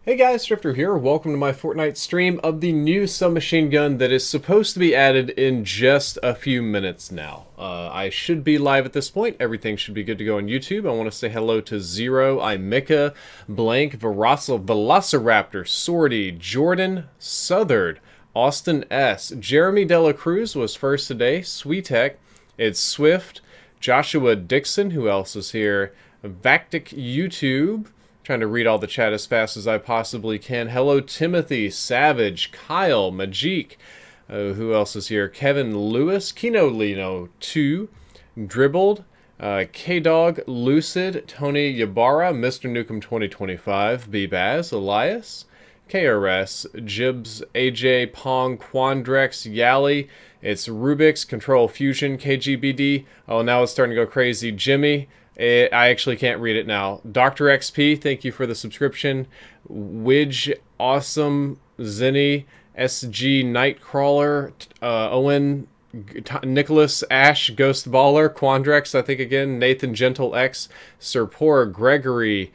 Hey guys, Drifter here. Welcome to my Fortnite stream of the new submachine gun that is supposed to be added in just a few minutes now. I should be live at this point. Everything should be good to go on YouTube. I want to say hello to Zero, Imika, Blank, Velociraptor, Sorty, Jordan, Southard, Austin S. Jeremy Dela Cruz was first today. Sweetek, it's Swift, Joshua Dixon, who else is here? Vactic YouTube. Trying to read all the chat as fast as I possibly can. Hello, Timothy, Savage, Kyle, Majik. Who else is here? Kevin Lewis, Kino Lino 2, Dribbled, K-Dog, Lucid, Tony Yabara, Mr. Nukem 2025, B-Baz, Elias, KRS, Jibs, AJ, Pong, Quandrex, Yali. It's Rubik's, Control Fusion, KGBD. Oh, now it's starting to go crazy. Jimmy. I actually can't read it now. Dr. XP, thank you for the subscription. Widge, Awesome, Zinni, SG, Nightcrawler, Owen, Nicholas, Ash, Ghost Baller, Quandrex, I think again, Nathan Gentle X, Serpor, Gregory,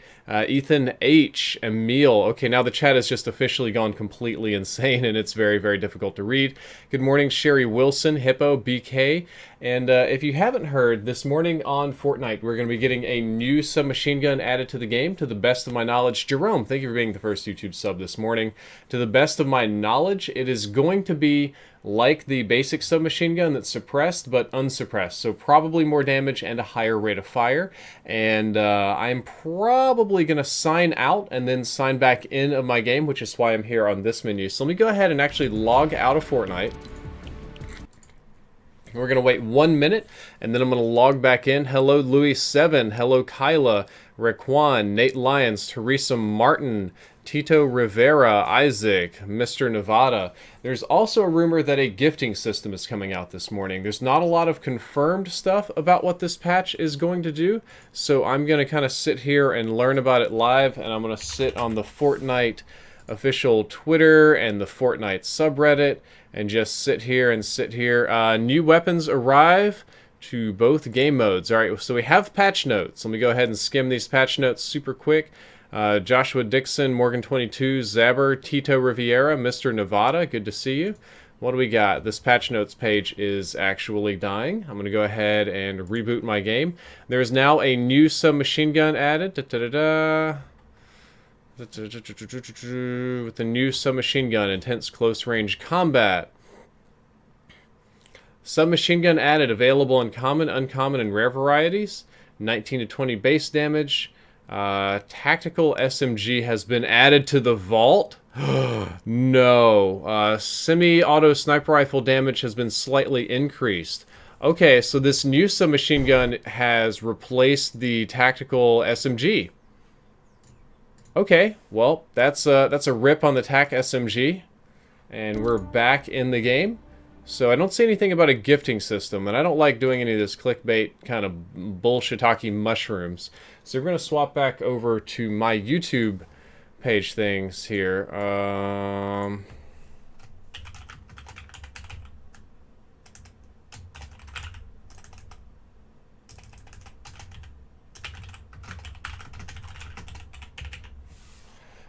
Ethan H, Emil. Okay, now the chat has just officially gone completely insane and it's very, very difficult to read. Good morning, Sherry Wilson, Hippo, BK. And if you haven't heard, this morning on Fortnite, we're going to be getting a new submachine gun added to the game. To the best of my knowledge, Jerome, thank you for being the first YouTube sub this morning. To the best of my knowledge, it is going to be like the basic submachine gun that's suppressed but unsuppressed, so probably more damage and a higher rate of fire. And I'm probably going to sign out and then sign back in of my game, which is why I'm here on this menu. So let me go ahead and actually log out of Fortnite. We're going to wait 1 minute, and then I'm going to log back in. Hello, Louis7. Hello, Kyla, Raquan, Nate Lyons, Teresa Martin, Tito Rivera, Isaac, Mr. Nevada. There's also a rumor that a gifting system is coming out this morning. There's not a lot of confirmed stuff about what this patch is going to do, so I'm going to kind of sit here and learn about it live, and I'm going to sit on the Fortnite official Twitter and the Fortnite subreddit and just sit here and sit here. New weapons arrive to both game modes. All right, so we have patch notes. Let me go ahead and skim these patch notes super quick. Joshua Dixon, Morgan22, Zabber, Tito Riviera, Mr. Nevada, good to see you. What do we got? This patch notes page is actually dying. I'm going to go ahead and reboot my game. There's now a new submachine gun added. With the new submachine gun, intense close range combat. Submachine gun added, available in common, uncommon, and rare varieties. 19 to 20 base damage. Tactical SMG has been added to the vault. No. Semi-auto sniper rifle damage has been slightly increased. Okay, so this new submachine gun has replaced the tactical SMG. Okay, well, that's a rip on the TAC SMG, and we're back in the game. So I don't see anything about a gifting system, and I don't like doing any of this clickbait kind of bullshitaki mushrooms. So we're going to swap back over to my YouTube page things here.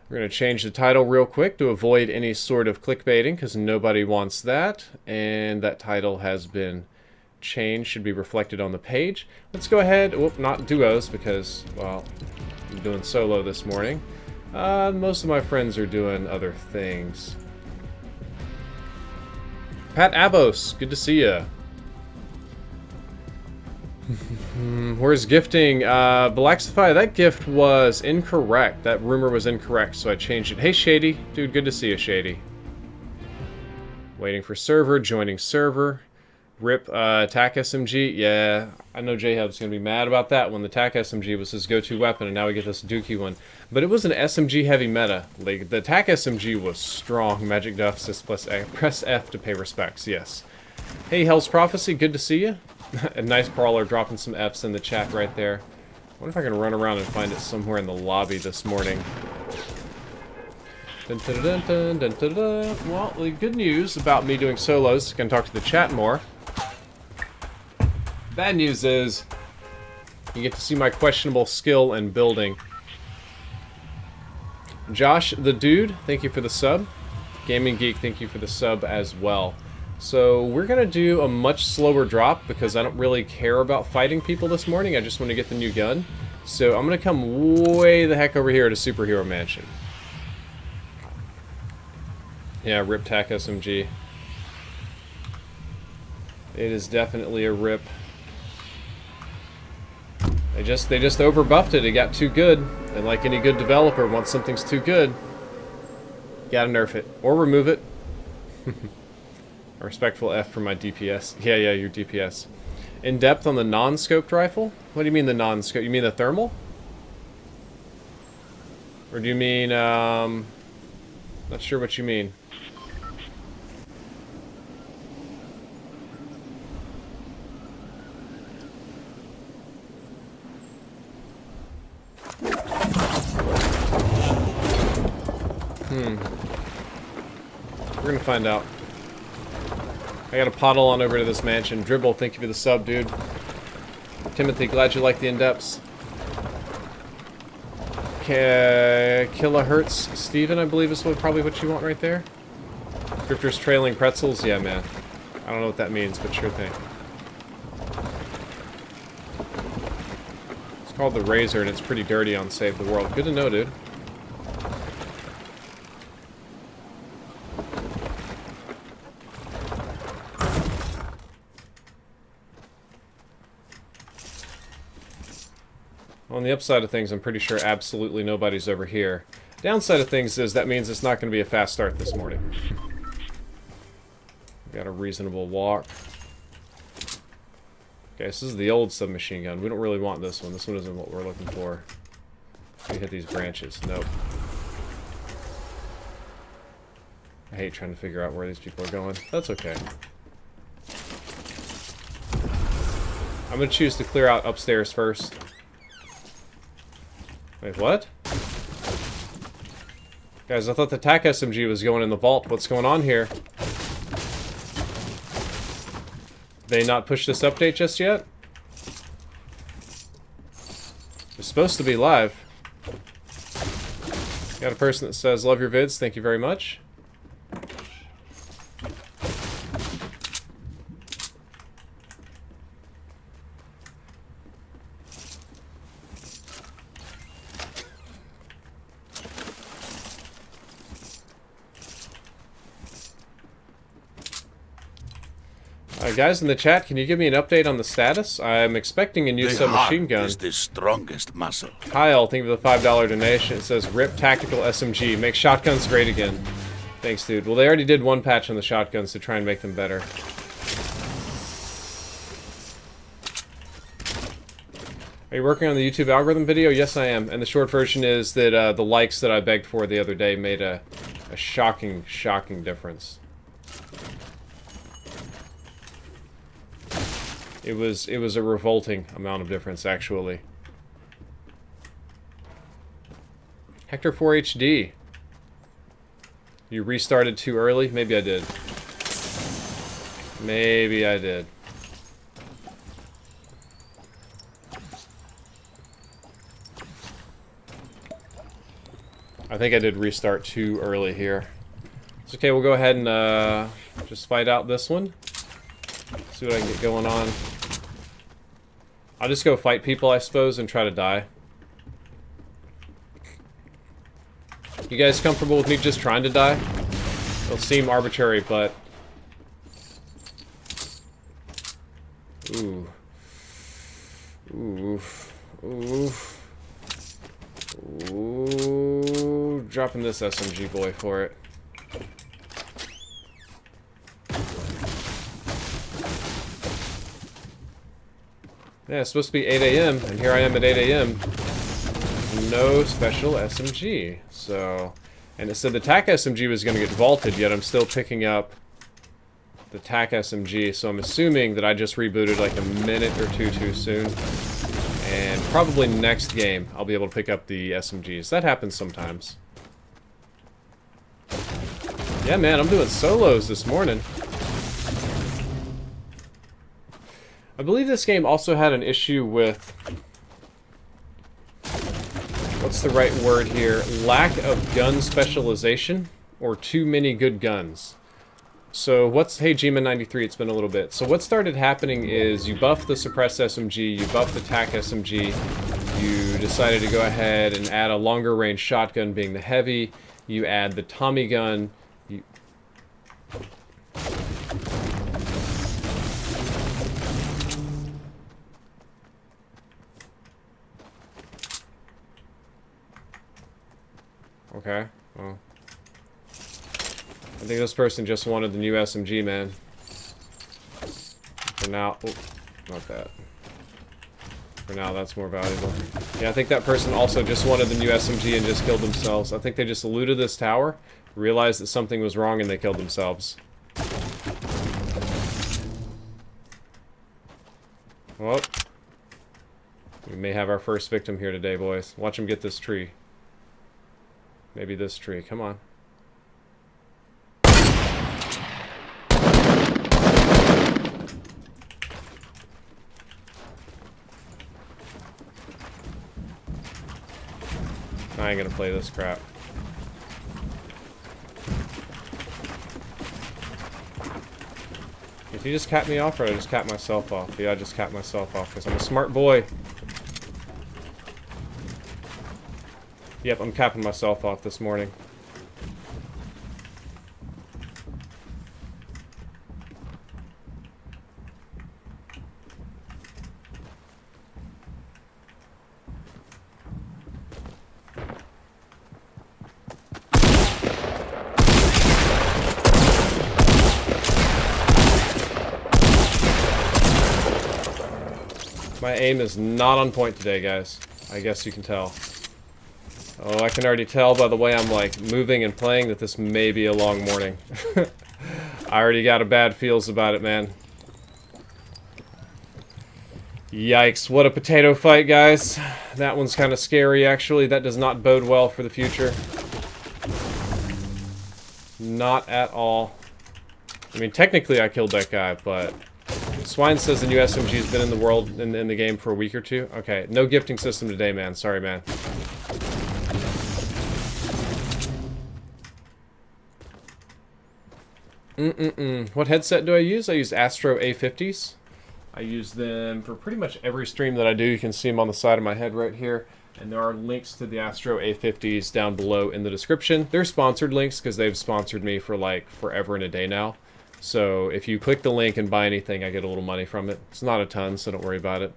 We're going to change the title real quick to avoid any sort of clickbaiting because nobody wants that. And that title has been changed, should be reflected on the page. Let's go ahead, whoop, not duos because, well, I'm doing solo this morning. Most of my friends are doing other things. Pat Abos, good to see ya. Where's gifting? Blacksify, that gift was incorrect. That rumor was incorrect, so I changed it. Hey, Shady. Dude, good to see you, Shady. Waiting for server, joining server. Rip, TAC SMG. Yeah, I know J-Hub's going to be mad about that when the TAC SMG was his go-to weapon, and now we get this Dookie one. But it was an SMG heavy meta. Like, the TAC SMG was strong. Magic Duff says press F to pay respects, yes. Hey, Hell's Prophecy, good to see you. A nice crawler dropping some Fs in the chat right there. I wonder if I can run around and find it somewhere in the lobby this morning. Dun, dun, dun, dun, dun, dun, dun. Well, the good news about me doing solos, I can talk to the chat more. Bad news is, you get to see my questionable skill in building. Josh the Dude, thank you for the sub. Gaming Geek, thank you for the sub as well. So we're going to do a much slower drop because I don't really care about fighting people this morning. I just want to get the new gun. So I'm going to come way the heck over here to Superhero Mansion. Yeah, rip tac SMG. It is definitely a rip. They just overbuffed it. It got too good. And like any good developer, once something's too good, gotta nerf it. Or remove it. A respectful F for my DPS. Yeah, your DPS. In depth on the non-scoped rifle? What do you mean the non-scope? You mean the thermal? Or do you mean, not sure what you mean. We're gonna find out. I gotta poddle on over to this mansion. Dribble, thank you for the sub, dude. Timothy, glad you like the in-depths. Kilohertz Steven, I believe is probably what you want right there. Drifters trailing pretzels? Yeah, man. I don't know what that means, but sure thing. It's called the Razor, and it's pretty dirty on Save the World. Good to know, dude. On the upside of things, I'm pretty sure absolutely nobody's over here. Downside of things is that means it's not going to be a fast start this morning. Got a reasonable walk. Okay, this is the old submachine gun. We don't really want this one. This one isn't what we're looking for. We hit these branches. Nope. I hate trying to figure out where these people are going. That's okay. I'm going to choose to clear out upstairs first. Wait, what? Guys, I thought the TAC SMG was going in the vault. What's going on here? They not push this update just yet? It's supposed to be live. Got a person that says, love your vids, thank you very much. Guys in the chat, can you give me an update on the status? I'm expecting a new submachine gun. Is the strongest muscle. Kyle, thank you for the $5 donation. It says, rip tactical SMG. Make shotguns great again. Thanks, dude. Well, they already did one patch on the shotguns to try and make them better. Are you working on the YouTube algorithm video? Yes, I am. And the short version is that the likes that I begged for the other day made a shocking, shocking difference. It was a revolting amount of difference, actually. Hector 4HD. You restarted too early? Maybe I did. Maybe I did. I think I did restart too early here. It's okay, we'll go ahead and just fight out this one. See what I can get going on. I'll just go fight people, I suppose, and try to die. You guys comfortable with me just trying to die? It'll seem arbitrary, but... Ooh. Ooh. Ooh. Ooh. Dropping this SMG boy for it. Yeah, it's supposed to be 8 a.m., and here I am at 8 a.m. No special SMG, so... And it said the TAC SMG was going to get vaulted, yet I'm still picking up the TAC SMG, so I'm assuming that I just rebooted like a minute or two too soon. And probably next game, I'll be able to pick up the SMGs. That happens sometimes. Yeah, man, I'm doing solos this morning. I believe this game also had an issue with what's the right word here? Lack of gun specialization or too many good guns. So what's, hey Gman93, it's been a little bit. So what started happening is you buffed the suppressed SMG, you buffed the TAC SMG, you decided to go ahead and add a longer range shotgun being the heavy, you add the Tommy gun, you... Okay, well... I think this person just wanted the new SMG, man. For now... Oh, not that. For now, that's more valuable. Yeah, I think that person also just wanted the new SMG and just killed themselves. I think they just looted this tower, realized that something was wrong, and they killed themselves. Well, we may have our first victim here today, boys. Watch him get this tree. Maybe this tree. Come on. I ain't gonna play this crap. Did he just cap me off, or did I just cap myself off? Yeah, I just capped myself off because I'm a smart boy. Yep, I'm capping myself off this morning. My aim is not on point today, guys. I guess you can tell. Oh, I can already tell by the way I'm, like, moving and playing that this may be a long morning. I already got a bad feels about it, man. Yikes, what a potato fight, guys. That one's kind of scary, actually. That does not bode well for the future. Not at all. I mean, technically I killed that guy, but... Swine says the new SMG's been in the world, in the game for a week or two. Okay, no gifting system today, man. Sorry, man. What headset do I use? I use Astro A50s. I use them for pretty much every stream that I do. You can see them on the side of my head right here. And there are links to the Astro A50s down below in the description. They're sponsored links because they've sponsored me for like forever and a day now. So if you click the link and buy anything, I get a little money from it. It's not a ton, so don't worry about it.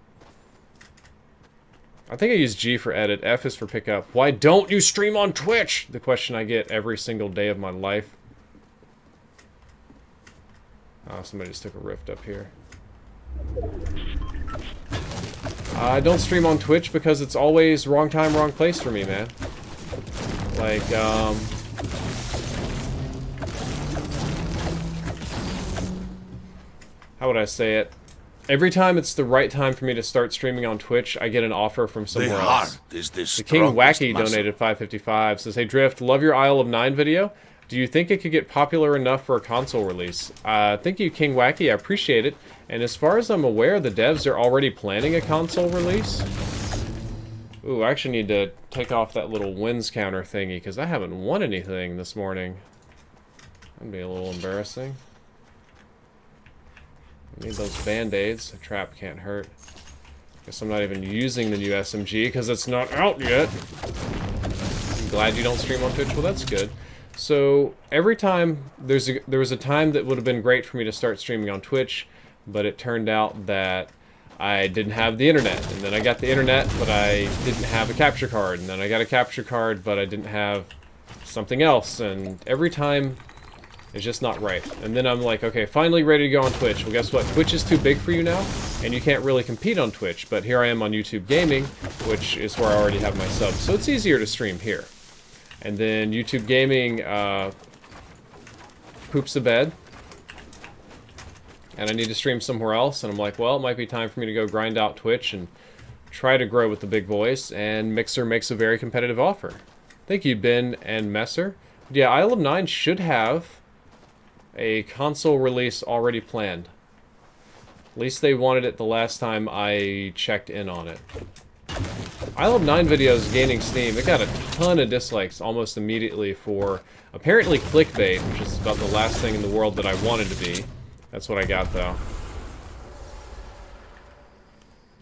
I think I use G for edit. F is for pickup. Why don't you stream on Twitch? The question I get every single day of my life. Oh, somebody just took a rift up here. I don't stream on Twitch because it's always wrong time, wrong place for me, man. Like, how would I say it? Every time it's the right time for me to start streaming on Twitch, I get an offer from somewhere else. The King Wacky donated $5.55. Says, hey Drift, love your Isle of 9 video. Do you think it could get popular enough for a console release? Thank you, King Wacky. I appreciate it. And as far as I'm aware, the devs are already planning a console release. Ooh, I actually need to take off that little wins counter thingy, because I haven't won anything this morning. That'd be a little embarrassing. I need those band-aids. A trap can't hurt. Guess I'm not even using the new SMG because it's not out yet. I'm glad you don't stream on Twitch. Well, that's good. So every time there was a time that would have been great for me to start streaming on Twitch, but it turned out that I didn't have the internet, and then I got the internet, but I didn't have a capture card, and then I got a capture card, but I didn't have something else, and every time it's just not right. And then I'm like, okay, finally ready to go on Twitch. Well, guess what? Twitch is too big for you now, and you can't really compete on Twitch. But here I am on YouTube Gaming, which is where I already have my subs. So it's easier to stream here. And then YouTube Gaming poops the bed. And I need to stream somewhere else. And I'm like, well, it might be time for me to go grind out Twitch and try to grow with the big boys. And Mixer makes a very competitive offer. Thank you, Ben and Messer. Yeah, Isle of 9 should have a console release already planned. At least they wanted it the last time I checked in on it. Love 9 videos gaining steam. It got a ton of dislikes almost immediately for apparently clickbait, which is about the last thing in the world that I wanted to be. That's what I got, though.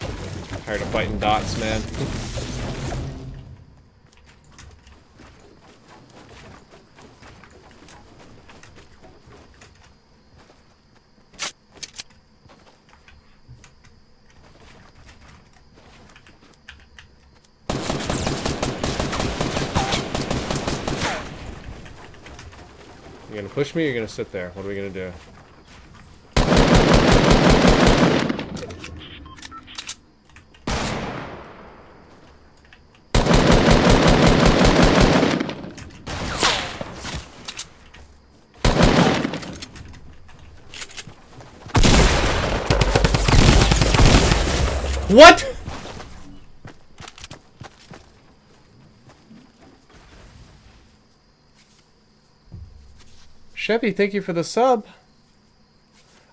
Tired of fighting dots, man. You gonna push me or you gonna sit there? What are we gonna do? What? Chevy, thank you for the sub.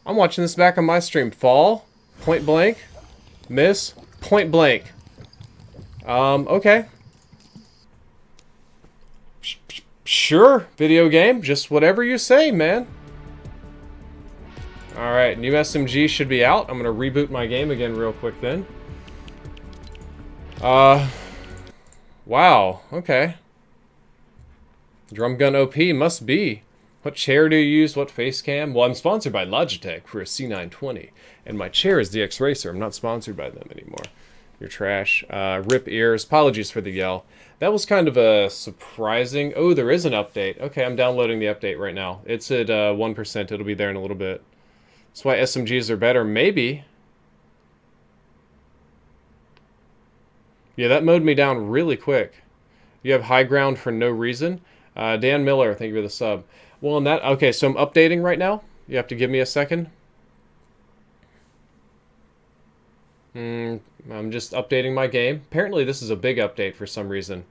I'm watching this back on my stream. Fall, point blank, miss, point blank. Okay. Sure, video game, just whatever you say, man. Alright, new SMG should be out. I'm gonna reboot my game again real quick then. Wow, okay. Drum gun OP must be. What chair do you use? What face cam? Well, I'm sponsored by Logitech for a C920. And my chair is the X-Racer. I'm not sponsored by them anymore. You're trash. Rip ears. Apologies for the yell. That was kind of a surprising... Oh, there is an update. Okay, I'm downloading the update right now. It's at 1%. It'll be there in a little bit. That's why SMGs are better. Maybe. Yeah, that mowed me down really quick. You have high ground for no reason. Dan Miller, thank you for the sub. Well, in that... Okay, so I'm updating right now. You have to give me a second. I'm just updating my game. Apparently this is a big update for some reason.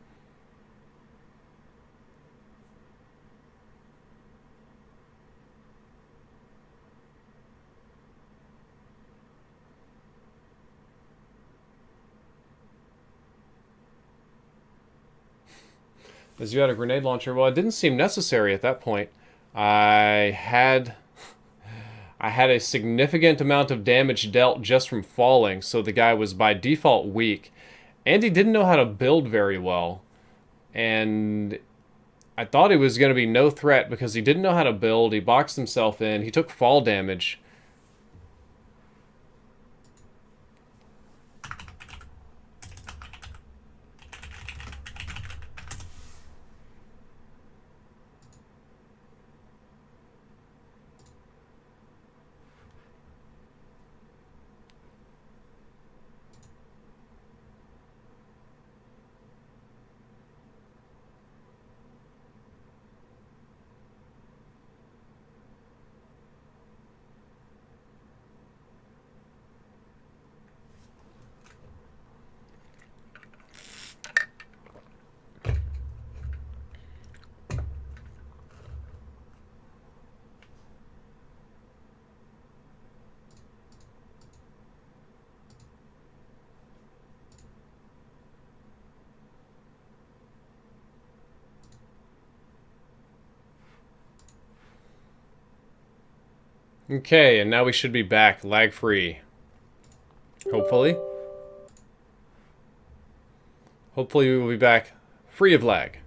As you had a grenade launcher. Well, it didn't seem necessary at that point. I had a significant amount of damage dealt just from falling, so the guy was by default weak. And he didn't know how to build very well. And I thought he was going to be no threat because he didn't know how to build. He boxed himself in. He took fall damage. Okay, and now we should be back, lag-free. Hopefully. Hopefully we will be back free of lag.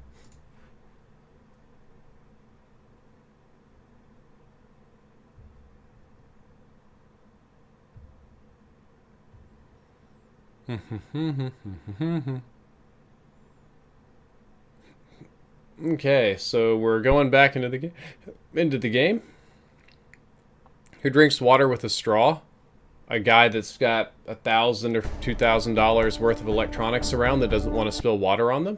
Okay, so we're going back into the game. Who drinks water with a straw? A guy that's got $1,000 or $2,000 worth of electronics around that doesn't want to spill water on them?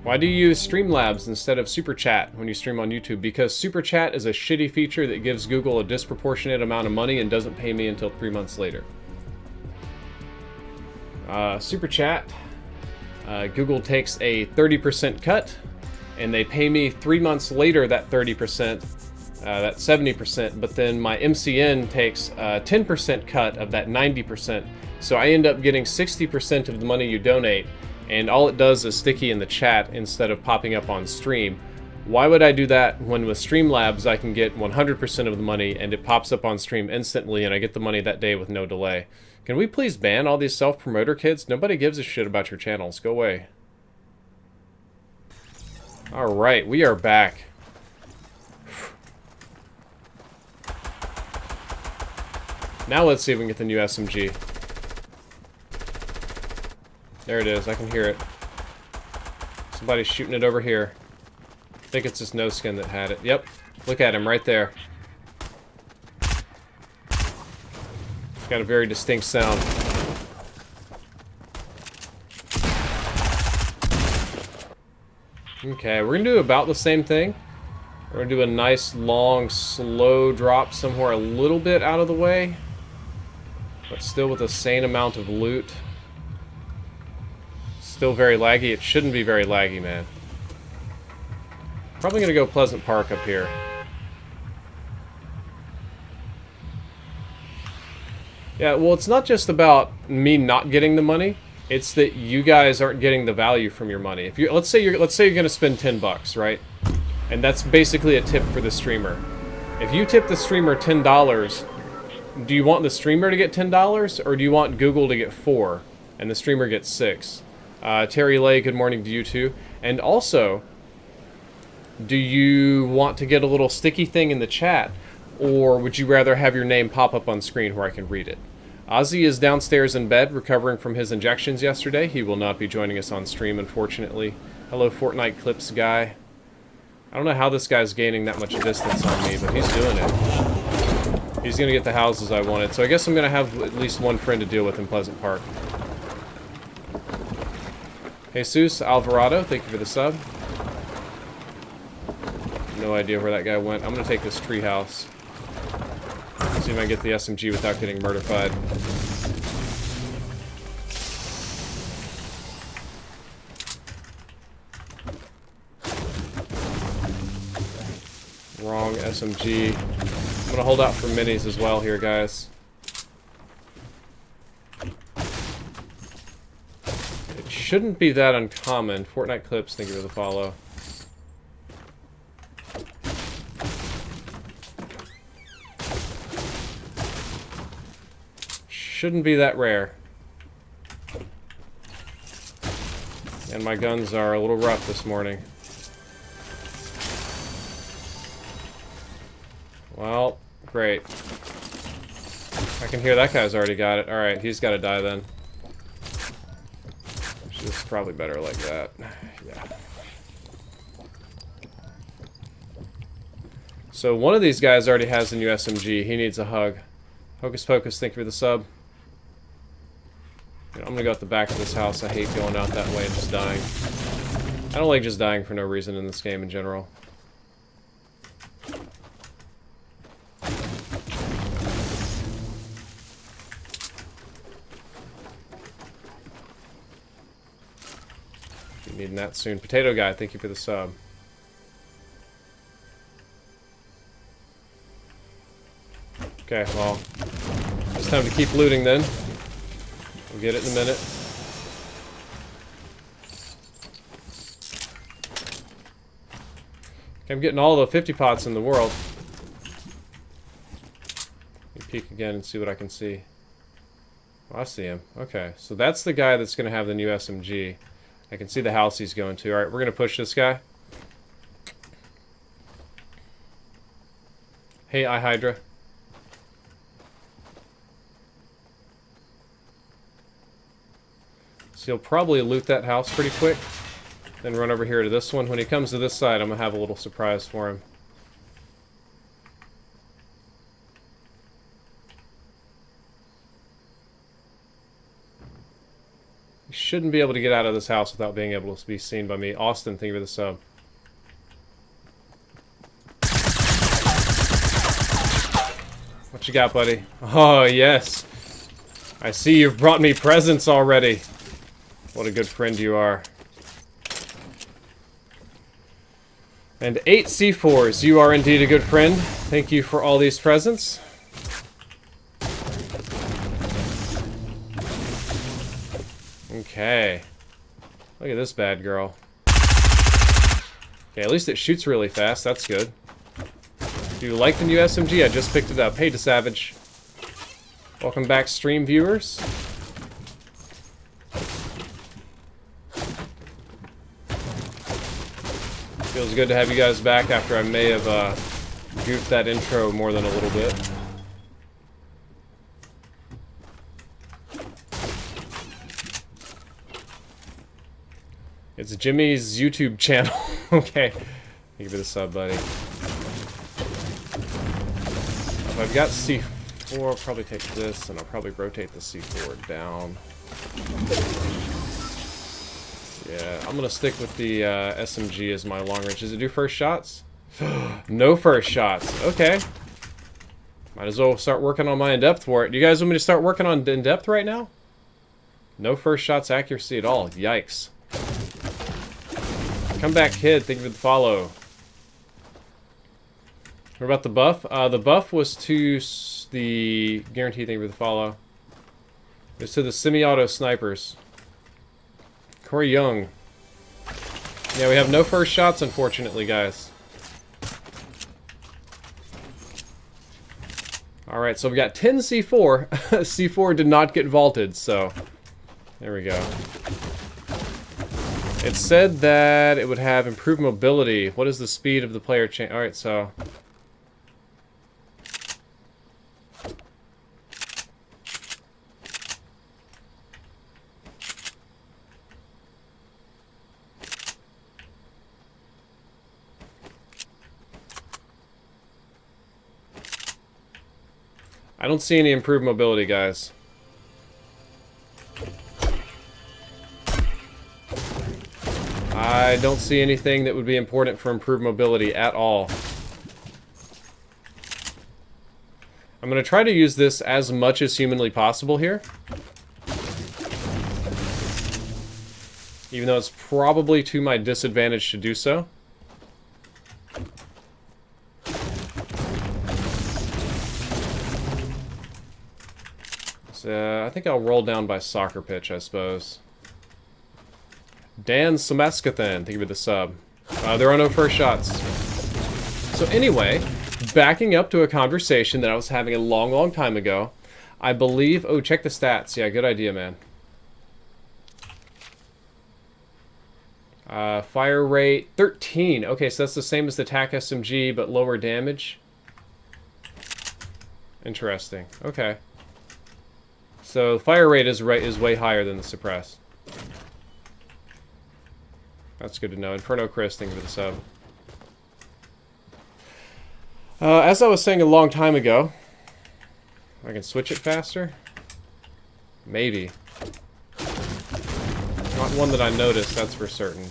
Why do you use Streamlabs instead of Super Chat when you stream on YouTube? Because Super Chat is a shitty feature that gives Google a disproportionate amount of money and doesn't pay me until 3 months later. Super Chat, Google takes a 30% cut, and they pay me 3 months later that 30%, that 70%, but then my MCN takes a 10% cut of that 90%. So I end up getting 60% of the money you donate, and all it does is sticky in the chat instead of popping up on stream. Why would I do that when with Streamlabs I can get 100% of the money and it pops up on stream instantly and I get the money that day with no delay? Can we please ban all these self-promoter kids? Nobody gives a shit about your channels. Go away. Alright, we are back. Now let's see if we can get the new SMG. There it is, I can hear it. Somebody's shooting it over here. I think it's this no skin that had it. Yep, look at him right there. Got a very distinct sound. Okay, we're gonna do about the same thing. We're gonna do a nice, long, slow drop somewhere a little bit out of the way, but still with a sane amount of loot. Still very laggy. It shouldn't be very laggy, man. Probably gonna go Pleasant Park up here. Yeah, well, it's not just about me not getting the money. It's that you guys aren't getting the value from your money. If you let's say you're gonna spend $10, right? And that's basically a tip for the streamer. If you tip the streamer $10, do you want the streamer to get $10, or do you want Google to get 4 and the streamer gets 6? Terry Lay, good morning to you too. And also, do you want to get a little sticky thing in the chat, or would you rather have your name pop up on screen where I can read it? Ozzy is downstairs in bed recovering from his injections yesterday. He will not be joining us on stream, unfortunately. Hello, Fortnite Clips guy. I don't know how this guy's gaining that much distance on me, but he's doing it. He's going to get the houses I wanted, so I guess I'm going to have at least one friend to deal with in Pleasant Park. Jesus Alvarado, thank you for the sub. No idea where that guy went. I'm going to take this treehouse. See if I can get the SMG without getting murderfied. Wrong SMG. I'm going to hold out for minis as well here, guys. It shouldn't be that uncommon. Fortnite Clips, thank you for the follow. Shouldn't be that rare. And my guns are a little rough this morning. Well, great. I can hear that guy's already got it. Alright, he's got to die then. Which is probably better like that. Yeah. So one of these guys already has the new SMG. He needs a hug. Hocus Pocus, thank you for the sub. I'm gonna go out the back of this house. I hate going out that way and just dying. I don't like just dying for no reason in this game in general. Be needing that soon. Potato Guy, thank you for the sub. Okay, well, it's time to keep looting then. We'll get it in a minute. Okay, I'm getting all the 50 pots in the world. Let me peek again and see what I can see. Oh, I see him. Okay, so that's the guy that's going to have the new SMG. I can see the house he's going to. Alright, we're going to push this guy. Hey, iHydra. So he'll probably loot that house pretty quick, then run over here to this one. When he comes to this side, I'm going to have a little surprise for him. He shouldn't be able to get out of this house without being able to be seen by me. Austin, thank you for the sub. What you got, buddy? Oh, yes. I see you've brought me presents already. What a good friend you are. And 8 C4s, you are indeed a good friend. Thank you for all these presents. Okay. Look at this bad girl. Okay, at least it shoots really fast. That's good. Do you like the new SMG? I just picked it up. Hey, DeSavage. Welcome back, stream viewers. Feels good to have you guys back after I may have goofed that intro more than a little bit. It's Jimmy's YouTube channel. Okay. Give it a sub, buddy. So I've got C4. I'll probably take this, and I'll probably rotate the C4 down. Yeah, I'm gonna stick with the SMG as my long range. Does it do first shots? No first shots. Okay. Might as well start working on my in-depth for it. Do you guys want me to start working on in-depth right now? No first shots accuracy at all. Yikes. Come back, kid. Thank you for the follow. What about the buff? The buff was to the guarantee. Thank you for the follow. It's to the semi-auto snipers. Corey Young. Yeah, we have no first shots, unfortunately, guys. Alright, so we've got 10 C4. C4 did not get vaulted, so... There we go. It said that it would have improved mobility. What is the speed of the player change? Alright, so... I don't see any improved mobility, guys. I don't see anything that would be important for improved mobility at all. I'm going to try to use this as much as humanly possible here. Even though it's probably to my disadvantage to do so. I think I'll roll down by soccer pitch, I suppose. Dan Samaskathan, thank you for the sub. There are no first shots. So anyway, backing up to a conversation that I was having a long, long time ago, I believe... Oh, check the stats. Yeah, good idea, man. Fire rate, 13. Okay, so that's the same as the TAC SMG, but lower damage. Interesting. Okay. So fire rate is way higher than the suppress. That's good to know. Inferno Chris, thank you for the sub. As I was saying a long time ago, I can switch it faster? Maybe. Not one that I noticed, that's for certain.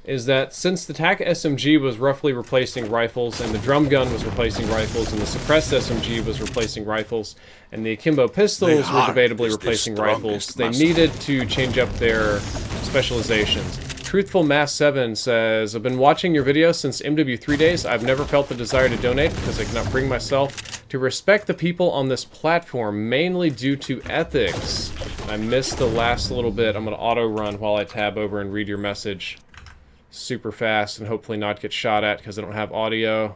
Is that since the TAC SMG was roughly replacing rifles, and the drum gun was replacing rifles, and the suppressed SMG was replacing rifles, and the akimbo pistols were debatably replacing rifles, they needed to change up their specializations. Truthful Mass 7 says, I've been watching your videos since MW3 days. I've never felt the desire to donate because I cannot bring myself to respect the people on this platform, mainly due to ethics. I missed the last little bit. I'm going to auto run while I tab over and read your message super fast and hopefully not get shot at because I don't have audio.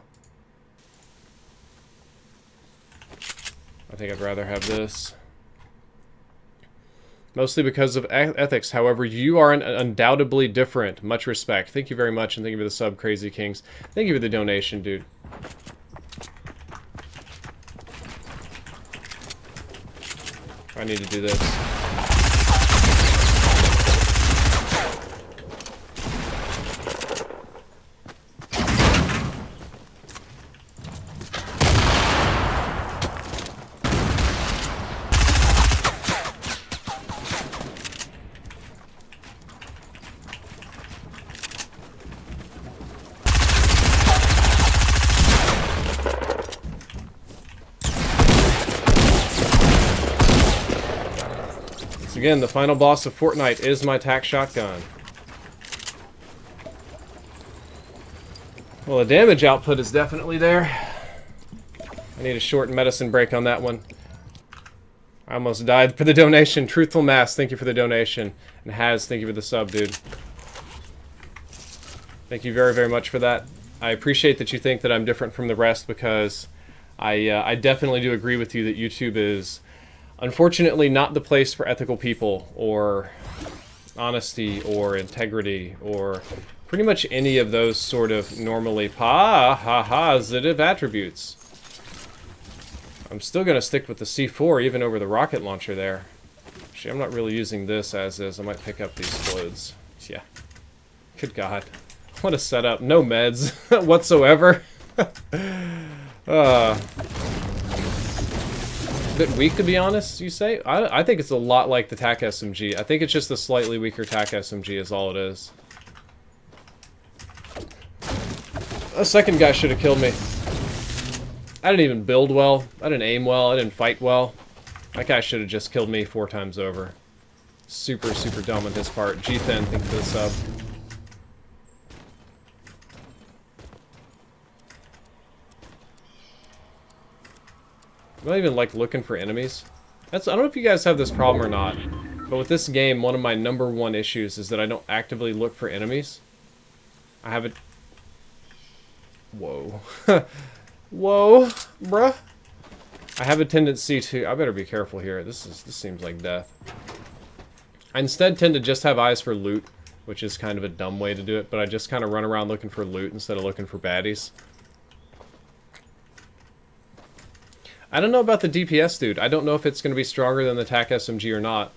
I think I'd rather have this. Mostly because of ethics. However, you are undoubtedly different. Much respect. Thank you very much, and thank you for the sub, Crazy Kings. Thank you for the donation, dude. I need to do this. Again, the final boss of Fortnite is my TAC shotgun. Well, the damage output is definitely there. I need a short medicine break on that one. I almost died for the donation. Truthful Mass, thank you for the donation. And Haz, thank you for the sub, dude. Thank you very, very much for that. I appreciate that you think that I'm different from the rest, because I definitely do agree with you that YouTube is unfortunately not the place for ethical people, or honesty, or integrity, or pretty much any of those sort of normally positive attributes. I'm still going to stick with the C4 even over the rocket launcher there. Actually, I'm not really using this as is. I might pick up these clothes. Yeah. Good God. What a setup. No meds whatsoever. A bit weak, to be honest, you say? I think it's a lot like the TAC SMG. I think it's just a slightly weaker TAC SMG is all it is. A second guy should have killed me. I didn't even build well. I didn't aim well. I didn't fight well. That guy should have just killed me 4 times over. Super, super dumb on his part. G-Thin, thank you for the sub. I don't even like looking for enemies. I don't know if you guys have this problem or not, but with this game, one of my #1 issues is that I don't actively look for enemies. I have it. Whoa. Whoa, bruh. I have a tendency to... I better be careful here. This seems like death. I instead tend to just have eyes for loot, which is kind of a dumb way to do it, but I just kind of run around looking for loot instead of looking for baddies. I don't know about the DPS, dude. I don't know if it's going to be stronger than the TAC SMG or not.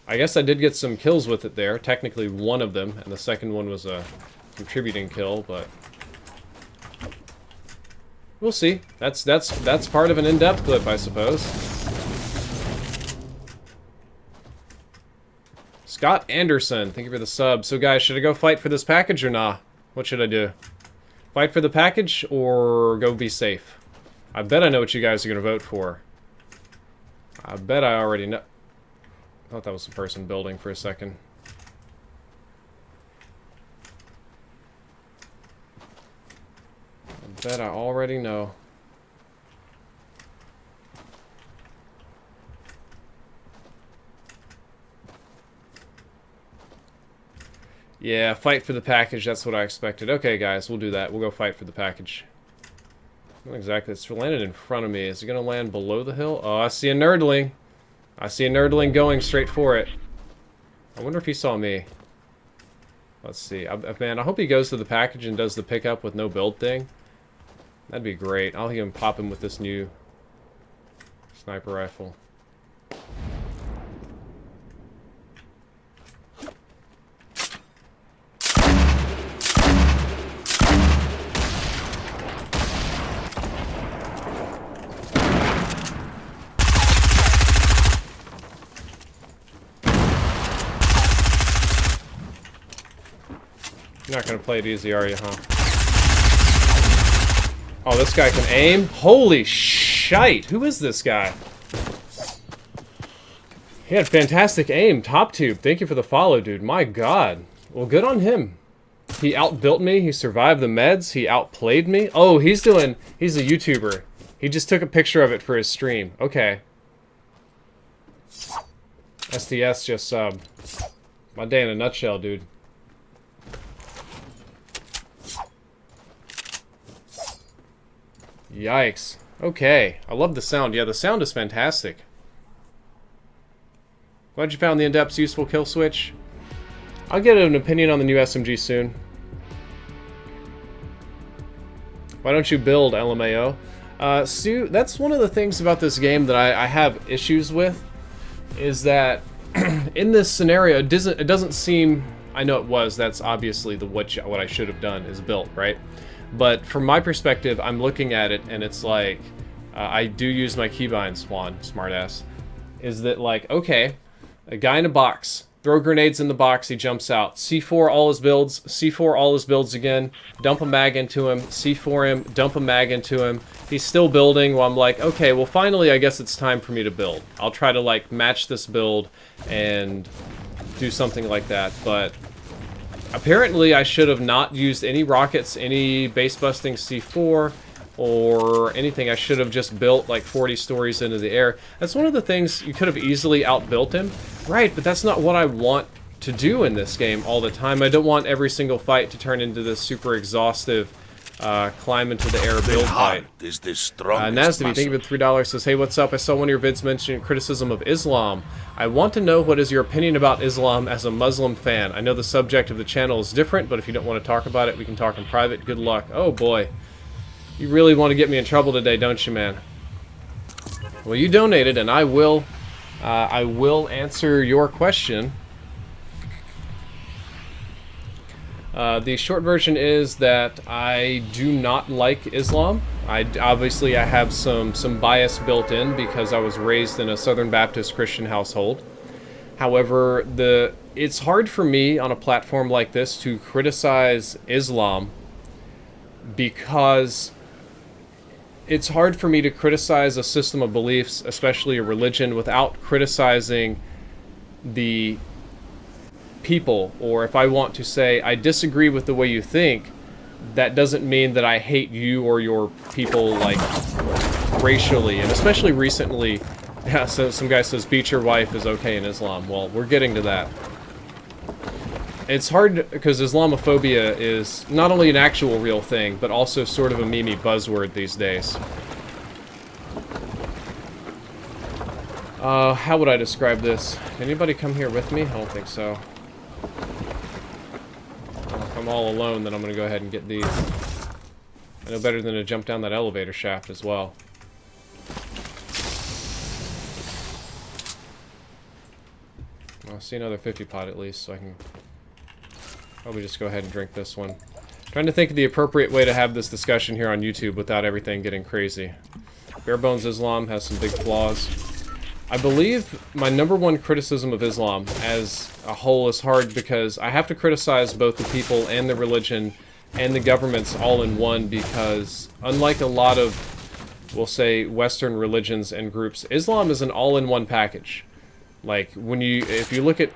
I guess I did get some kills with it there. Technically one of them, and the second one was a contributing kill, but... we'll see. That's part of an in-depth clip, I suppose. Scott Anderson, thank you for the sub. So guys, should I go fight for this package or nah? What should I do? Fight for the package or go be safe? I bet I know what you guys are going to vote for. I bet I already know. I thought that was a person building for a second. I bet I already know. Yeah, fight for the package, that's what I expected. Okay, guys, we'll do that. We'll go fight for the package. Not exactly. It's landed in front of me. Is it going to land below the hill? Oh, I see a nerdling. I see a nerdling going straight for it. I wonder if he saw me. Let's see. Man, I hope he goes to the package and does the pickup with no build thing. That'd be great. I'll even pop him with this new sniper rifle. You're not gonna play it easy, are you, huh? Oh, this guy can aim? Holy shite! Who is this guy? He had fantastic aim. Top Tube, thank you for the follow, dude. My god. Well, good on him. He outbuilt me. He survived the meds. He outplayed me. Oh, he's a YouTuber. He just took a picture of it for his stream. Okay. SDS just subbed. My day in a nutshell, dude. Yikes. Okay. I love the sound. Yeah, the sound is fantastic. Glad you found the in-depth useful kill switch. I'll get an opinion on the new SMG soon. Why don't you build, LMAO? Sue, that's one of the things about this game that I have issues with, is that in this scenario, it doesn't seem... I know it was. That's obviously what I should have done is built, right? But from my perspective, I'm looking at it, and it's like, I do use my keybind, Swan, smartass. Is that like, okay, a guy in a box, throw grenades in the box, he jumps out. C4 all his builds, C4 all his builds again, dump a mag into him, C4 him, dump a mag into him. He's still building, well, I'm like, okay, well, finally, I guess it's time for me to build. I'll try to, like, match this build and do something like that, but... apparently, I should have not used any rockets, any base-busting C4, or anything. I should have just built like 40 stories into the air. That's one of the things you could have easily outbuilt him. Right, but that's not what I want to do in this game all the time. I don't want every single fight to turn into this super exhaustive climb into the air build fight. Is this strongest Nasty, thank you for $3, says, hey, what's up? I saw one of your vids mentioning criticism of Islam. I want to know what is your opinion about Islam as a Muslim fan. I know the subject of the channel is different, but if you don't want to talk about it, we can talk in private. Good luck. Oh boy. You really want to get me in trouble today, don't you, man? Well, you donated, and I will answer your question. The short version is that I do not like Islam. Obviously I have some bias built in because I was raised in a Southern Baptist Christian household. However, it's hard for me on a platform like this to criticize Islam because it's hard for me to criticize a system of beliefs, especially a religion, without criticizing the people. Or if I want to say I disagree with the way you think, that doesn't mean that I hate you or your people, like, racially. And especially recently, yeah, so some guy says beat your wife is okay in Islam. Well, we're getting to that. It's hard because Islamophobia is not only an actual real thing, but also sort of a meme buzzword these days. How would I describe this? Anybody come here with me? I don't think so. If I'm all alone, then I'm going to go ahead and get these. I know better than to jump down that elevator shaft as well. I'll see another 50 pot at least, so I can probably just go ahead and drink this one. Trying to think of the appropriate way to have this discussion here on YouTube without everything getting crazy. Bare bones Islam has some big flaws. I believe my #1 criticism of Islam as a whole is hard because I have to criticize both the people and the religion and the governments all in one, because unlike a lot of, we'll say, Western religions and groups, Islam is an all-in-one package. Like, if you look at...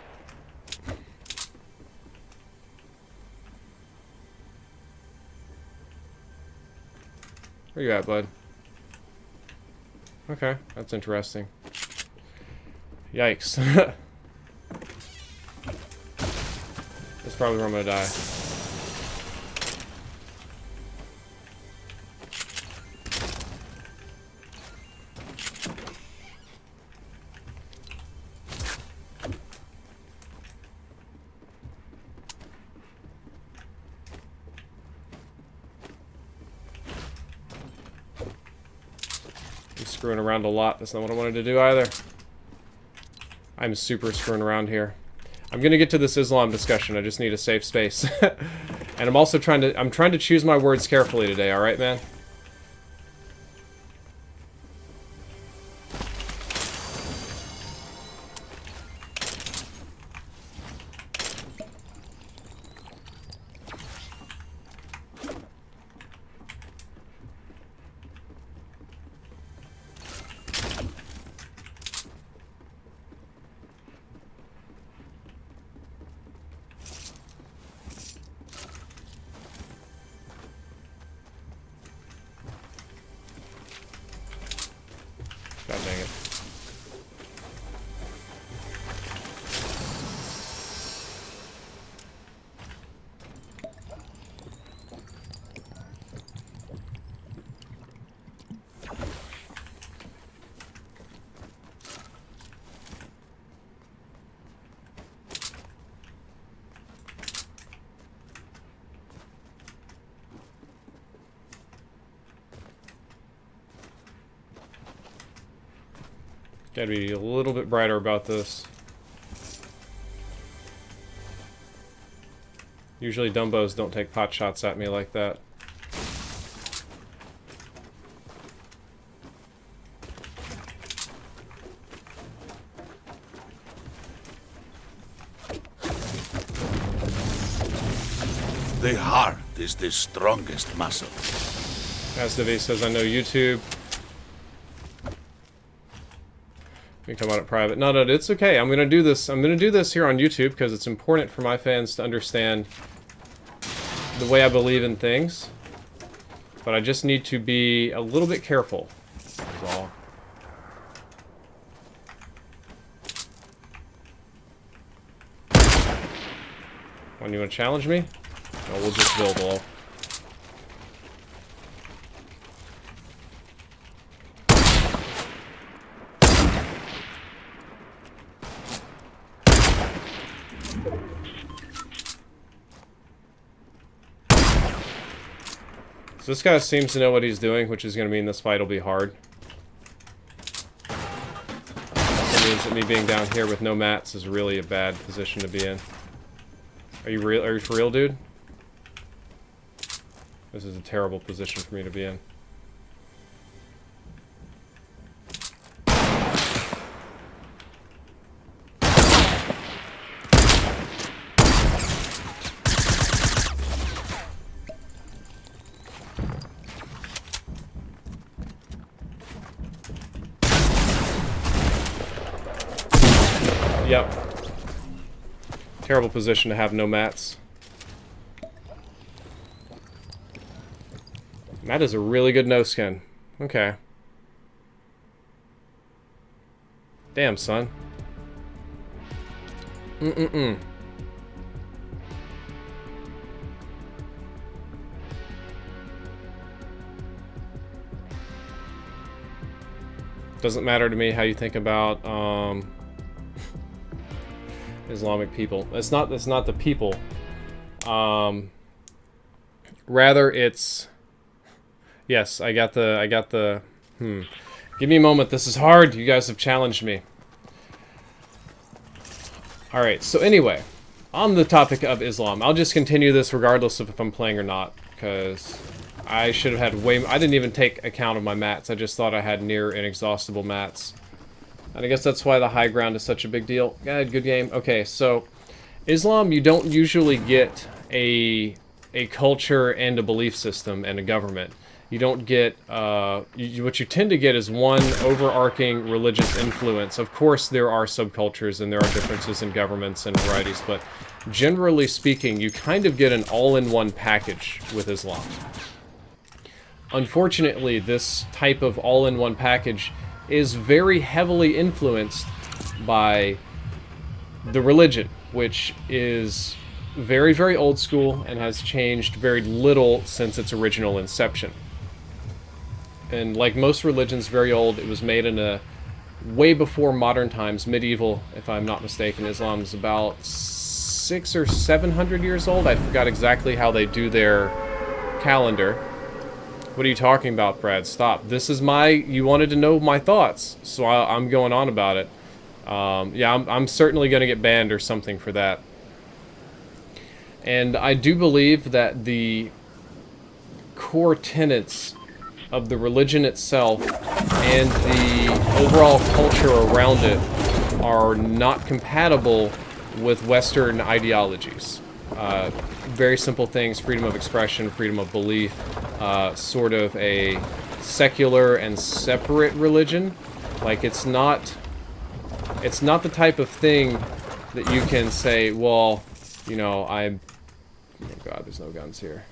Where you at, bud? Okay, that's interesting. Yikes. That's probably where I'm gonna die. I'm screwing around a lot. That's not what I wanted to do either. I'm super screwing around here. I'm gonna get to this Islam discussion. I just need a safe space. And I'm also trying to choose my words carefully today, alright, man? God dang it. Gotta be a little bit brighter about this. Usually Dumbos don't take pot shots at me like that. The heart is the strongest muscle. As Devi says, I know YouTube. We can come out at private. No, it's okay. I'm gonna do this. I'm gonna do this here on YouTube because it's important for my fans to understand the way I believe in things. But I just need to be a little bit careful, is all. When you want to challenge me? No, we'll just build all. So this guy seems to know what he's doing, which is going to mean this fight will be hard. That means that me being down here with no mats is really a bad position to be in. Are you real? Are you for real, dude? This is a terrible position for me to be in. Yep. Terrible position to have no mats. That is a really good no-skin. Okay. Damn, son. Doesn't matter to me how you think about, Islamic people. It's not the people. Rather it's... Yes, I got the... Give me a moment, this is hard. You guys have challenged me. Alright, so anyway, on the topic of Islam, I'll just continue this regardless of if I'm playing or not, because I should have had way... I didn't even take account of my mats. I just thought I had near inexhaustible mats. And I guess that's why the high ground is such a big deal. Yeah, good game. Okay, so Islam, you don't usually get a culture and a belief system and a government. You don't get, what you tend to get is one overarching religious influence. Of course, there are subcultures and there are differences in governments and varieties, but generally speaking, you kind of get an all-in-one package with Islam. Unfortunately, this type of all-in-one package is very heavily influenced by the religion, which is very, very old school and has changed very little since its original inception. And like most religions, very old. It was made in a way before modern times, medieval, if I'm not mistaken. Islam is about 600 or 700 years old. I forgot exactly how they do their calendar. What are you talking about, Brad? Stop. This is my... You wanted to know my thoughts, so I'm going on about it. Yeah, I'm certainly going to get banned or something for that. And I do believe that the core tenets of the religion itself and the overall culture around it are not compatible with Western ideologies. Very simple things: freedom of expression, freedom of belief, sort of a secular and separate religion. Like, it's not the type of thing that you can say, well, you know, oh god, there's no guns here.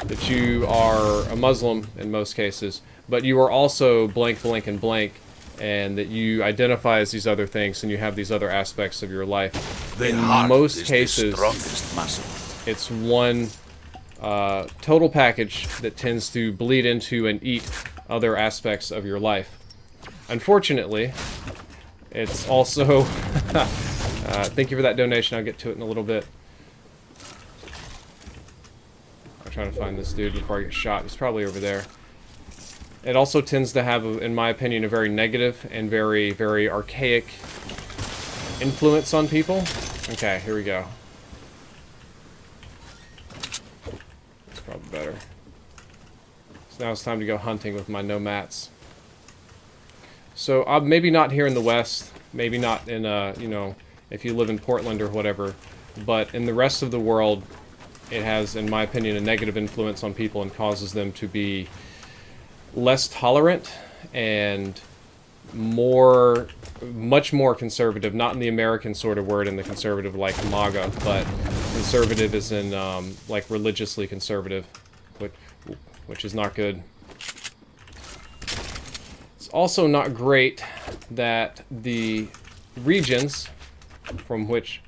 That you are a Muslim in most cases, but you are also blank, blank, and blank, and that you identify as these other things and you have these other aspects of your life. In most cases, it's one total package that tends to bleed into and eat other aspects of your life. Unfortunately, it's also... thank you for that donation. I'll get to it in a little bit. I'm trying to find this dude before I get shot. He's probably over there. It also tends to have, in my opinion, a very negative and very, very archaic influence on people. Okay, here we go. It's probably better. So now it's time to go hunting with my no mats. So maybe not here in the West, maybe not in, you know, if you live in Portland or whatever, but in the rest of the world, it has, in my opinion, a negative influence on people and causes them to be less tolerant and much more conservative. Not in the American sort of word, in the conservative like MAGA, but conservative is in, like, religiously conservative. which is not good. It's also not great that the regions from which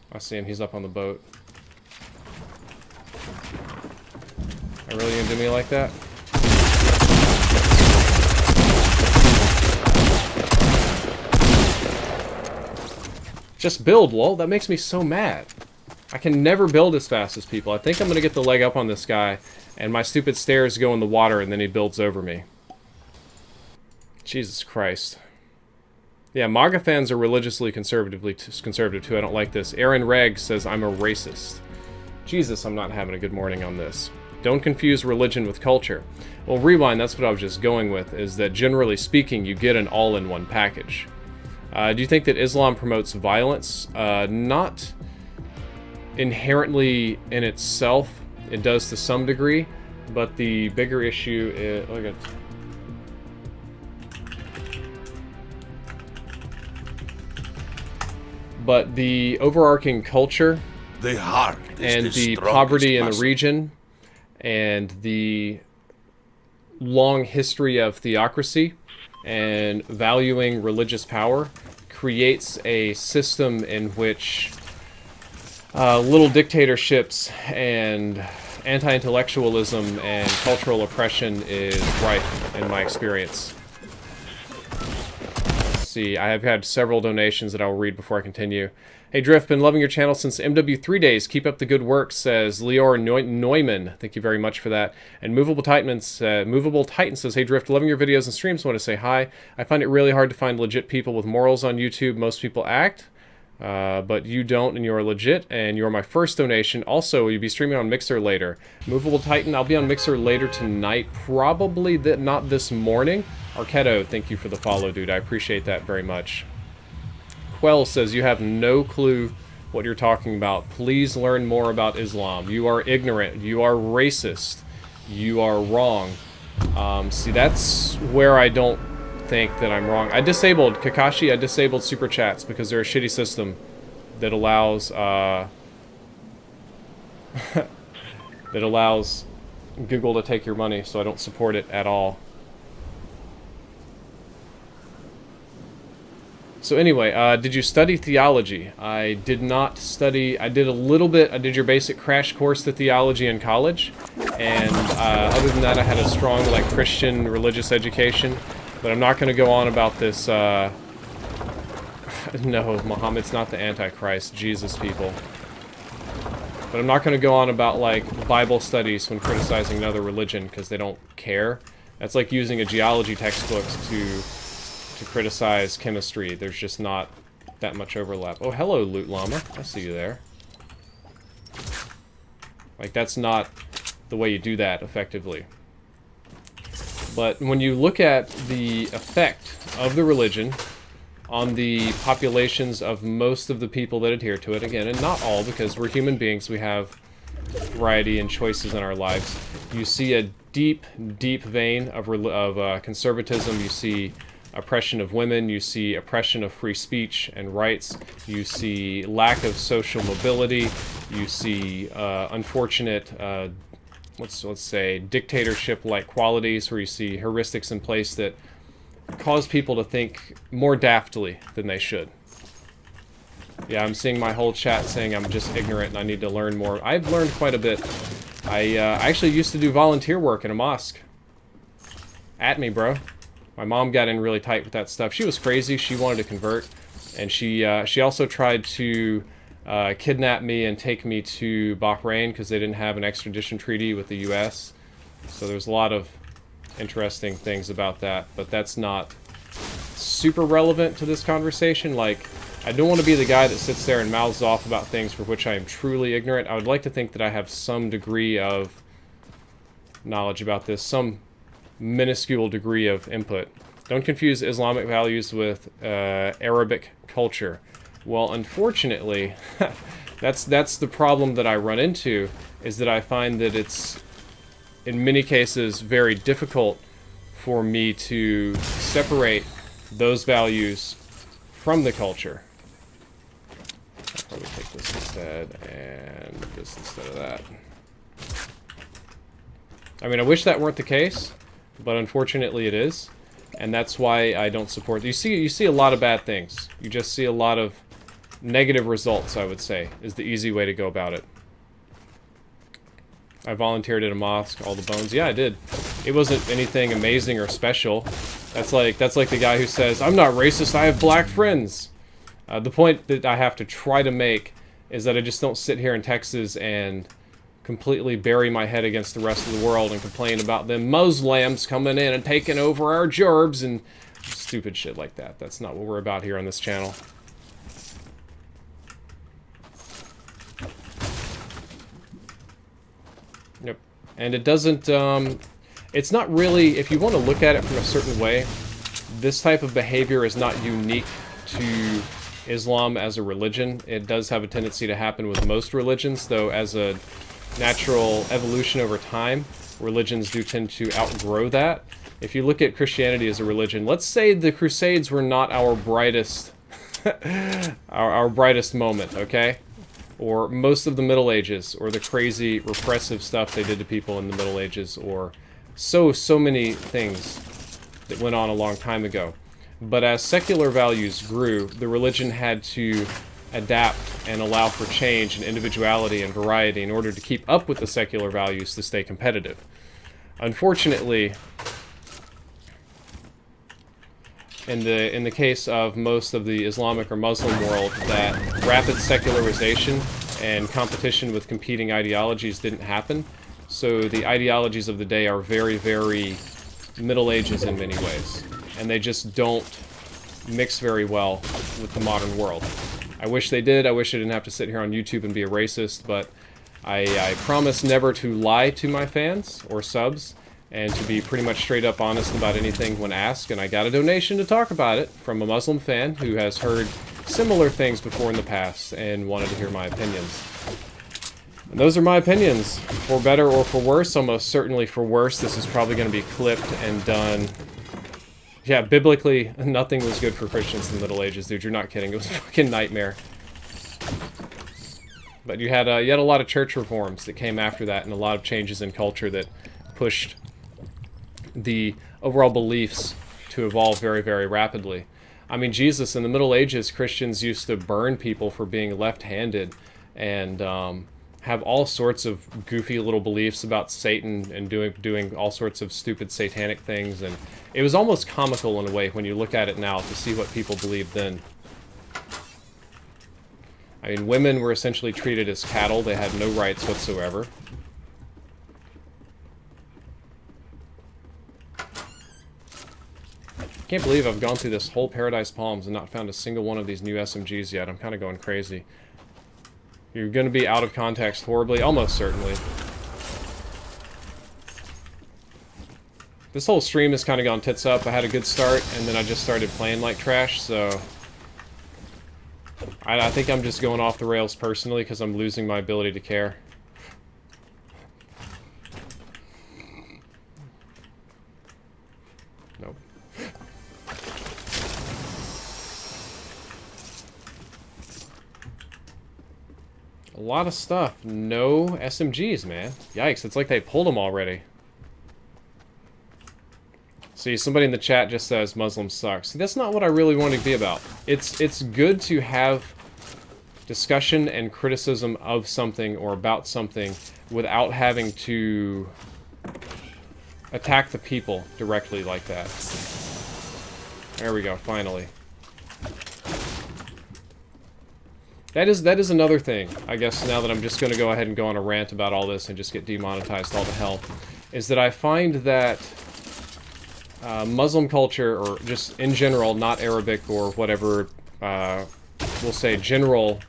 I see him, he's up on the boat. Are you really gonna do me like that? Just build, lol. That makes me so mad. I can never build as fast as people. I think I'm gonna get the leg up on this guy, and my stupid stairs go in the water, and then he builds over me. Jesus Christ. Yeah, MAGA fans are religiously conservative too. I don't like this. Aaron Reg says I'm a racist. Jesus, I'm not having a good morning on this. Don't confuse religion with culture. Well, rewind, that's what I was just going with, is that generally speaking, you get an all-in-one package. Do you think that Islam promotes violence? Not inherently in itself. It does to some degree, but the bigger issue is... Look at... But the overarching culture and the poverty in the region and the long history of theocracy and valuing religious power creates a system in which little dictatorships and anti-intellectualism and cultural oppression is rife in my experience. See, I have had several donations that I will read before I continue. Hey Drift, been loving your channel since MW3 days. Keep up the good work, says Leor Neumann. Thank you very much for that. And Movable Titan says, hey Drift, loving your videos and streams. Want to say hi. I find it really hard to find legit people with morals on YouTube. Most people act, but you don't, and you're legit, and you're my first donation. Also, will you be streaming on Mixer later? Movable Titan, I'll be on Mixer later tonight. Probably not this morning. Arketo, thank you for the follow, dude. I appreciate that very much. Quell says, you have no clue what you're talking about. Please learn more about Islam. You are ignorant. You are racist. You are wrong. See, that's where I don't think that I'm wrong. I disabled super chats because they're a shitty system that allows that allows Google to take your money, so I don't support it at all. So anyway, did you study theology? I did not study. I did a little bit. I did your basic crash course to theology in college, and other than that, I had a strong Christian religious education. But I'm not going to go on about this. No, Muhammad's not the Antichrist. Jesus, people. But I'm not going to go on about Bible studies when criticizing another religion because they don't care. That's like using a geology textbook to criticize chemistry. There's just not that much overlap. Oh, hello, Loot Llama. I see you there. That's not the way you do that effectively. But when you look at the effect of the religion on the populations of most of the people that adhere to it, again, and not all, because we're human beings, we have variety and choices in our lives, you see a deep, deep vein of conservatism. You see oppression of women, you see oppression of free speech and rights, you see lack of social mobility, you see unfortunate, let's say, dictatorship-like qualities where you see heuristics in place that cause people to think more daftly than they should. Yeah, I'm seeing my whole chat saying I'm just ignorant and I need to learn more. I've learned quite a bit. I actually used to do volunteer work in a mosque. At me, bro. My mom got in really tight with that stuff. She was crazy. She wanted to convert. And she also tried to kidnap me and take me to Bahrain because they didn't have an extradition treaty with the U.S. So there's a lot of interesting things about that. But that's not super relevant to this conversation. I don't want to be the guy that sits there and mouths off about things for which I am truly ignorant. I would like to think that I have some degree of knowledge about this, some minuscule degree of input. Don't confuse Islamic values with Arabic culture. Well, unfortunately, that's the problem that I run into, is that I find that it's, in many cases, very difficult for me to separate those values from the culture. probably take this instead, and this instead of that. I mean, I wish that weren't the case, but unfortunately it is. And that's why I don't support. You see a lot of bad things. You just see a lot of negative results, I would say, is the easy way to go about it. I volunteered at a mosque, all the bones. Yeah, I did. It wasn't anything amazing or special. That's like the guy who says, "I'm not racist, I have black friends." The point that I have to try to make is that I just don't sit here in Texas and completely bury my head against the rest of the world and complain about them Muslims coming in and taking over our jobs and stupid shit like that. That's not what we're about here on this channel. Yep. And it doesn't, it's not really, if you want to look at it from a certain way, this type of behavior is not unique to Islam as a religion. It does have a tendency to happen with most religions, though as a natural evolution over time, religions do tend to outgrow that. If you look at Christianity as a religion, let's say the Crusades were not our brightest our brightest moment, okay? Or most of the Middle Ages, or the crazy repressive stuff they did to people in the Middle Ages, or so many things that went on a long time ago. But as secular values grew, the religion had to adapt and allow for change and individuality and variety in order to keep up with the secular values to stay competitive. Unfortunately, in the case of most of the Islamic or Muslim world, that rapid secularization and competition with competing ideologies didn't happen. So the ideologies of the day are very, very Middle Ages in many ways. And they just don't mix very well with the modern world. I wish they did. I wish I didn't have to sit here on YouTube and be a racist, but I promise never to lie to my fans or subs, and to be pretty much straight up honest about anything when asked. And I got a donation to talk about it from a Muslim fan who has heard similar things before in the past and wanted to hear my opinions. And those are my opinions, for better or for worse. Almost certainly for worse. This is probably going to be clipped and done. Yeah, biblically, nothing was good for Christians in the Middle Ages, dude. You're not kidding. It was a fucking nightmare. But you had a lot of church reforms that came after that, and a lot of changes in culture that pushed the overall beliefs to evolve very, very rapidly. I mean, Jesus, in the Middle Ages, Christians used to burn people for being left-handed, and have all sorts of goofy little beliefs about Satan and doing all sorts of stupid satanic things, and it was almost comical in a way when you look at it now to see what people believed then. I mean, women were essentially treated as cattle. They had no rights whatsoever. I can't believe I've gone through this whole Paradise Palms and not found a single one of these new SMGs yet. I'm kind of going crazy. You're going to be out of context horribly, almost certainly. This whole stream has kind of gone tits up. I had a good start, and then I just started playing like trash, so I think I'm just going off the rails personally because I'm losing my ability to care. Nope. A lot of stuff. No SMGs, man. Yikes, it's like they pulled them already. See, somebody in the chat just says Muslims suck. See, that's not what I really want to be about. It's good to have discussion and criticism of something or about something without having to attack the people directly like that. There we go, finally. That is another thing, I guess, now that I'm just going to go ahead and go on a rant about all this and just get demonetized all to hell, is that I find that Muslim culture, or just in general, not Arabic or whatever, we'll say general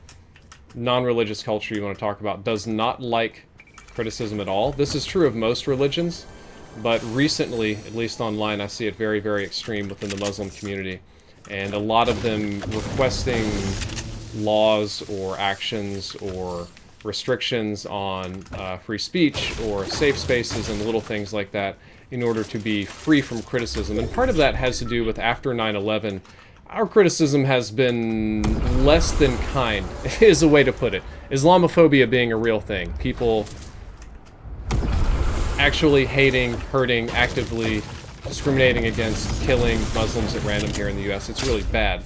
non-religious culture you want to talk about, does not like criticism at all. This is true of most religions, but recently, at least online, I see it very, very extreme within the Muslim community. And a lot of them requesting laws or actions or restrictions on free speech or safe spaces and little things like that in order to be free from criticism. And part of that has to do with after 9/11, our criticism has been less than kind, is a way to put it. Islamophobia being a real thing. People actually hating, hurting, actively discriminating against, killing Muslims at random here in the US. It's really bad.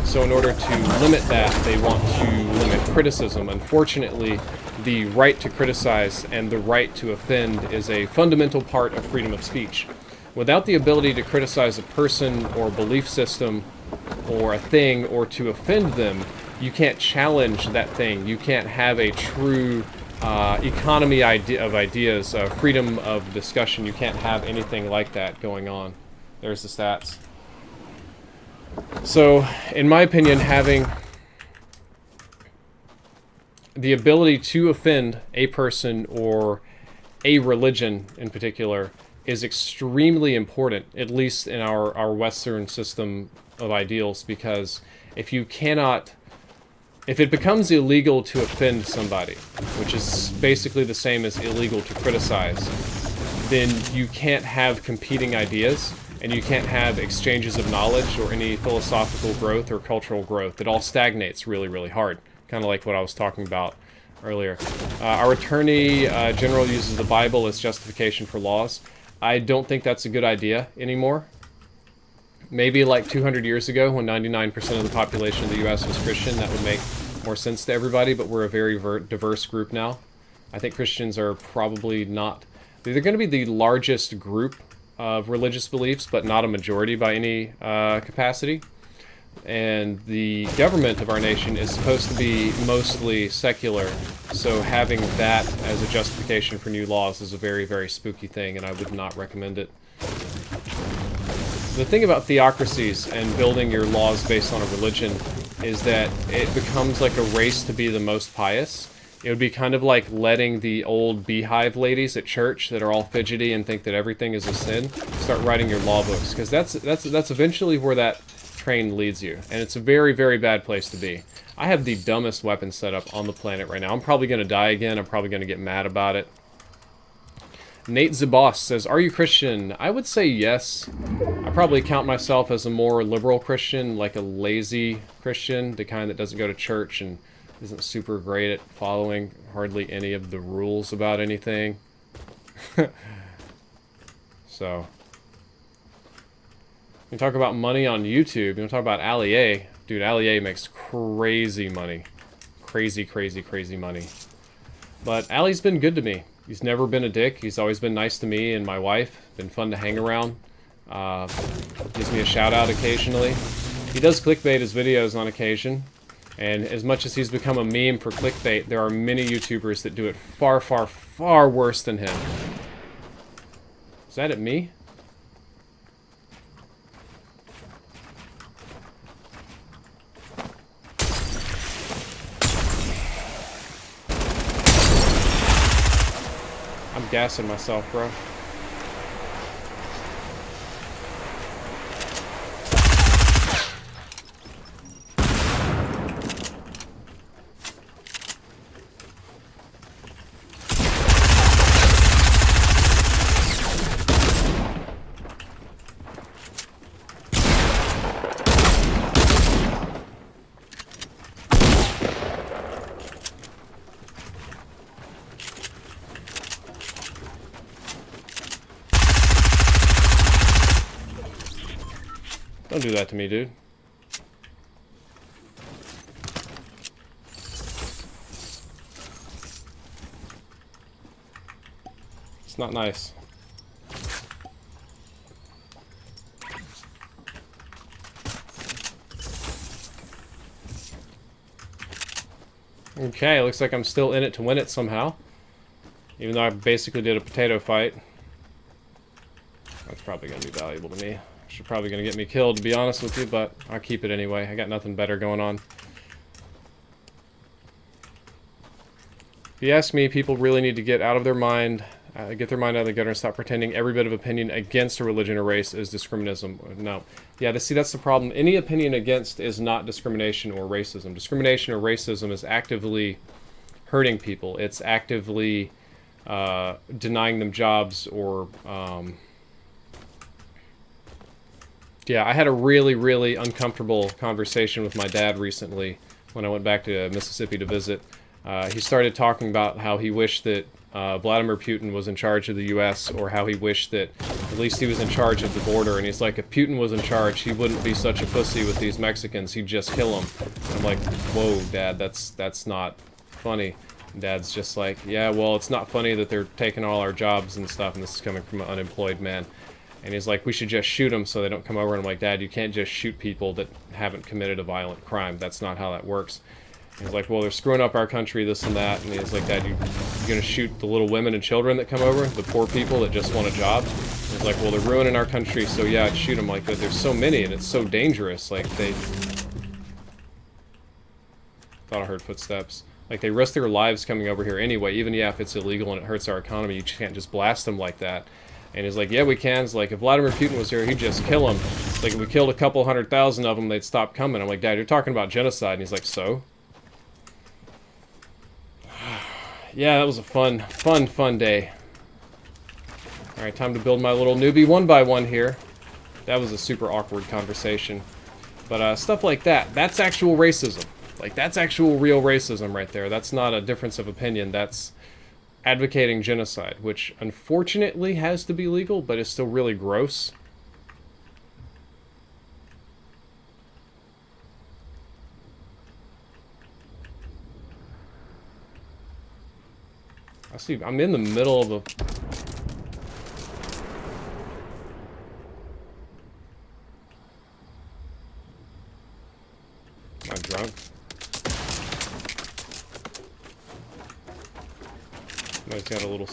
So in order to limit that, they want to limit criticism. Unfortunately, the right to criticize and the right to offend is a fundamental part of freedom of speech. Without the ability to criticize a person or belief system or a thing or to offend them, you can't challenge that thing. You can't have a true economy of ideas, freedom of discussion. You can't have anything like that going on. There's the stats. So, in my opinion, having the ability to offend a person or a religion in particular is extremely important, at least in our Western system of ideals, because if it becomes illegal to offend somebody, which is basically the same as illegal to criticize, then you can't have competing ideas, and you can't have exchanges of knowledge or any philosophical growth or cultural growth. It all stagnates really, really hard, kind of like what I was talking about earlier. Our Attorney General uses the Bible as justification for laws. I don't think that's a good idea anymore. Maybe like 200 years ago, when 99% of the population of the US was Christian, that would make more sense to everybody, but we're a very diverse group now. I think Christians are probably not... They're going to be the largest group of religious beliefs, but not a majority by any capacity. And the government of our nation is supposed to be mostly secular, so having that as a justification for new laws is a very, very spooky thing, and I would not recommend it. The thing about theocracies and building your laws based on a religion is that it becomes like a race to be the most pious. It would be kind of like letting the old beehive ladies at church that are all fidgety and think that everything is a sin start writing your law books, because that's eventually where that train leads you, and it's a very, very bad place to be. I have the dumbest weapon setup on the planet right now. I'm probably going to die again. I'm probably going to get mad about it. Nate Zaboss says, are you Christian? I would say yes. I probably count myself as a more liberal Christian, like a lazy Christian, the kind that doesn't go to church and isn't super great at following hardly any of the rules about anything. So, you talk about money on YouTube, you talk about Ali A. Dude, Ali A makes crazy money. Crazy, crazy, crazy money. But Ali's been good to me. He's never been a dick. He's always been nice to me and my wife. Been fun to hang around. Gives me a shout out occasionally. He does clickbait his videos on occasion. And as much as he's become a meme for clickbait, there are many YouTubers that do it far, far, far worse than him. Is that at me? I'm gassing myself, bro. Don't do that to me, dude. It's not nice. Okay, looks like I'm still in it to win it somehow. Even though I basically did a potato fight. That's probably going to be valuable to me. She's probably going to get me killed, to be honest with you, but I'll keep it anyway. I got nothing better going on. If you ask me, people really need to get out of their mind, get their mind out of the gutter and stop pretending every bit of opinion against a religion or race is discrimination. No. Yeah, see, that's the problem. Any opinion against is not discrimination or racism. Discrimination or racism is actively hurting people. It's actively denying them jobs or Yeah, I had a really, really uncomfortable conversation with my dad recently when I went back to Mississippi to visit. He started talking about how he wished that Vladimir Putin was in charge of the U.S., or how he wished that at least he was in charge of the border. And he's like, if Putin was in charge, he wouldn't be such a pussy with these Mexicans. He'd just kill them. And I'm like, whoa, Dad, that's not funny. And Dad's just like, yeah, well, it's not funny that they're taking all our jobs and stuff, and this is coming from an unemployed man. And he's like, we should just shoot them so they don't come over. And I'm like, Dad, you can't just shoot people that haven't committed a violent crime. That's not how that works. And he's like, well, they're screwing up our country, this and that. And he's like, Dad, you're going to shoot the little women and children that come over? The poor people that just want a job? And he's like, well, they're ruining our country, so yeah, I'd shoot them. Like, but there's so many, and it's so dangerous. Like, they... Thought I heard footsteps. Like, they risk their lives coming over here anyway. Even, yeah, if it's illegal and it hurts our economy, you can't just blast them like that. And he's like, yeah, we can. It's like, if Vladimir Putin was here, he'd just kill them. It's like, if we killed a couple 100,000 of them, they'd stop coming. I'm like, Dad, you're talking about genocide. And he's like, so? Yeah, that was a fun day. Alright, time to build my little newbie one by one here. That was a super awkward conversation. But stuff like that, that's actual racism. Like, that's actual real racism right there. That's not a difference of opinion. That's advocating genocide, which unfortunately has to be legal, but is still really gross. I see, I'm in the middle of a... Am I drunk? Somebody's got a little...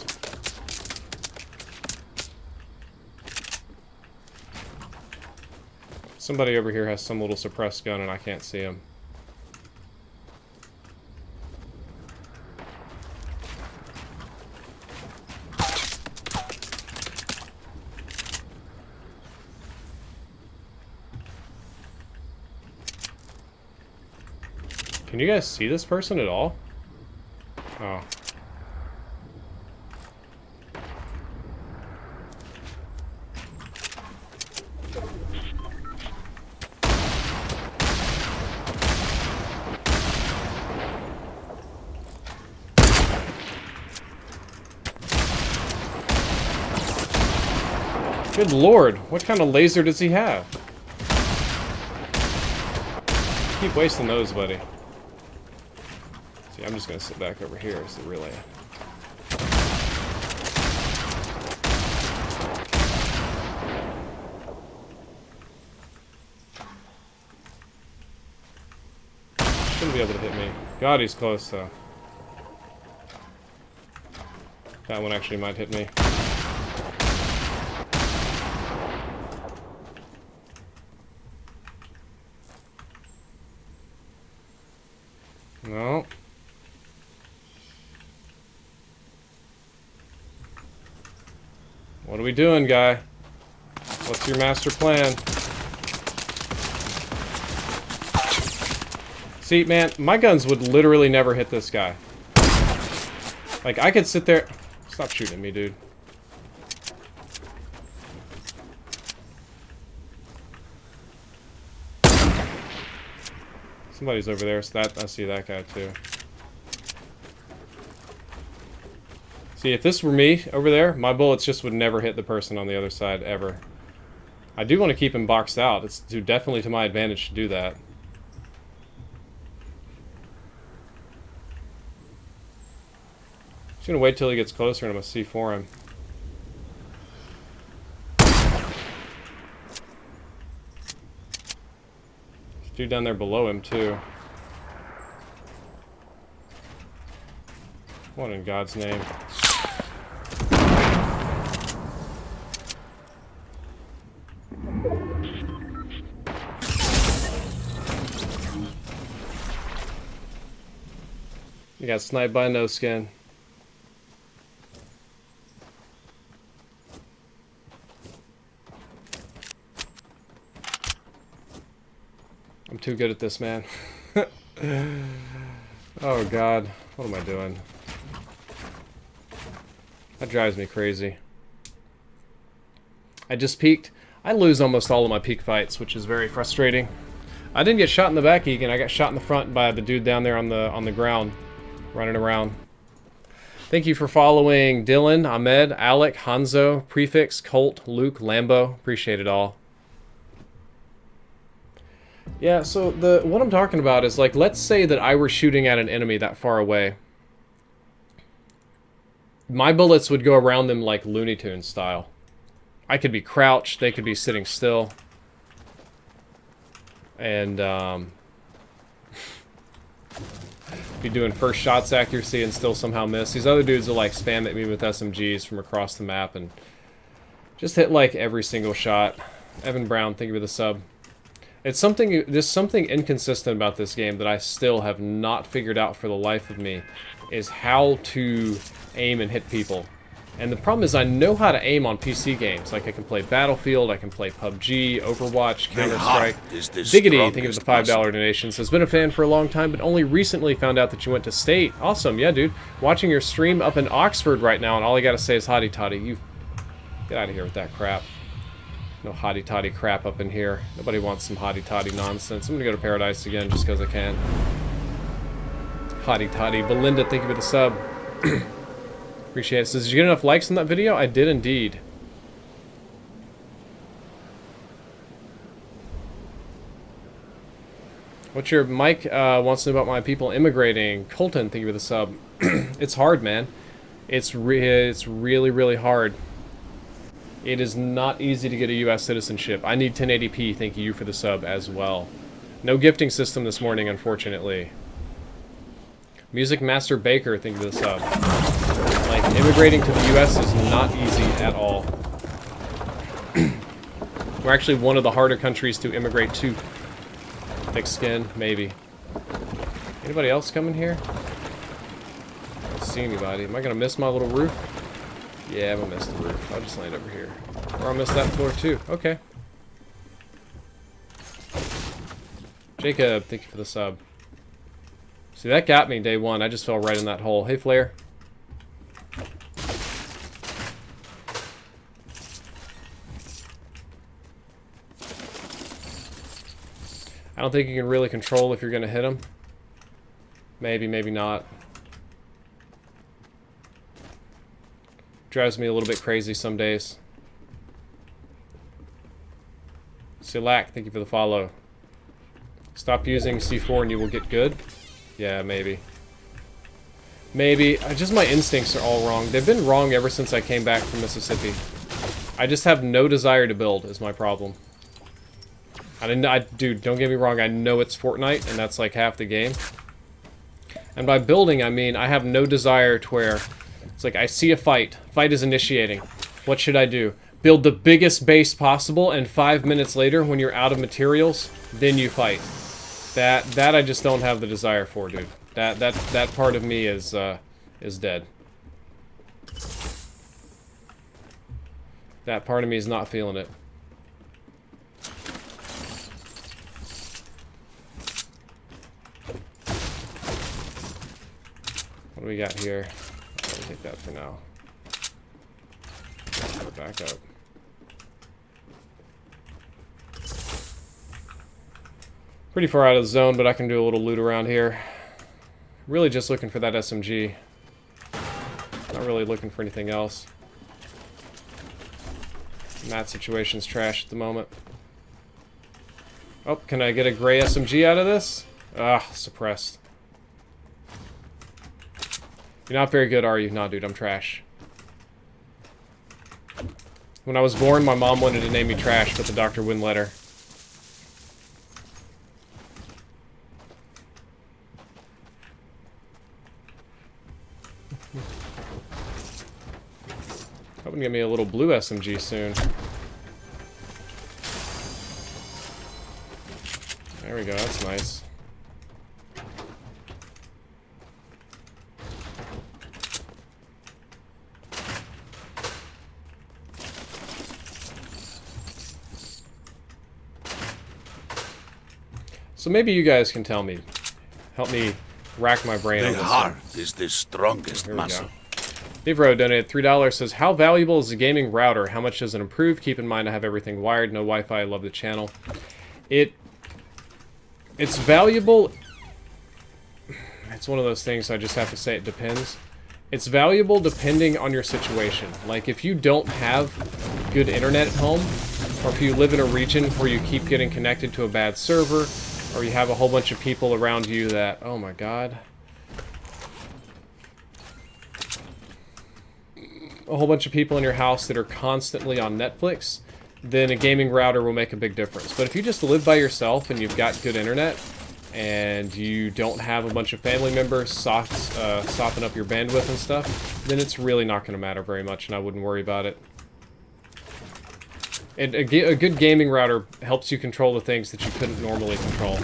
Somebody over here has some little suppressed gun and I can't see him. Can you guys see this person at all? Oh. Good lord, what kind of laser does he have? Keep wasting those, buddy. See, I'm just gonna sit back over here as the relay. Shouldn't be able to hit me. God, he's close, though. That one actually might hit me. No. What are we doing, guy? What's your master plan? See, man, my guns would literally never hit this guy. Like, I could sit there... Stop shooting at me, dude. Somebody's over there, so that I see that guy too. See, if this were me over there, my bullets just would never hit the person on the other side, ever. I do want to keep him boxed out. It's definitely to my advantage to do that. Just gonna wait till he gets closer and I'm gonna C4 him. Dude down there below him too. What in God's name? You got sniped by no skin. I'm too good at this, man. Oh God, what am I doing? That drives me crazy. I just peeked. I lose almost all of my peak fights, which is very frustrating. I didn't get shot in the back, Egan. I got shot in the front by the dude down there on the ground, running around. Thank you for following Dylan, Ahmed, Alec, Hanzo, Prefix, Colt, Luke, Lambo. Appreciate it all. Yeah, so what I'm talking about is, like, let's say that I were shooting at an enemy that far away. My bullets would go around them like Looney Tunes style. I could be crouched, they could be sitting still. And, be doing first shots accuracy and still somehow miss. These other dudes will, like, spam at me with SMGs from across the map and just hit, like, every single shot. Evan Brown, thank you for the sub. It's something, there's something inconsistent about this game that I still have not figured out for the life of me, is how to aim and hit people. And the problem is I know how to aim on PC games. Like, I can play Battlefield, I can play PUBG, Overwatch, Counter-Strike. Diggity, thank you for the $5 donations. Has been a fan for a long time, but only recently found out that you went to state. Awesome, yeah, dude. Watching your stream up in Oxford right now, and all I gotta say is hotty toddy. You get out of here with that crap. No hotty toddy crap up in here. Nobody wants some hotty toddy nonsense. I'm gonna go to Paradise again just because I can. Hotty toddy. Belinda, thank you for the sub. Appreciate it. So, did you get enough likes on that video? I did indeed. What's your Mike wants to know about my people immigrating? Colton, thank you for the sub. It's hard, man. It's really, really hard. It is not easy to get a U.S. citizenship. I need 1080p. Thank you for the sub as well. No gifting system this morning, unfortunately. Music Master Baker, thank you for the sub. Like, immigrating to the U.S. is not easy at all. We're actually one of the harder countries to immigrate to. Thick skin, maybe. Anybody else coming here? I don't see anybody. Am I gonna miss my little roof? Yeah, I'm gonna miss the roof. I'll just land over here. Or I'll miss that floor too. Okay. Jacob, thank you for the sub. See, that got me day one. I just fell right in that hole. Hey, Flare. I don't think you can really control if you're going to hit him. Maybe, maybe not. Drives me a little bit crazy some days. Silak, thank you for the follow. Stop using C4 and you will get good. Yeah, maybe. Maybe. Just my instincts are all wrong. They've been wrong ever since I came back from Mississippi. I just have no desire to build is my problem. Dude, don't get me wrong, I know it's Fortnite, and that's like half the game. And by building, I mean I have no desire to where it's like I see a fight. Fight is initiating. What should I do? Build the biggest base possible, and 5 minutes later, when you're out of materials, then you fight. That I just don't have the desire for, dude. That part of me is dead. That part of me is not feeling it. What do we got here? I'll take that for now. Put it back up. Pretty far out of the zone, but I can do a little loot around here. Really just looking for that SMG. Not really looking for anything else. That situation's trash at the moment. Oh, can I get a gray SMG out of this? Ah, suppressed. You're not very good, are you? Nah, dude, I'm trash. When I was born, my mom wanted to name me Trash, but the doctor wouldn't let her. Hoping to get me a little blue SMG soon. There we go, that's nice. So maybe you guys can tell me, help me rack my brain on this. The heart is the strongest Here we muscle. go. Devro donated $3, says, how valuable is a gaming router? How much does it improve? Keep in mind I have everything wired, no Wi-Fi, I love the channel. It's valuable. It's one of those things I just have to say it depends. It's valuable depending on your situation. Like, if you don't have good internet at home, or if you live in a region where you keep getting connected to a bad server, or you have a whole bunch of people around you that, oh my god, a whole bunch of people in your house that are constantly on Netflix, then a gaming router will make a big difference. But if you just live by yourself and you've got good internet, and you don't have a bunch of family members sopping up your bandwidth and stuff, then it's really not going to matter very much, and I wouldn't worry about it. And a good gaming router helps you control the things that you couldn't normally control.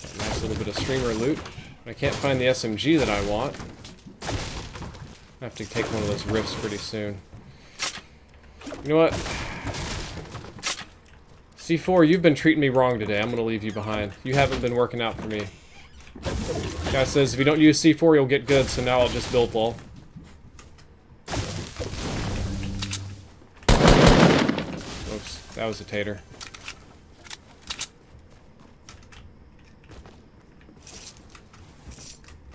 Got a nice little bit of streamer loot. I can't find the SMG that I want. I have to take one of those rifts pretty soon. You know what? C4, you've been treating me wrong today. I'm gonna leave you behind. You haven't been working out for me. Guy says if you don't use C4, you'll get good, so now I'll just build wall. Oops, that was a tater.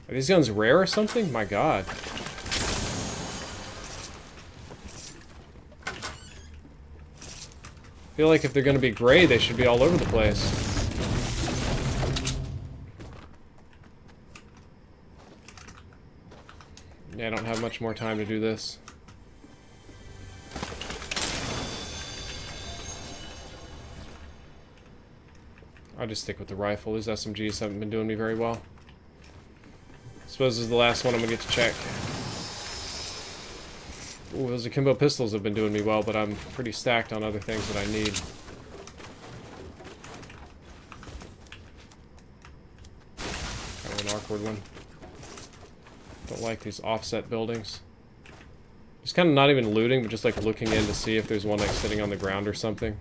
Are these guns rare or something? My god. I feel like if they're going to be gray, they should be all over the place. Yeah, I don't have much more time to do this. I'll just stick with the rifle. These SMGs haven't been doing me very well. I suppose this is the last one I'm going to get to check. Ooh, those akimbo pistols have been doing me well, but I'm pretty stacked on other things that I need. Kind of an awkward one. Don't like these offset buildings. Just kind of not even looting, but just like looking in to see if there's one like sitting on the ground or something.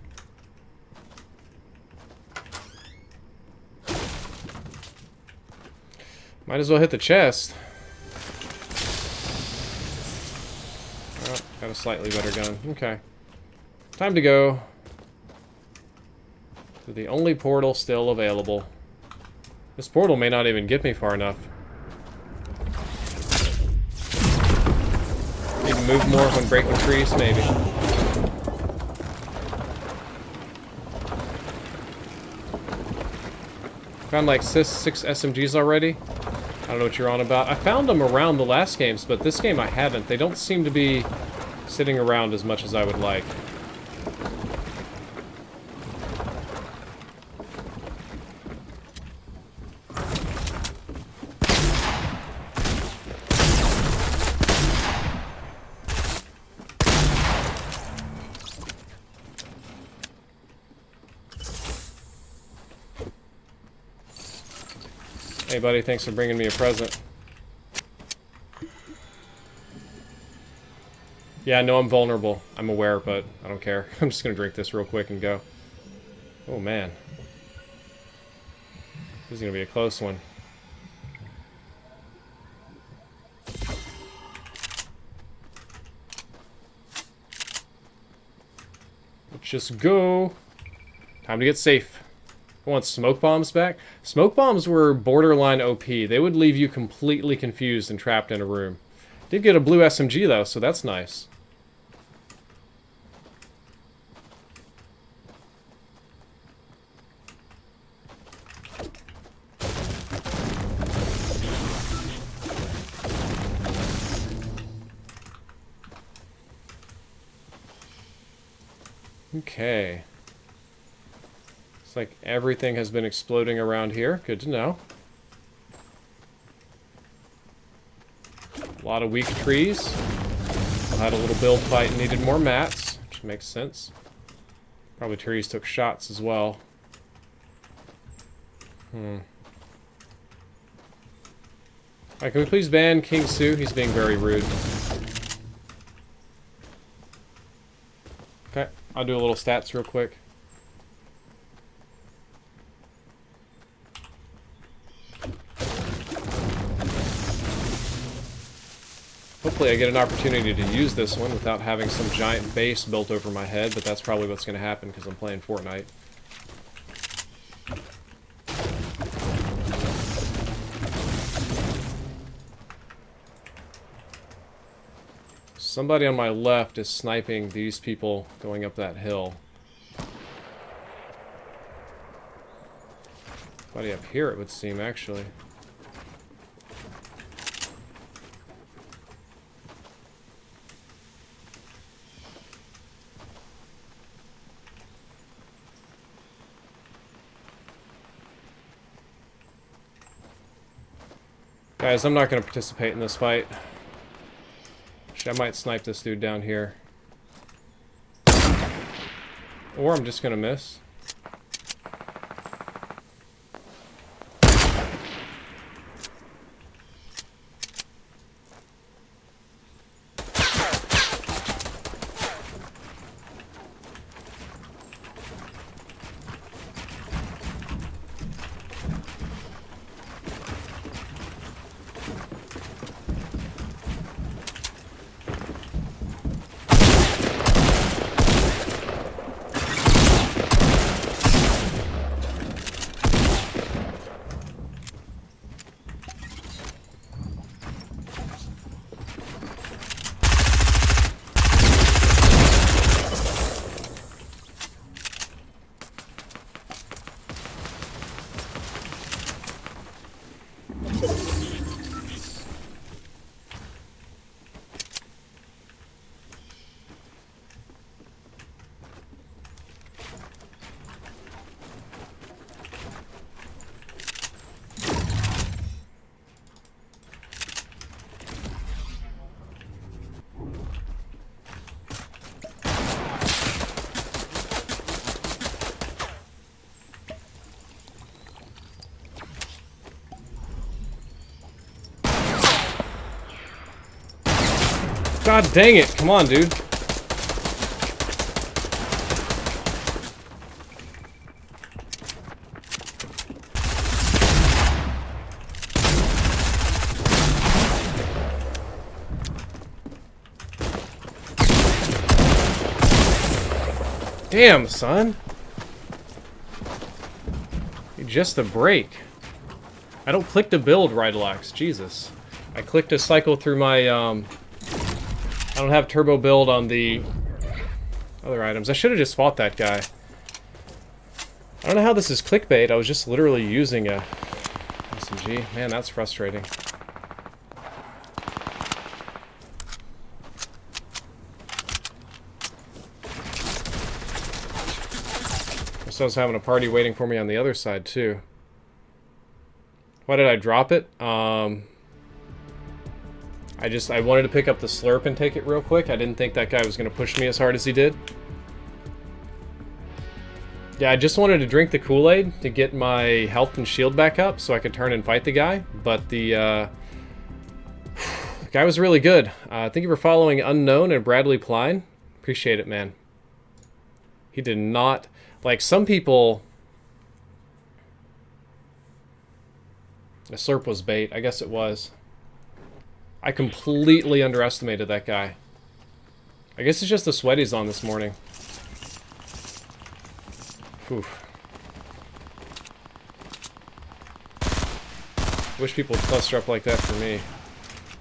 Might as well hit the chest. Oh, got a slightly better gun. Okay. Time to go to the only portal still available. This portal may not even get me far enough. Need to move more when breaking trees, maybe. Found like 6 SMGs already. I don't know what you're on about. I found them around the last games, but this game I haven't. They don't seem to be sitting around as much as I would like. Hey buddy, thanks for bringing me a present. Yeah, I know I'm vulnerable. I'm aware, but I don't care. I'm just gonna drink this real quick and go. Oh man. This is gonna be a close one. Let's just go. Time to get safe. I want smoke bombs back. Smoke bombs were borderline OP. They would leave you completely confused and trapped in a room. Did get a blue SMG though, so that's nice. Okay. Like everything has been exploding around here. Good to know. A lot of weak trees. I had a little build fight and needed more mats, which makes sense. Probably trees took shots as well. Alright, can we please ban King Sue? He's being very rude. Okay, I'll do a little stats real quick. Hopefully I get an opportunity to use this one without having some giant base built over my head, but that's probably what's going to happen because I'm playing Fortnite. Somebody on my left is sniping these people going up that hill. Somebody up here, it would seem, actually. Guys, I'm not going to participate in this fight. Actually, I might snipe this dude down here. Or I'm just going to miss. God dang it! Come on, dude. Damn, son. Just a break. I don't click to build Ride-Alex. Jesus. I click to cycle through my, I don't have turbo build on the other items. I should have just fought that guy. I don't know how this is clickbait. I was just literally using a SMG. Man, that's frustrating. So I was having a party waiting for me on the other side, too. Why did I drop it? I wanted to pick up the slurp and take it real quick. I didn't think that guy was going to push me as hard as he did. Yeah, I just wanted to drink the Kool-Aid to get my health and shield back up so I could turn and fight the guy. But the guy was really good. Thank you for following Unknown and Bradley Pline. Appreciate it, man. He did not... Like, some people... The slurp was bait. I guess it was. I completely underestimated that guy. I guess it's just the sweat he's on this morning. Oof. Wish people would cluster up like that for me.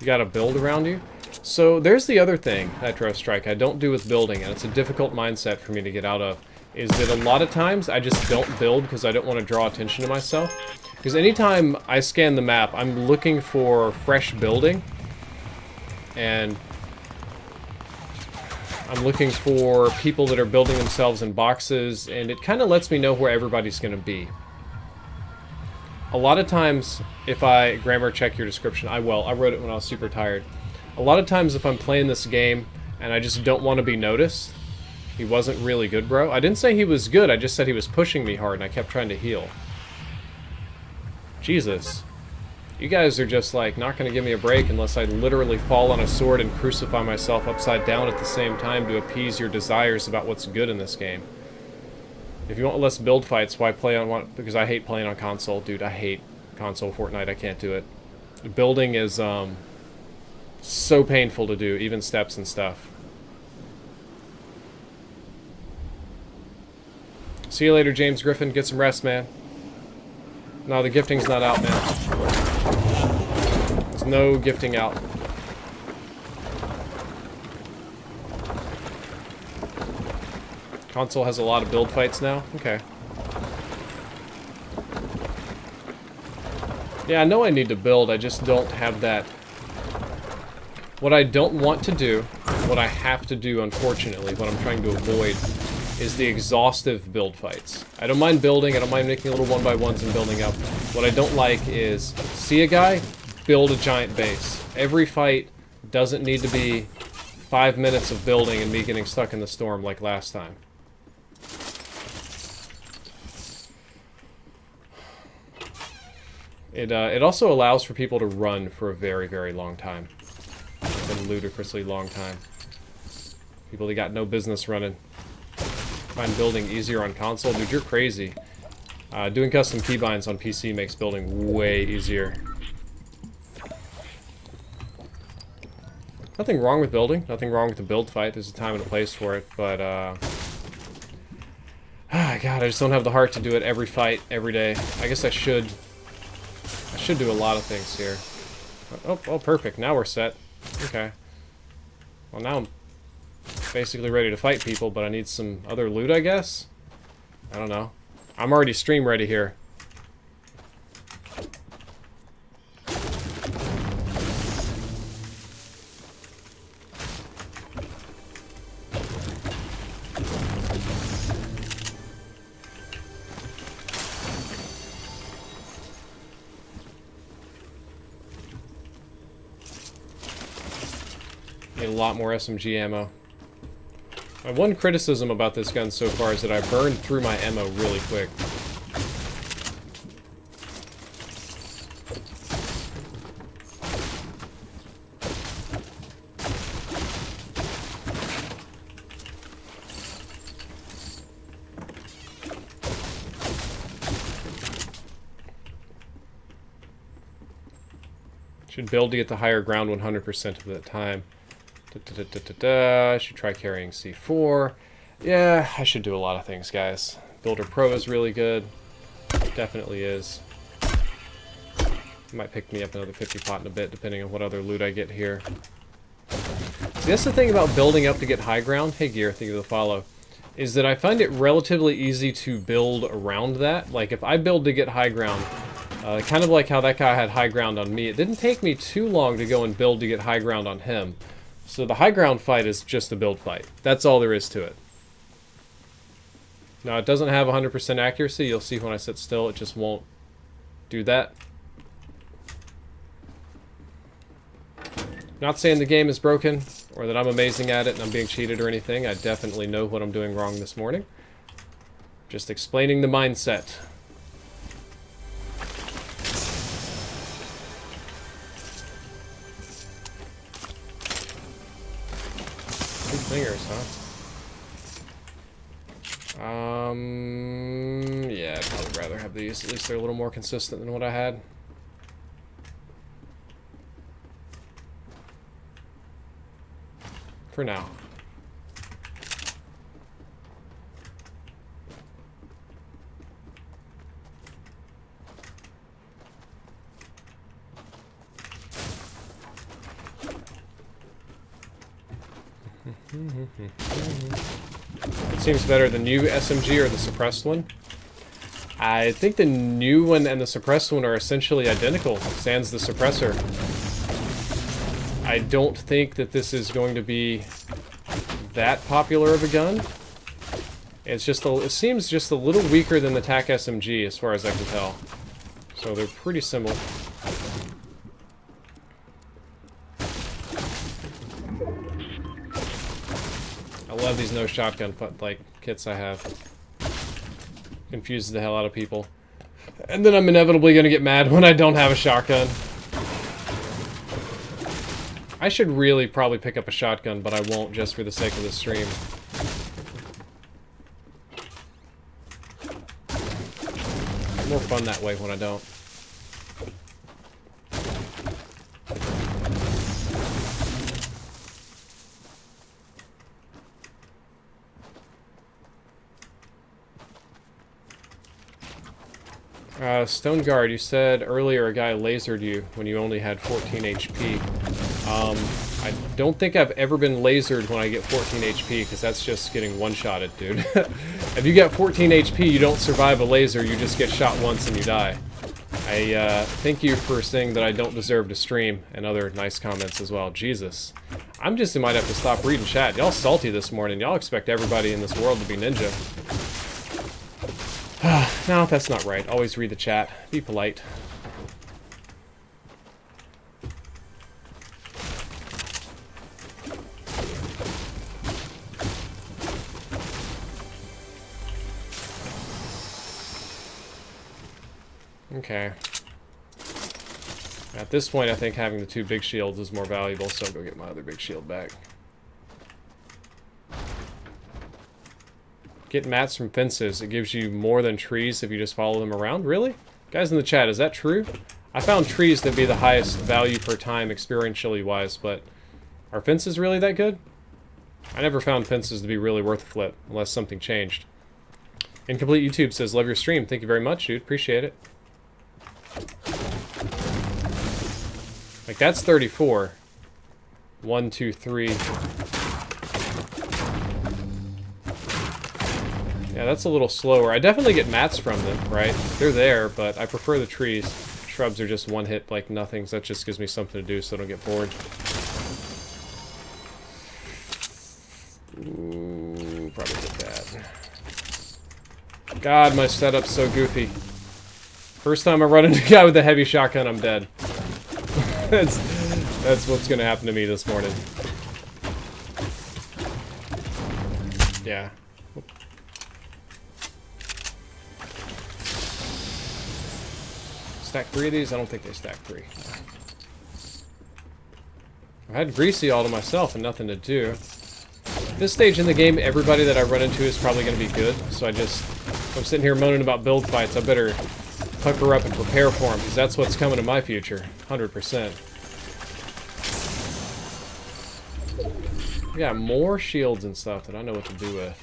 You got a build around you? So there's the other thing that Drove Strike I don't do with building, and it's a difficult mindset for me to get out of, is that a lot of times I just don't build because I don't want to draw attention to myself. Because anytime I scan the map, I'm looking for fresh building, and I'm looking for people that are building themselves in boxes, and it kind of lets me know where everybody's going to be. A lot of times, if I grammar check your description, I will. I wrote it when I was super tired. A lot of times if I'm playing this game and I just don't want to be noticed, he wasn't really good, bro. I didn't say he was good, I just said he was pushing me hard and I kept trying to heal. Jesus. You guys are just like not going to give me a break unless I literally fall on a sword and crucify myself upside down at the same time to appease your desires about what's good in this game. If you want less build fights, why play on one? Because I hate playing on console. Dude, I hate console Fortnite. I can't do it. Building is So painful to do, even steps and stuff. See you later, James Griffin. Get some rest, man. No, the gifting's not out, man. There's no gifting out. Console has a lot of build fights now? Okay. Yeah, I know I need to build, I just don't have that. What I don't want to do, what I have to do, unfortunately, what I'm trying to avoid, is the exhaustive build fights. I don't mind building, I don't mind making little 1x1s and building up. What I don't like is, see a guy, build a giant base. Every fight doesn't need to be 5 minutes of building and me getting stuck in the storm like last time. It also allows for people to run for a very, very long time. A ludicrously long time. People that got no business running. Find building easier on console? Dude, you're crazy. Doing custom keybinds on PC makes building way easier. Nothing wrong with building. Nothing wrong with the build fight. There's a time and a place for it, but God, I just don't have the heart to do it every fight, every day. I guess I should. I should do a lot of things here. Oh, perfect. Now we're set. Okay. Well, now I'm basically ready to fight people, but I need some other loot, I guess? I don't know. I'm already stream ready here. Need a lot more SMG ammo. My one criticism about this gun so far is that I burned through my ammo really quick. Should build to get the higher ground 100% of the time. I should try carrying C4. Yeah, I should do a lot of things, guys. Builder Pro is really good. Definitely is. Might pick me up another 50 pot in a bit, depending on what other loot I get here. See, that's the thing about building up to get high ground. Hey, Gear, thank you for the follow. Is that I find it relatively easy to build around that. Like, if I build to get high ground, kind of like how that guy had high ground on me, it didn't take me too long to go and build to get high ground on him. So the high ground fight is just a build fight. That's all there is to it. Now, it doesn't have 100% accuracy. You'll see when I sit still, it just won't do that. Not saying the game is broken, or that I'm amazing at it and I'm being cheated or anything. I definitely know what I'm doing wrong this morning. Just explaining the mindset. Fingers, huh? Yeah, I'd probably rather have these. At least they're a little more consistent than what I had. For now. It seems better, the new SMG or the suppressed one? I think the new one and the suppressed one are essentially identical, sans the suppressor. I don't think that this is going to be that popular of a gun. It's just it seems just a little weaker than the TAC SMG as far as I can tell. So they're pretty similar. I love these no shotgun like kits I have. Confuses the hell out of people. And then I'm inevitably gonna get mad when I don't have a shotgun. I should really probably pick up a shotgun, but I won't just for the sake of the stream. More fun that way when I don't. Stone Guard, you said earlier a guy lasered you when you only had 14 HP. I don't think I've ever been lasered when I get 14 HP, because that's just getting one-shotted, dude. If you get 14 HP, you don't survive a laser, you just get shot once and you die. I thank you for saying that I don't deserve to stream, and other nice comments as well. Jesus. I might have to stop reading chat. Y'all salty this morning. Y'all expect everybody in this world to be ninja. No, that's not right. Always read the chat. Be polite. Okay. At this point, I think having the 2 big shields is more valuable, so I'll go get my other big shield back. Get mats from fences. It gives you more than trees if you just follow them around. Really? Guys in the chat, is that true? I found trees to be the highest value per time experientially wise, but are fences really that good? I never found fences to be really worth a flip, unless something changed. Incomplete YouTube says, love your stream. Thank you very much, dude. Appreciate it. Like, that's 34. 1, 2, 3. Yeah, that's a little slower. I definitely get mats from them, right? They're there, but I prefer the trees. Shrubs are just one hit like nothing, so that just gives me something to do so I don't get bored. Ooh, probably get that. God, my setup's so goofy. First time I run into a guy with a heavy shotgun, I'm dead. That's what's gonna happen to me this morning. Yeah. Stack 3 of these? I don't think they stack 3. I had Greasy all to myself and nothing to do. At this stage in the game, everybody that I run into is probably going to be good, so I'm sitting here moaning about build fights, I better pucker up and prepare for them, because that's what's coming in my future. 100%. We got more shields and stuff that I know what to do with.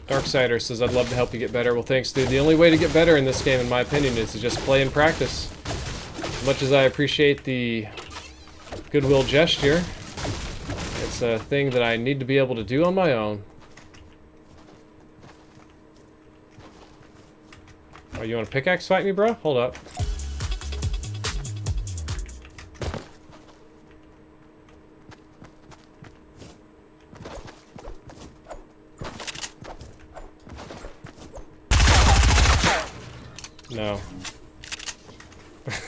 Darksider says, I'd love to help you get better. Well, thanks, dude. The only way to get better in this game, in my opinion, is to just play and practice. As much as I appreciate the goodwill gesture, it's a thing that I need to be able to do on my own. Oh, you want to pickaxe fight me, bro? Hold up. No.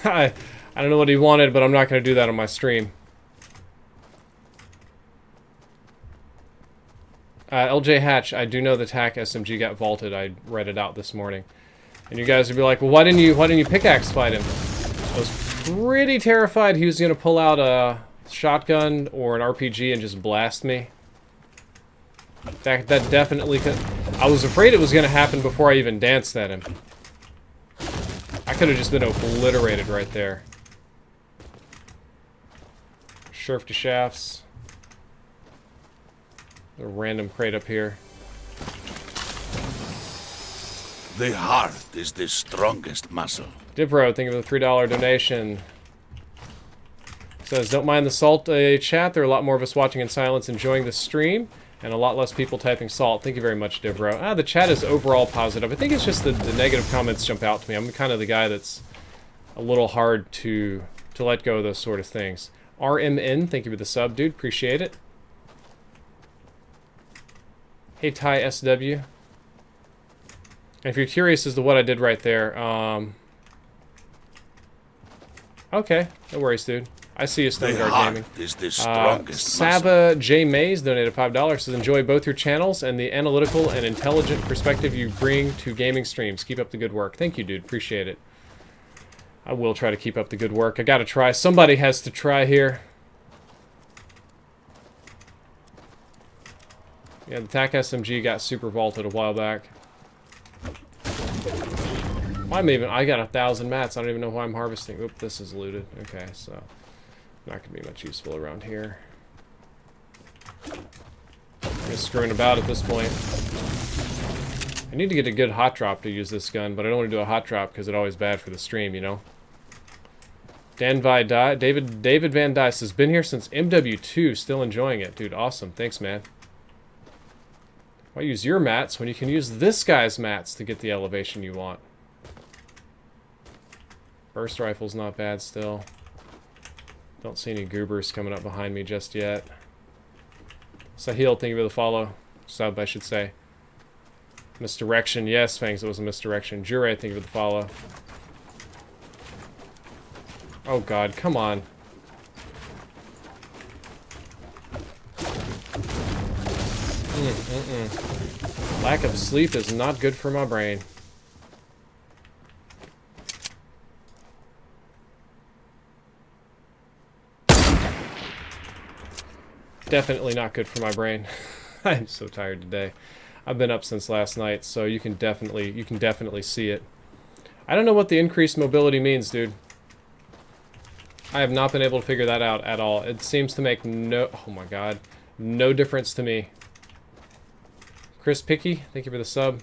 I don't know what he wanted, but I'm not going to do that on my stream. LJ Hatch, I do know the TAC SMG got vaulted. I read it out this morning. And you guys would be like, well, why didn't you pickaxe fight him? I was pretty terrified he was going to pull out a shotgun or an RPG and just blast me. That definitely could. I was afraid it was going to happen before I even danced at him. I could have just been obliterated right there. Surf to shafts. A random crate up here. The heart is the strongest muscle. Divro, thank you for the $3 donation. Says, don't mind the salt chat. There are a lot more of us watching in silence enjoying the stream, and a lot less people typing salt. Thank you very much, Divro. The chat is overall positive. I think it's just the negative comments jump out to me. I'm kind of the guy that's a little hard to let go of those sort of things. RMN, thank you for the sub, dude. Appreciate it. Hey, Ty SW. And if you're curious as to what I did right there, okay, no worries, dude. I see you, Stone Guard Gaming. Is the strongest Saba J. Mays donated $5. Says, enjoy both your channels and the analytical and intelligent perspective you bring to gaming streams. Keep up the good work. Thank you, dude. Appreciate it. I will try to keep up the good work. I gotta try. Somebody has to try here. Yeah, the TAC SMG got super vaulted a while back. I got 1,000 mats. I don't even know why I'm harvesting. Oop, this is looted. Okay, so not gonna be much useful around here. Just screwing about at this point. I need to get a good hot drop to use this gun, but I don't want to do a hot drop because it's always bad for the stream, you know? David Van Dyce has been here since MW2, still enjoying it. Dude, awesome. Thanks, man. Why use your mats when you can use this guy's mats to get the elevation you want? Burst rifle's not bad still. Don't see any goobers coming up behind me just yet. Sahil, thank you for the follow. Sub, I should say. Misdirection, yes, Fangs, it was a misdirection. Jure, thank you for the follow. Oh god, come on. Lack of sleep is not good for my brain. Definitely not good for my brain. I'm so tired today. I've been up since last night, so you can definitely see it. I don't know what the increased mobility means, dude. I have not been able to figure that out at all. It seems to make no... Oh my god. No difference to me. Chris Picky, thank you for the sub.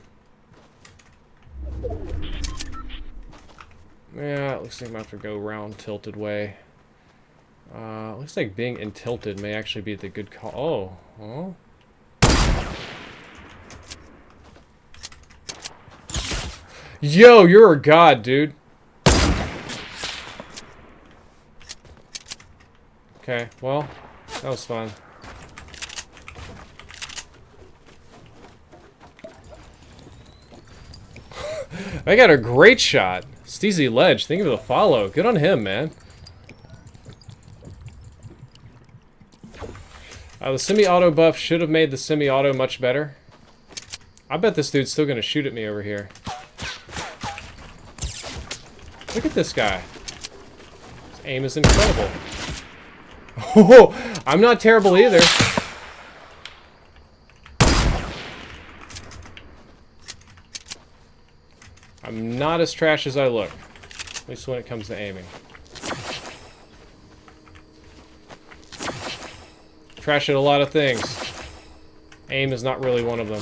Yeah, it looks like I'm going to have to go round tilted way. Looks like being in tilted may actually be the good call. Oh. Yo, you're a god, dude. Okay, well, that was fun. I got a great shot. Steezy Ledge, thank you for the follow. Good on him, man. The semi-auto buff should have made the semi-auto much better. I bet this dude's still gonna shoot at me over here. Look at this guy. His aim is incredible. Oh, I'm not terrible either. I'm not as trash as I look. At least when it comes to aiming. Trash at a lot of things. Aim is not really one of them.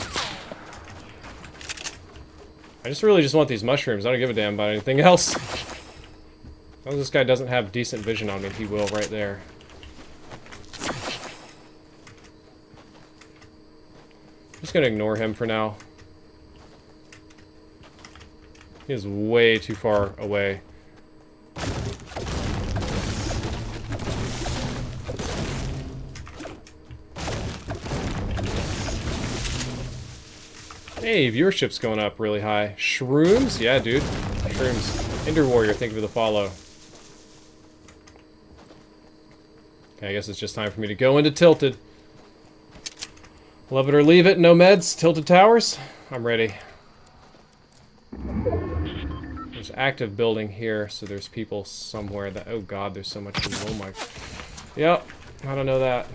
I really just want these mushrooms. I don't give a damn about anything else. As long as this guy doesn't have decent vision on me, he will right there. I'm just gonna ignore him for now. He is way too far away. Hey, viewership's going up really high. Shrooms? Yeah, dude. Shrooms. Ender Warrior, thank you for the follow. Okay, I guess it's just time for me to go into Tilted. Love it or leave it, no meds, Tilted Towers. I'm ready. There's active building here, so there's people somewhere that... Oh god, there's so much... Oh my... Yep, I don't know that.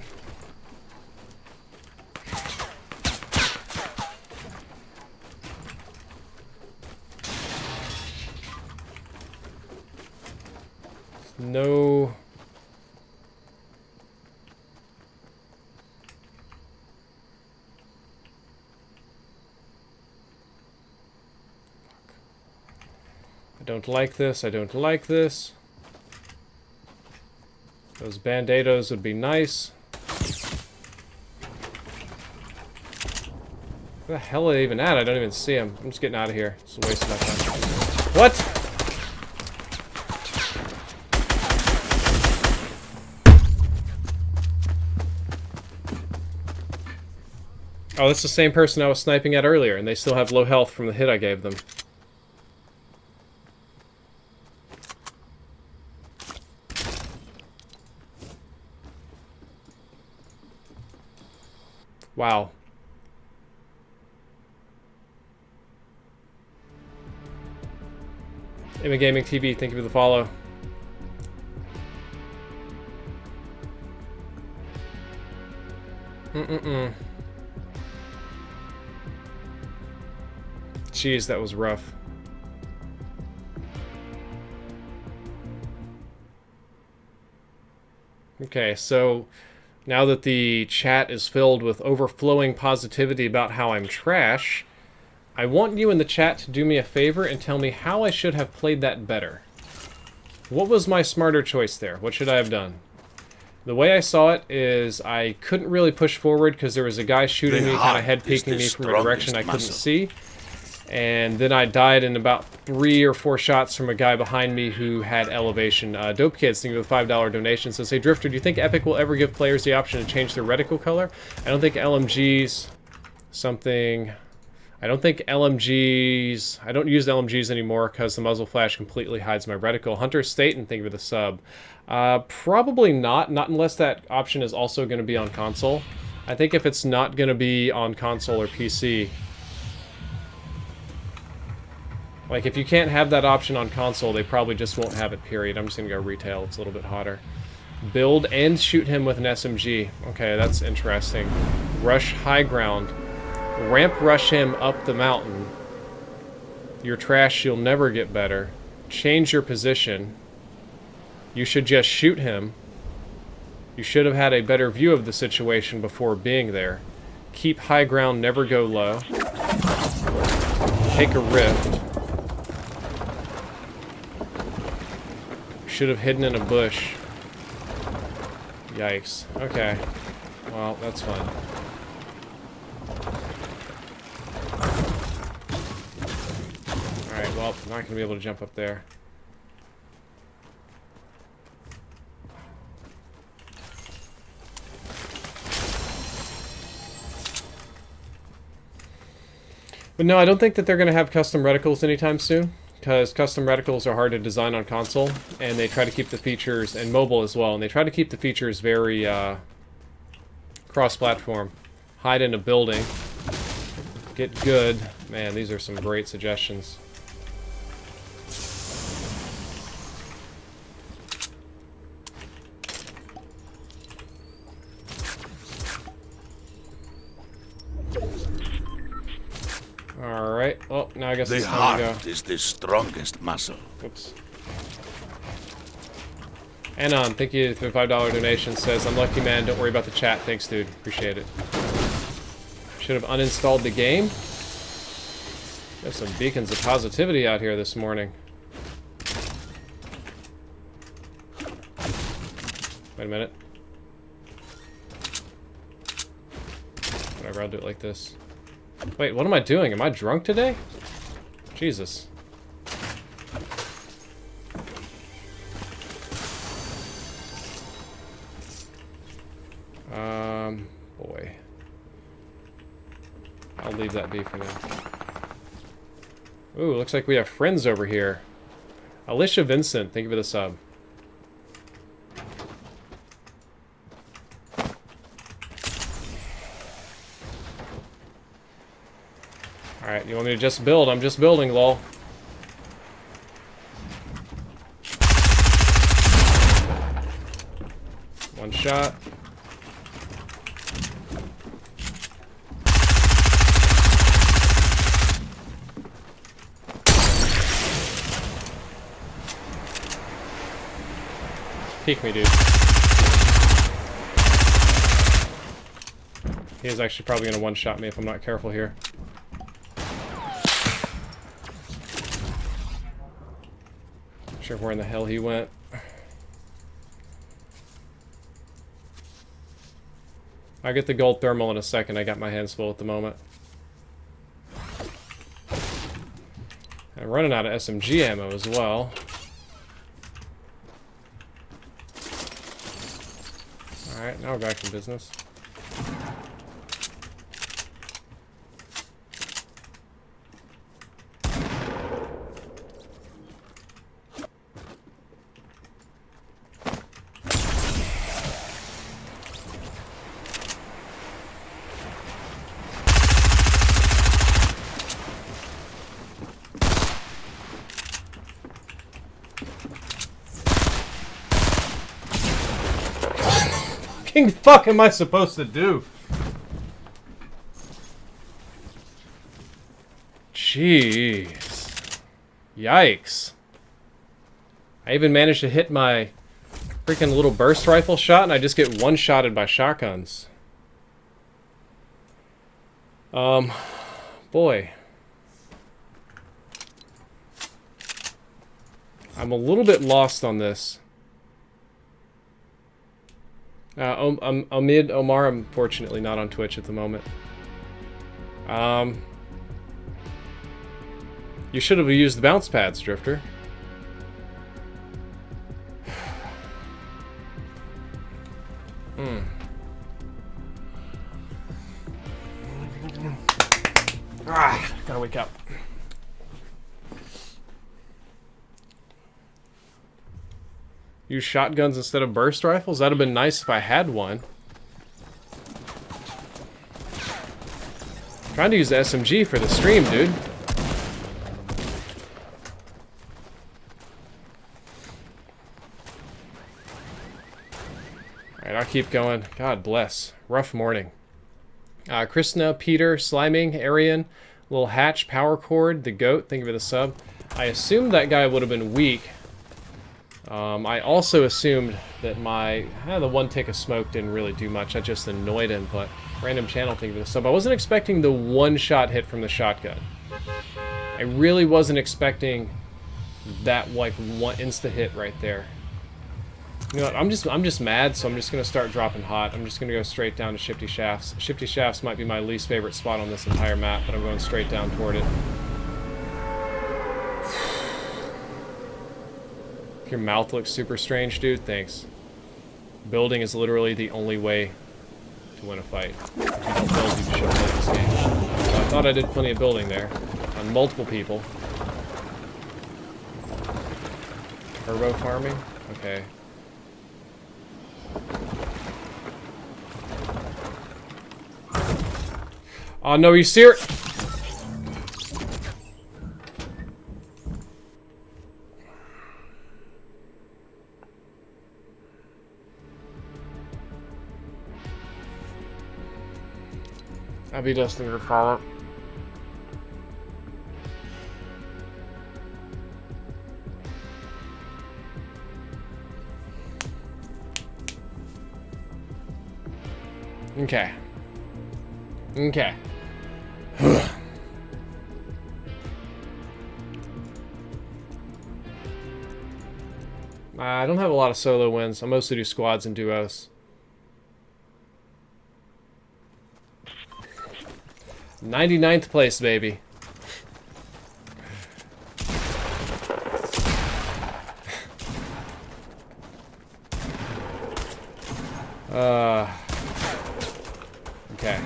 No... I don't like this, I don't like this. Those band-aidos would be nice. Where the hell are they even at? I don't even see them. I'm just getting out of here. It's a waste of my time. What? Oh, that's the same person I was sniping at earlier, and they still have low health from the hit I gave them. Wow. Emma Gaming TV, thank you for the follow. Jeez, that was rough. Okay, so Now that the chat is filled with overflowing positivity about how I'm trash, I want you in the chat to do me a favor and tell me how I should have played that better. What was my smarter choice there? What should I have done? The way I saw it is I couldn't really push forward because there was a guy shooting me, kind of head peeking me from a direction I couldn't see. And then I died in about 3 or 4 shots from a guy behind me who had elevation. Dope Kids, thinking of a $5 donation, says, "Hey Drifter, do you think Epic will ever give players the option to change their reticle color? I don't think LMGs... something... I don't think LMGs... I don't use LMGs anymore because the muzzle flash completely hides my reticle." Hunter State, and thank you for the sub. Probably not. Not unless that option is also going to be on console. I think if it's not going to be on console or PC... Like, if you can't have that option on console, they probably just won't have it, period. I'm just going to go retail. It's a little bit hotter. Build and shoot him with an SMG. Okay, that's interesting. Rush high ground. Ramp rush him up the mountain. You're trash, you'll never get better. Change your position. You should just shoot him. You should have had a better view of the situation before being there. Keep high ground, never go low. Take a rift. Should have hidden in a bush. Yikes. Okay. Well, that's fun. Alright, well, I'm not going to be able to jump up there. But no, I don't think that they're going to have custom reticles anytime soon, because custom reticles are hard to design on console, and they try to keep the features, and mobile as well, and they try to keep the features very cross-platform. Hide in a building. Get good. Man, these are some great suggestions. Alright, well, now I guess it's time to go. The heart is the strongest muscle. Oops. Anon, thank you for the $5 donation. Says, "Unlucky man, don't worry about the chat." Thanks, dude. Appreciate it. Should have uninstalled the game. There's some beacons of positivity out here this morning. Wait a minute. Whatever, I'll do it like this. Wait, what am I doing? Am I drunk today? Jesus. Boy. I'll leave that be for now. Ooh, looks like we have friends over here. Alicia Vincent, thank you for the sub. Alright, you want me to just build? I'm just building, lol. One shot. Peek me, dude. He is actually probably going to one-shot me if I'm not careful here. Not sure where in the hell he went. I'll get the gold thermal in a second. I got my hands full at the moment. I'm running out of SMG ammo as well. Alright, now we're back in business. What the fuck am I supposed to do? Jeez. Yikes. I even managed to hit my Freaking little burst rifle shot, and I just get one-shotted by shotguns. Boy. I'm a little bit lost on this. Omid Omar, I'm fortunately not on Twitch at the moment. You should have used the bounce pads, Drifter. Gotta wake up. Use shotguns instead of burst rifles? That'd have been nice if I had one. Trying to use the SMG for the stream, dude. Alright, I'll keep going. God bless. Rough morning. Krishna, Peter, Sliming, Arian, Little Hatch, Power Cord, the Goat, thank you for the sub. I assumed that guy would have been weak. I also assumed that the one tick of smoke didn't really do much. That just annoyed him, but random channel, thank you for the sub. I wasn't expecting the one-shot hit from the shotgun. I really wasn't expecting that, like, one insta-hit right there. You know what, I'm just mad, so I'm just gonna start dropping hot. I'm just gonna go straight down to Shifty Shafts. Shifty Shafts might be my least favorite spot on this entire map, but I'm going straight down toward it. Your mouth looks super strange, dude. Thanks. Building is literally the only way to win a fight. If you don't build, you shouldn't play this game. So I thought I did plenty of building there on multiple people. Turbo farming? Okay. Oh no, you serious? I'll be destined to follow. Okay. Okay. I don't have a lot of solo wins. I mostly do squads and duos. 99th place, baby. Okay.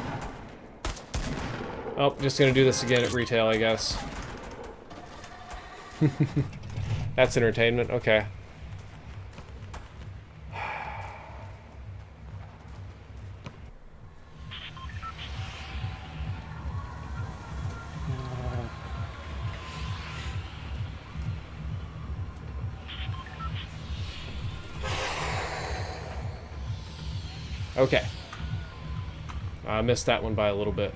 Oh, just gonna do this again at retail, I guess. That's entertainment. Okay. Okay. I missed that one by a little bit.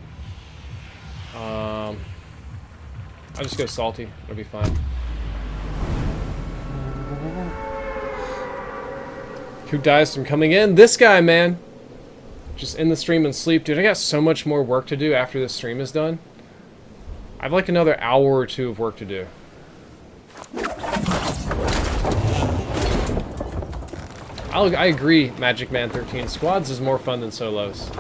I'll just go salty. It'll be fine. Who dies from coming in? This guy, man! Just end the stream and sleep. Dude, I got so much more work to do after this stream is done. I have like another hour or two of work to do. I agree, Magic Man 13. Squads is more fun than solos.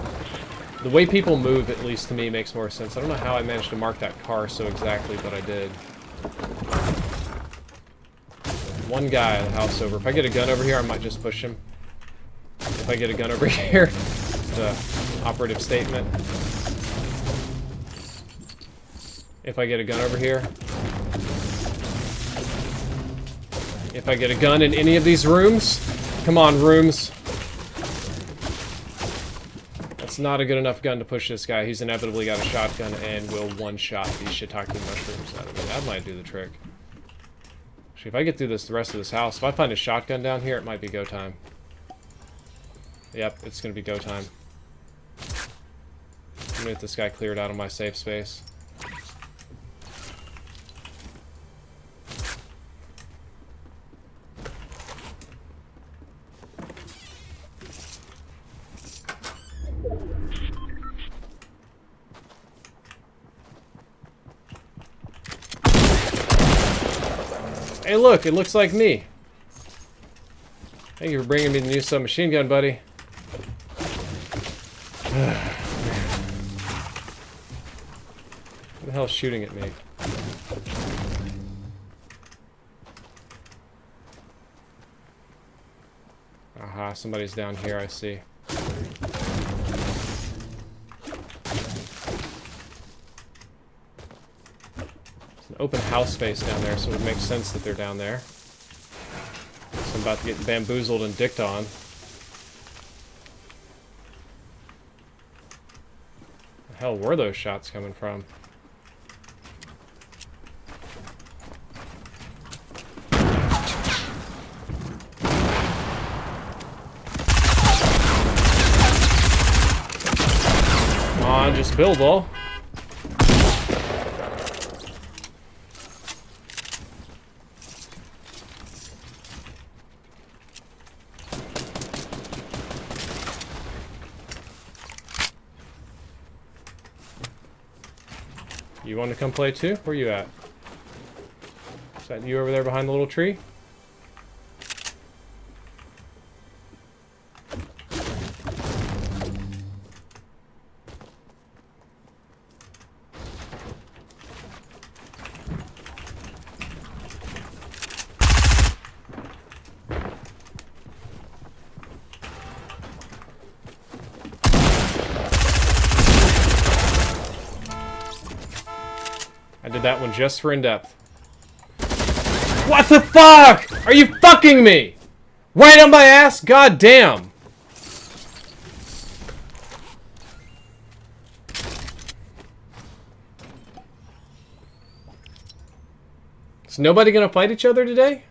The way people move, at least to me, makes more sense. I don't know how I managed to mark that car so exactly, but I did. One guy at the house over. If I get a gun over here, I might just push him. If I get a gun over here, just an operative statement. If I get a gun over here. If I get a gun in any of these rooms. Come on, rooms. That's not a good enough gun to push this guy. He's inevitably got a shotgun and will one-shot these shiitake mushrooms out of me. That might do the trick. Actually, if I get through the rest of this house, if I find a shotgun down here, it might be go time. Yep, it's gonna be go time. I'm gonna get this guy cleared out of my safe space. Hey, look, it looks like me. Thank you for bringing me the new submachine gun, buddy. Who the hell's shooting at me? Aha, somebody's down here, I see. It's an open house space down there, so it would make sense that they're down there. So I'm about to get bamboozled and dicked on. The hell were those shots coming from? Come on, just build, all. You want to come play too? Where you at? Is that you over there behind the little tree? I did that one just for in-depth. What the fuck? Are you fucking me? Right on my ass? God damn. Is nobody gonna fight each other today?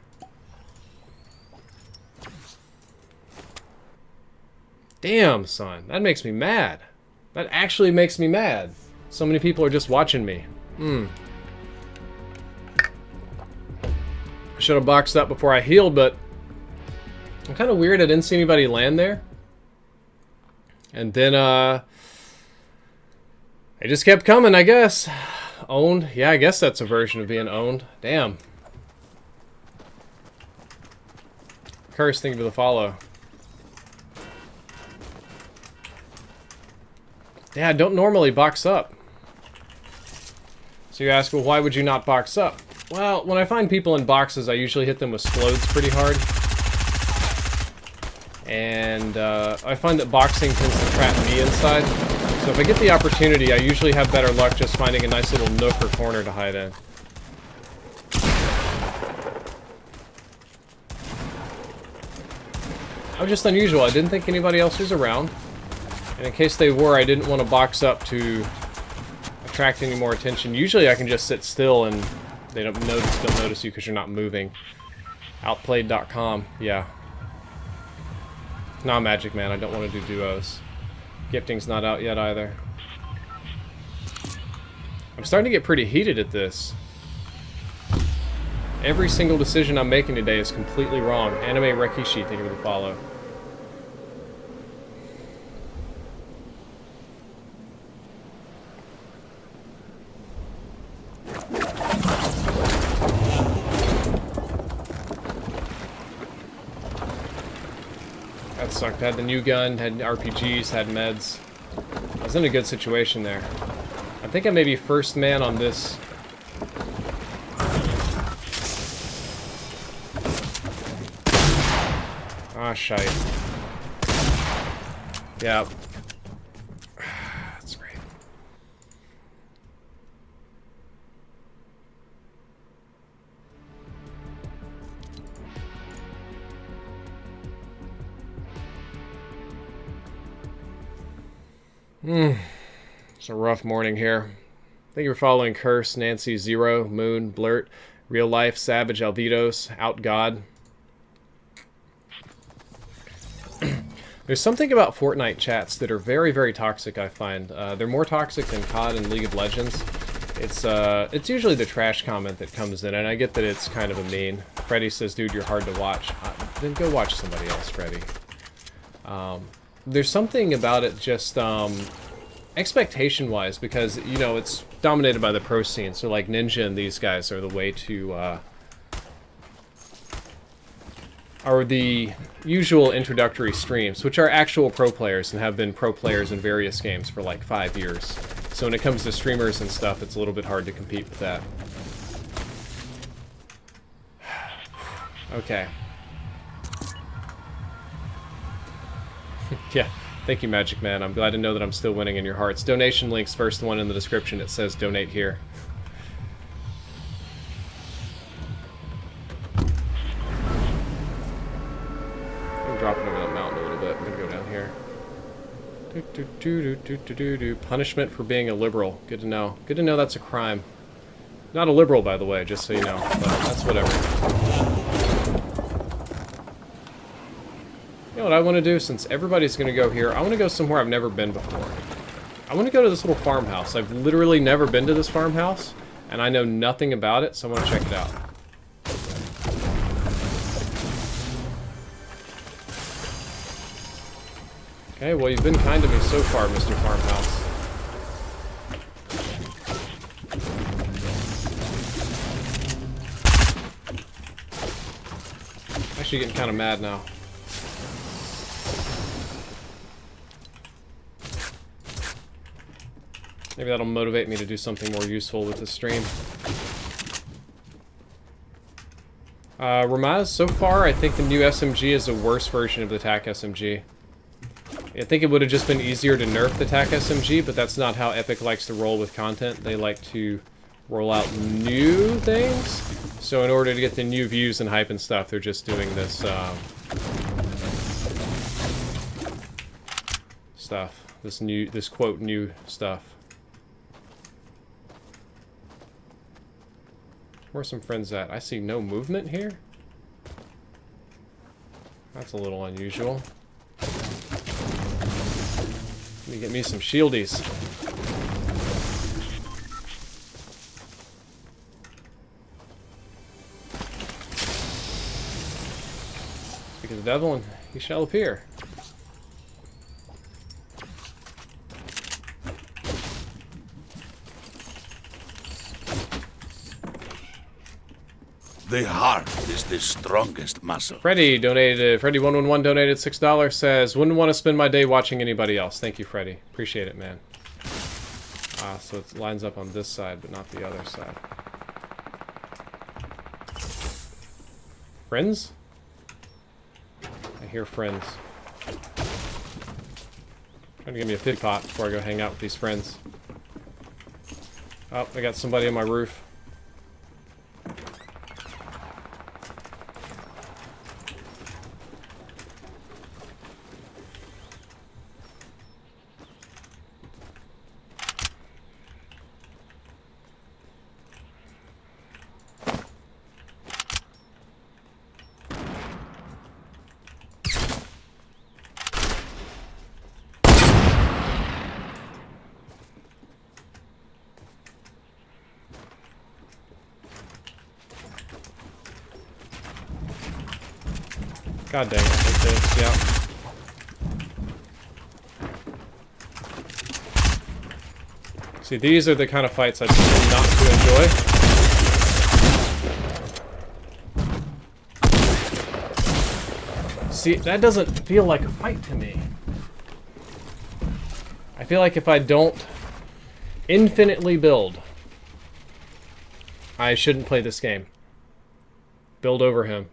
Damn, son. That makes me mad. That actually makes me mad. So many people are just watching me. I should have boxed up before I healed, but I'm kind of weird. I didn't see anybody land there. And then, they just kept coming, I guess. Owned? Yeah, I guess that's a version of being owned. Damn. Curse, thank you for the follow. Yeah, I don't normally box up. So you ask, well, why would you not box up? Well, when I find people in boxes, I usually hit them with explodes pretty hard. And I find that boxing tends to trap me inside. So if I get the opportunity, I usually have better luck just finding a nice little nook or corner to hide in. I was just unusual. I didn't think anybody else was around. And in case they were, I didn't want to box up to attract any more attention. Usually I can just sit still and they don't notice you because you're not moving. Outplayed.com, yeah. Nah, Magic Man, I don't want to do duos. Gifting's not out yet either. I'm starting to get pretty heated at this. Every single decision I'm making today is completely wrong. Anime Rekishi, thank you for the follow. That sucked. Had the new gun, had RPGs, had meds. I was in a good situation there. I think I may be first man on this. Ah, shite. Yeah. That's great. It's a rough morning here. Thank you for following Curse, Nancy, Zero, Moon, Blurt, Real Life, Savage, Alvidos, Out God. There's something about Fortnite chats that are very, very toxic, I find. They're more toxic than COD and League of Legends. It's usually the trash comment that comes in, and I get that it's kind of a mean. Freddy says, dude, you're hard to watch. Then go watch somebody else, Freddy. There's something about it just, expectation-wise, because, you know, it's dominated by the pro scene, so like Ninja and these guys are the way to, are the usual introductory streams, which are actual pro players and have been pro players in various games for like 5 years. So when it comes to streamers and stuff, it's a little bit hard to compete with that. Okay. Yeah, thank you, Magic Man. I'm glad to know that I'm still winning in your hearts. Donation links, first one in the description. It says donate here. I'm dropping over that mountain a little bit. I'm gonna go down here. Punishment for being a liberal. Good to know. Good to know that's a crime. Not a liberal, by the way, just so you know. But that's whatever. You know what I want to do, since everybody's going to go here? I want to go somewhere I've never been before. I want to go to this little farmhouse. I've literally never been to this farmhouse, and I know nothing about it, so I want to check it out. Okay, well, you've been kind to me so far, Mr. Farmhouse. Actually getting kind of mad now. Maybe that'll motivate me to do something more useful with the stream. Ramaz, so far, I think the new SMG is a worse version of the TAC SMG. I think it would have just been easier to nerf the TAC SMG, but that's not how Epic likes to roll with content. They like to roll out new things. So in order to get the new views and hype and stuff, they're just doing this stuff. This quote new stuff. Where's some friends at? I see no movement here. That's a little unusual. Let me get me some shieldies. Speak of the devil, and he shall appear. The heart is the strongest muscle. Freddy donated, Freddy111 donated $6, says, wouldn't want to spend my day watching anybody else. Thank you, Freddy. Appreciate it, man. So it lines up on this side, but not the other side. Friends? I hear friends. Trying to give me a 50 pot before I go hang out with these friends. Oh, I got somebody on my roof. God dang it, I hate this, yeah. See, these are the kind of fights I tend not to enjoy. See, that doesn't feel like a fight to me. I feel like if I don't infinitely build, I shouldn't play this game. Build over him.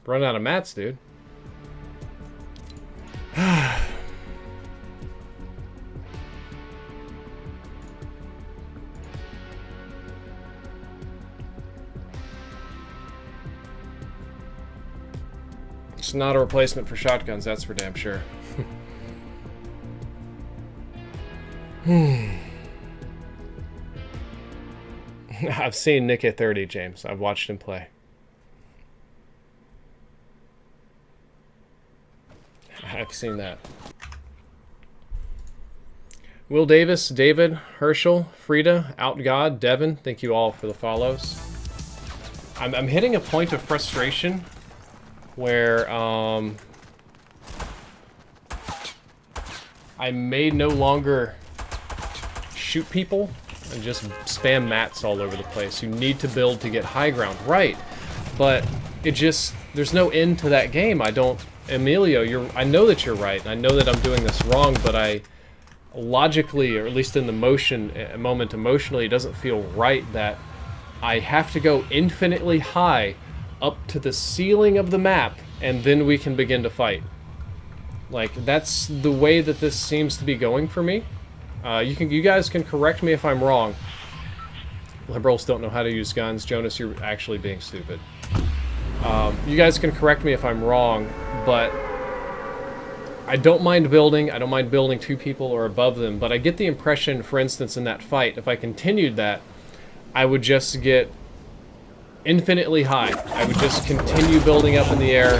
Run out of mats, dude. It's not a replacement for shotguns, that's for damn sure. I've seen Nick at 30, James. I've watched him play. I've seen that. Will Davis, David, Herschel, Frida, Outgod, Devin, thank you all for the follows. I'm hitting a point of frustration where I may no longer shoot people and just spam mats all over the place. You need to build to get high ground, right? But it just, there's no end to that game. I don't, Emilio, I know that you're right, and I know that I'm doing this wrong, but I logically, or at least in the moment emotionally, it doesn't feel right that I have to go infinitely high up to the ceiling of the map, and then we can begin to fight. Like, that's the way that this seems to be going for me. You guys can correct me if I'm wrong. Liberals don't know how to use guns. Jonas, you're actually being stupid. You guys can correct me if I'm wrong, but I don't mind building. I don't mind building 2 people or above them, but I get the impression, for instance, in that fight, if I continued that, I would just get infinitely high. I would just continue building up in the air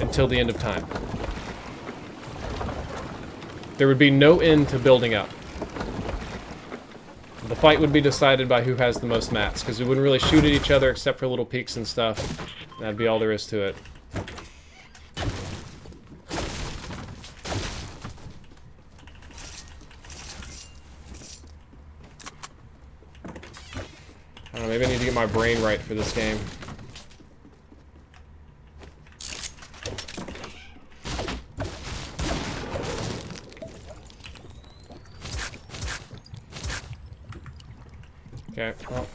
until the end of time. There would be no end to building up. The fight would be decided by who has the most mats, because we wouldn't really shoot at each other except for little peeks and stuff. That'd be all there is to it. I don't know, maybe I need to get my brain right for this game. Okay, well.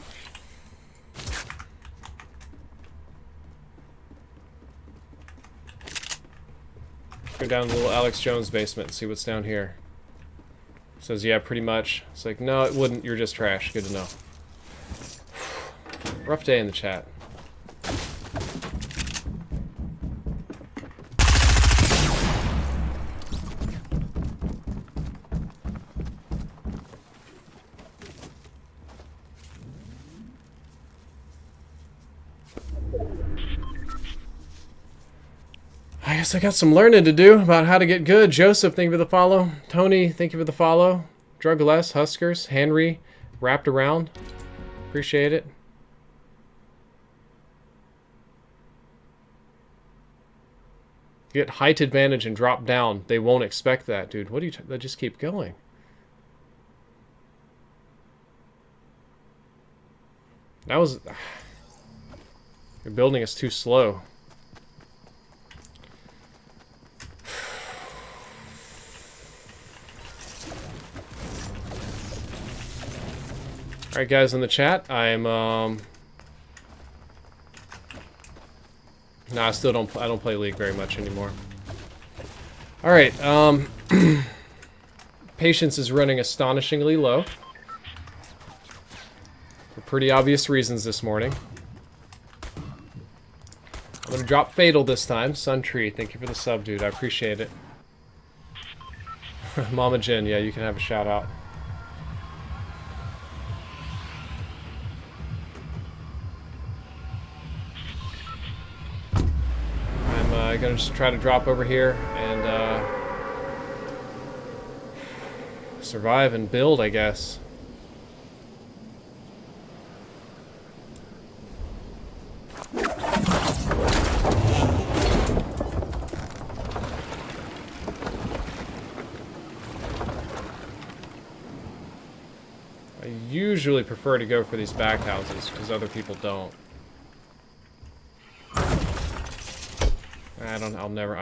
Go down to the little Alex Jones basement and see what's down here. Says, yeah, pretty much. It's like, no, it wouldn't. You're just trash. Good to know. Rough day in the chat. I guess I got some learning to do about how to get good. Joseph, thank you for the follow. Tony, thank you for the follow. Drugless, Huskers, Henry, Wrapped Around. Appreciate it. Get height advantage and drop down. They won't expect that, dude. What do you... They just keep going. That was... Your building is too slow. Alright, guys, in the chat, I'm, No, I still don't play League very much anymore. Alright, patience is running astonishingly low. For pretty obvious reasons this morning. I'm gonna drop Fatal this time. Suntree, thank you for the sub, dude. I appreciate it. Mama Jen, yeah, you can have a shout out. I'm gonna just try to drop over here and survive and build, I guess. I usually prefer to go for these back houses because other people don't. I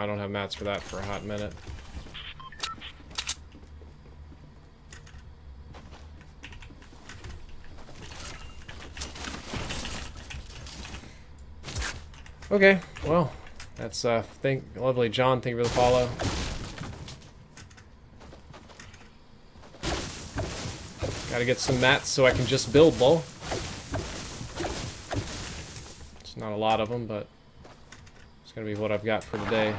don't have mats for that for a hot minute. Okay, well, that's lovely, John. Thank you for the follow. Gotta get some mats so I can just build, lol. It's not a lot of them, but it's gonna be what I've got for today.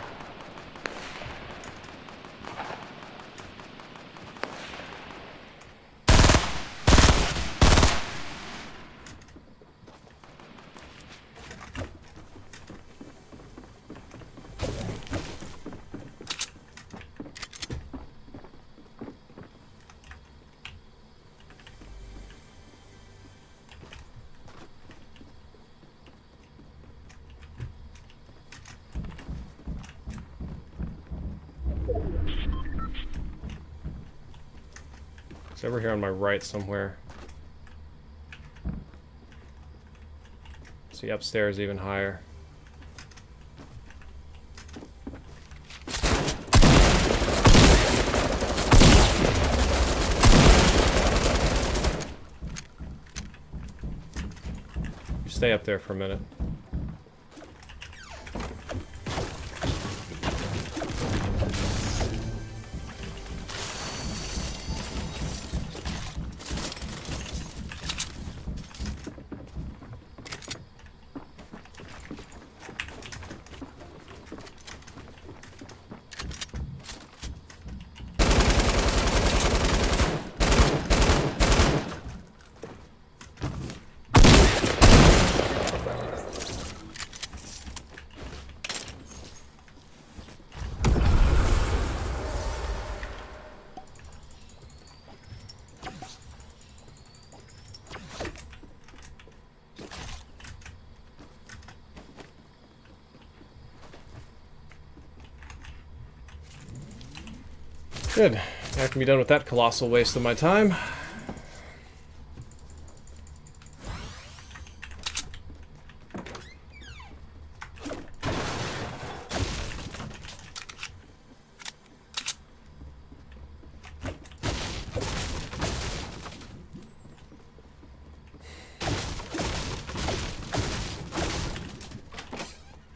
It's over here on my right somewhere. See, upstairs even higher. Stay up there for a minute. Good. I can be done with that colossal waste of my time.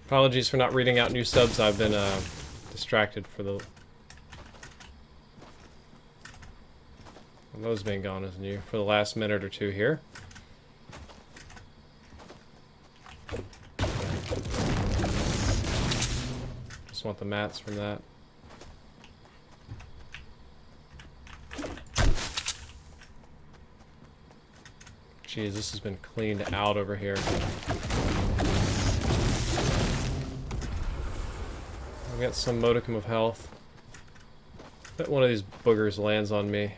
Apologies for not reading out new subs. I've been distracted for the... Those being gone as new for the last minute or two here. Just want the mats from that. Jeez, this has been cleaned out over here. I've got some modicum of health. Bet one of these boogers lands on me.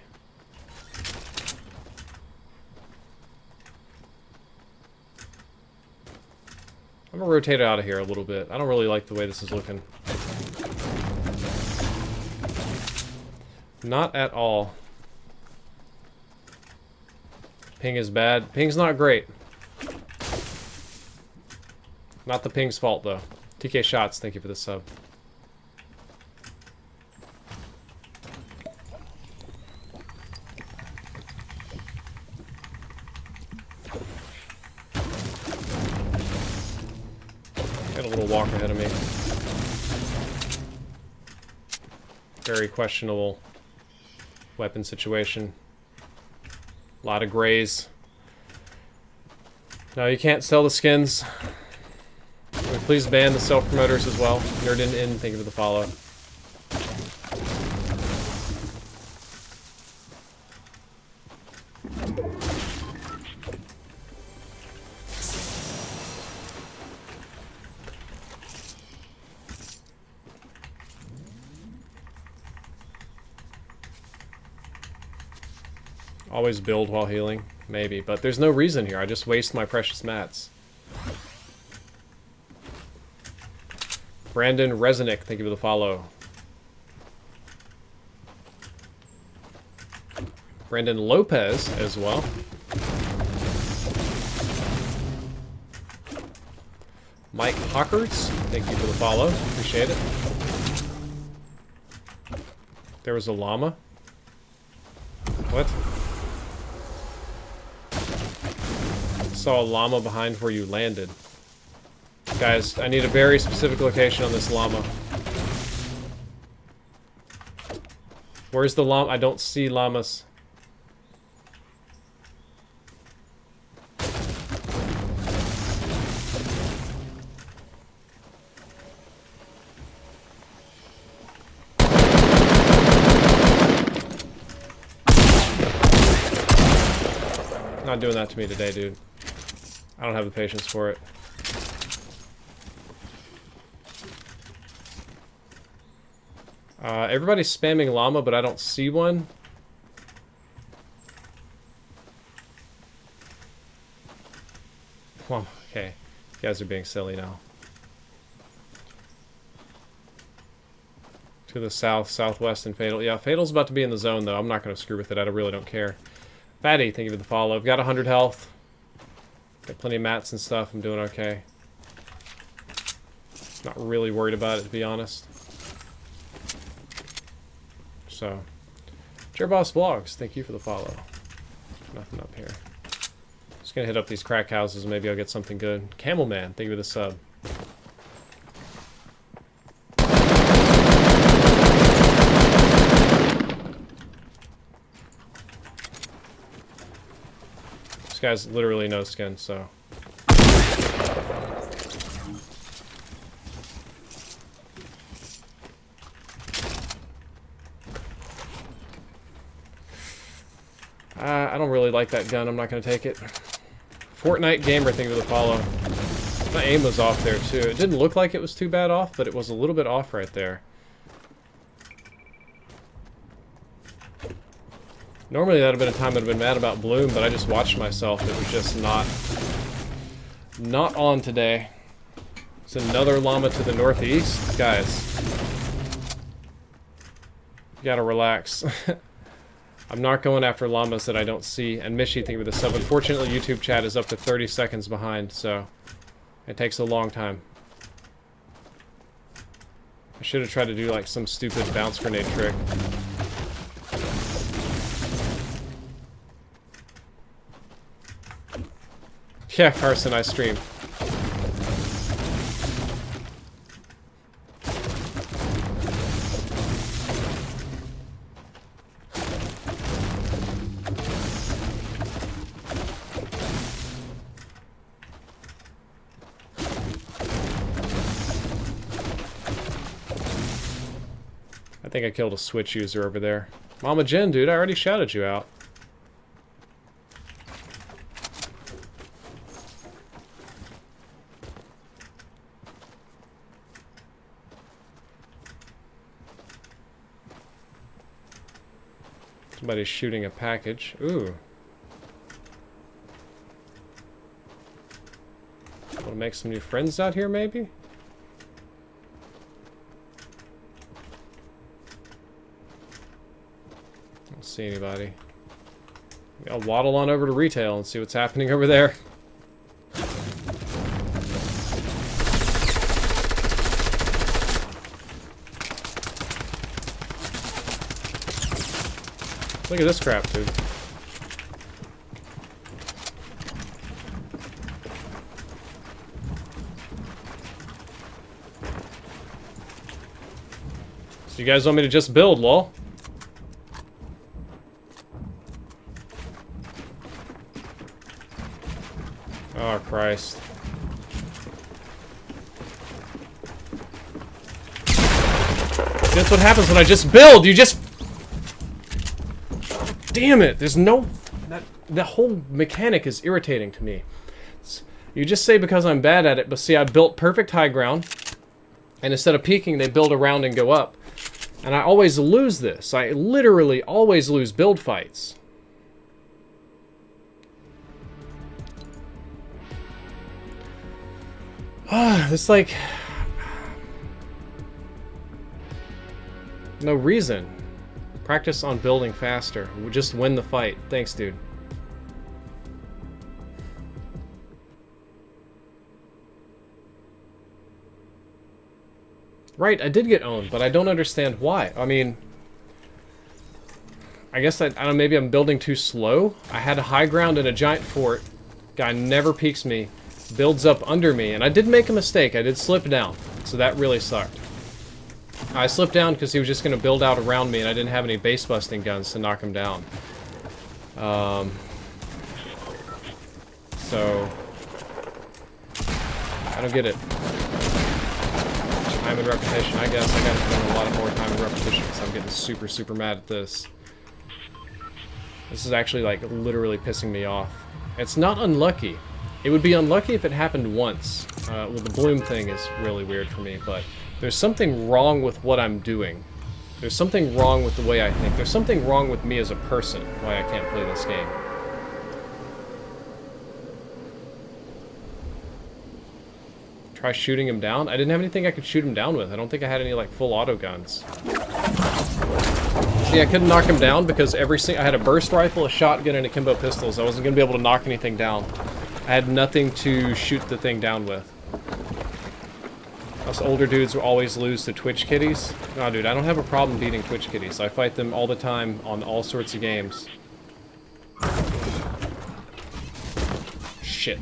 I'm gonna rotate it out of here a little bit. I don't really like the way this is looking. Not at all. Ping is bad. Ping's not great. Not the ping's fault, though. TK Shots, thank you for the sub. Got a little walk ahead of me. Very questionable weapon situation. A lot of grays. No, you can't sell the skins. Can we please ban the self-promoters as well? Nerd in, thank you for the follow. Always build while healing. Maybe, but there's no reason here. I just waste my precious mats. Brandon Resnick, thank you for the follow. Brandon Lopez as well. Mike Hawkers, thank you for the follow. Appreciate it. There was a llama. What? Saw a llama behind where you landed. Guys, I need a very specific location on this llama. Where's the llama? I don't see llamas. Not doing that to me today, dude. I don't have the patience for it. Everybody's spamming llama, but I don't see one. Well, okay. You guys are being silly now. To the south, southwest, and Fatal. Yeah, Fatal's about to be in the zone, though. I'm not going to screw with it. I really don't care. Fatty, thank you for the follow. I've got 100 health. Got plenty of mats and stuff. I'm doing okay. Not really worried about it, to be honest. So, Chairboss Vlogs, thank you for the follow. Nothing up here. Just gonna hit up these crack houses and maybe I'll get something good. Camel Man, thank you for the sub. This guy's literally no skin, so... I don't really like that gun. I'm not going to take it. Fortnite gamer, thank you for the follow. My aim was off there, too. It didn't look like it was too bad off, but it was a little bit off right there. Normally that would have been a time I'd have been mad about Bloom, but I just watched myself. It was just not on today. It's another llama to the northeast. Guys, you gotta relax. I'm not going after llamas that I don't see. And Mishi, thank you for the sub. Unfortunately, YouTube chat is up to 30 seconds behind, so it takes a long time. I should have tried to do like some stupid bounce grenade trick. Yeah, Carson, I stream. I think I killed a Switch user over there. Mama Jen, dude, I already shouted you out. Somebody's shooting a package. Ooh. Want to make some new friends out here, maybe? Don't see anybody. I'll waddle on over to retail and see what's happening over there. Look at this crap, dude. So you guys want me to just build, lol? Oh, Christ. That's what happens when I just build! You just... Damn it! There's no... That whole mechanic is irritating to me. You just say because I'm bad at it, but see, I built perfect high ground, and instead of peeking, they build around and go up. And I always lose this. I literally always lose build fights. It's like... No reason. Practice on building faster. We'll just win the fight. Thanks, dude. Right, I did get owned, but I don't understand why. I mean... I guess I don't know, maybe I'm building too slow? I had a high ground and a giant fort. Guy never peeks me. Builds up under me, and I did make a mistake. I did slip down, so that really sucked. I slipped down because he was just going to build out around me, and I didn't have any base busting guns to knock him down. So... I don't get it. Time and repetition. I guess I gotta spend a lot more time and repetition because I'm getting super, super mad at this. This is actually, like, literally pissing me off. It's not unlucky. It would be unlucky if it happened once. Well, the bloom thing is really weird for me, but there's something wrong with what I'm doing. There's something wrong with the way I think. There's something wrong with me as a person, why I can't play this game. Try shooting him down? I didn't have anything I could shoot him down with. I don't think I had any, like, full auto guns. See, I couldn't knock him down because I had a burst rifle, a shotgun, and a Kimbo pistols. I wasn't going to be able to knock anything down. I had nothing to shoot the thing down with. Us older dudes will always lose to Twitch kitties. No, dude, I don't have a problem beating Twitch kitties. I fight them all the time on all sorts of games. shit.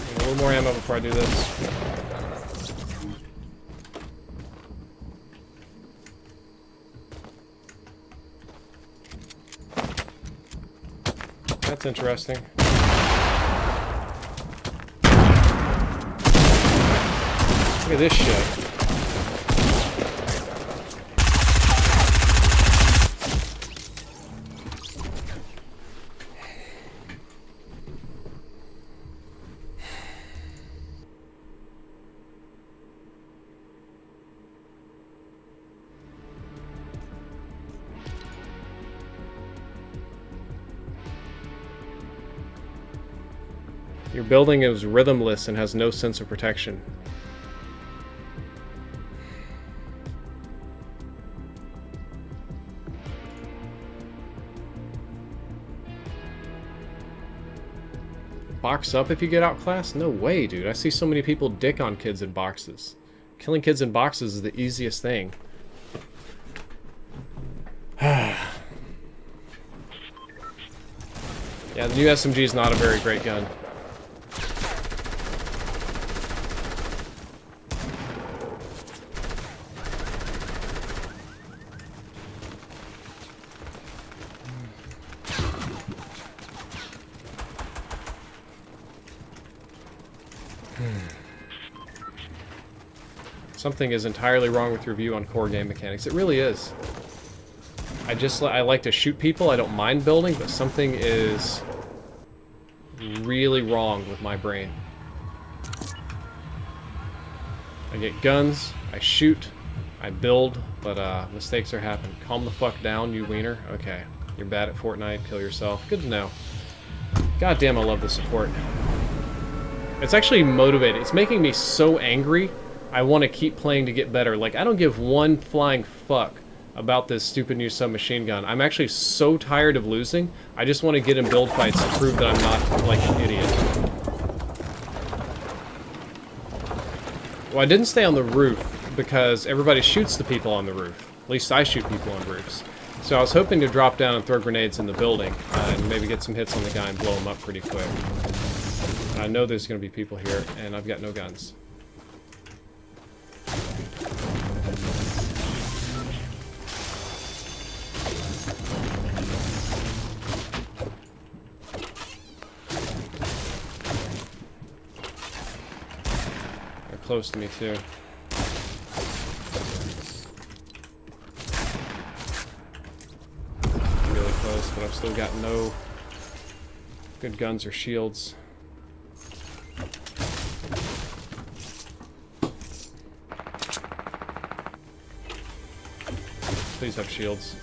A little more ammo before I do this. That's interesting. Look at this shit. Your building is rhythmless and has no sense of protection. Box up if you get outclassed? No way, dude. I see so many people dick on kids in boxes. Killing kids in boxes is the easiest thing. Yeah, the new SMG is not a very great gun. Something is entirely wrong with your view on core game mechanics. It really is. I like to shoot people. I don't mind building, but something is really wrong with my brain. I get guns, I shoot, I build, but mistakes are happening. Calm the fuck down, you wiener. Okay, you're bad at Fortnite, kill yourself. Good to know. God damn, I love the support. It's actually motivating. It's making me so angry. I want to keep playing to get better. Like, I don't give one flying fuck about this stupid new submachine gun. I'm actually so tired of losing. I just want to get in build fights to prove that I'm not, like, an idiot. Well, I didn't stay on the roof because everybody shoots the people on the roof. At least I shoot people on roofs. So I was hoping to drop down and throw grenades in the building and maybe get some hits on the guy and blow him up pretty quick. I know there's going to be people here, and I've got no guns. They're close to me, too. Really close, but I've still got no good guns or shields. Please have shields.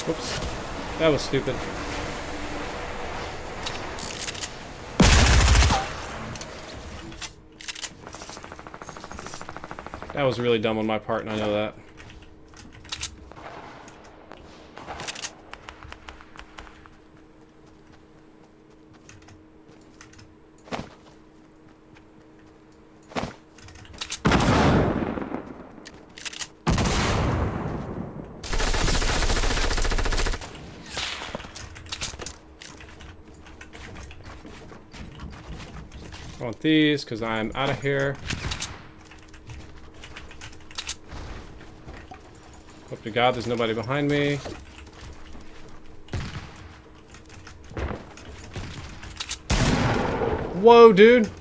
Whoops. That was stupid. That was really dumb on my part, and I know that. I want these because I'm out of here. Hope to God there's nobody behind me. Whoa, dude! What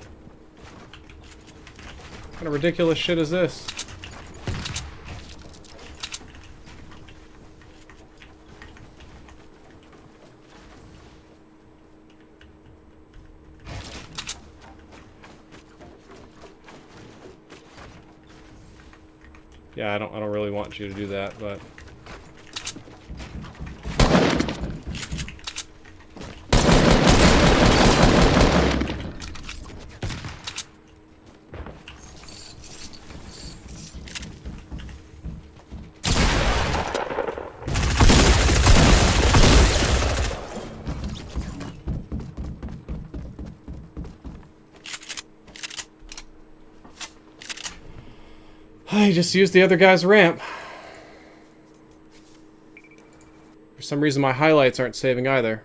kind of ridiculous shit is this? Yeah, I don't really want you to do that, but I just used the other guy's ramp. For some reason my highlights aren't saving either.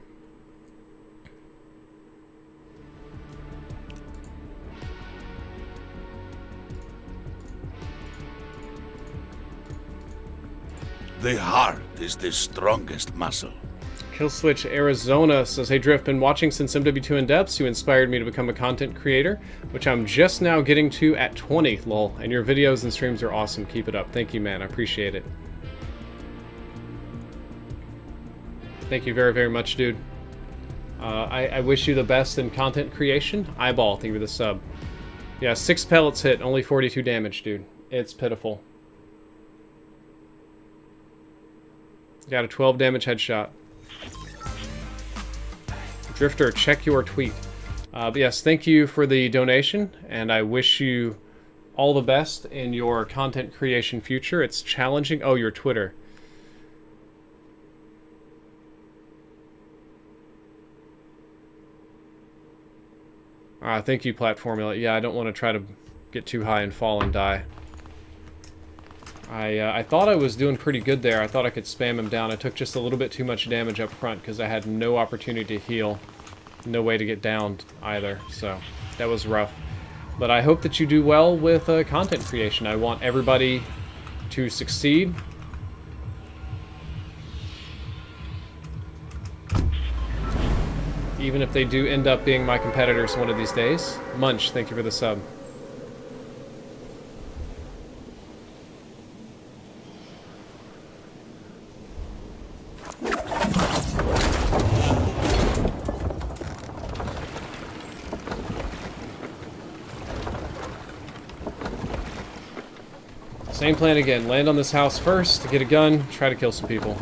The heart is the strongest muscle. Killswitch Arizona says, "Hey Drift, been watching since MW2 in depths. You inspired me to become a content creator, which I'm just now getting to at 20, lol. And your videos and streams are awesome. Keep it up." Thank you, man. I appreciate it. Thank you very, very much, dude. I wish you the best in content creation. Eyeball, thank you for the sub. Yeah, 6 pellets hit, only 42 damage, dude. It's pitiful. Got a 12 damage headshot. Drifter, check your tweet. But yes, thank you for the donation, and I wish you all the best in your content creation future. It's challenging. Oh, your Twitter. Thank you, Platformula. Yeah, I don't want to try to get too high and fall and die. I thought I was doing pretty good there. I thought I could spam him down. I took just a little bit too much damage up front because I had no opportunity to heal. No way to get downed either, so that was rough. But I hope that you do well with content creation. I want everybody to succeed. Even if they do end up being my competitors one of these days. Munch, thank you for the sub. Same plan again. Land on this house first to get a gun, try to kill some people.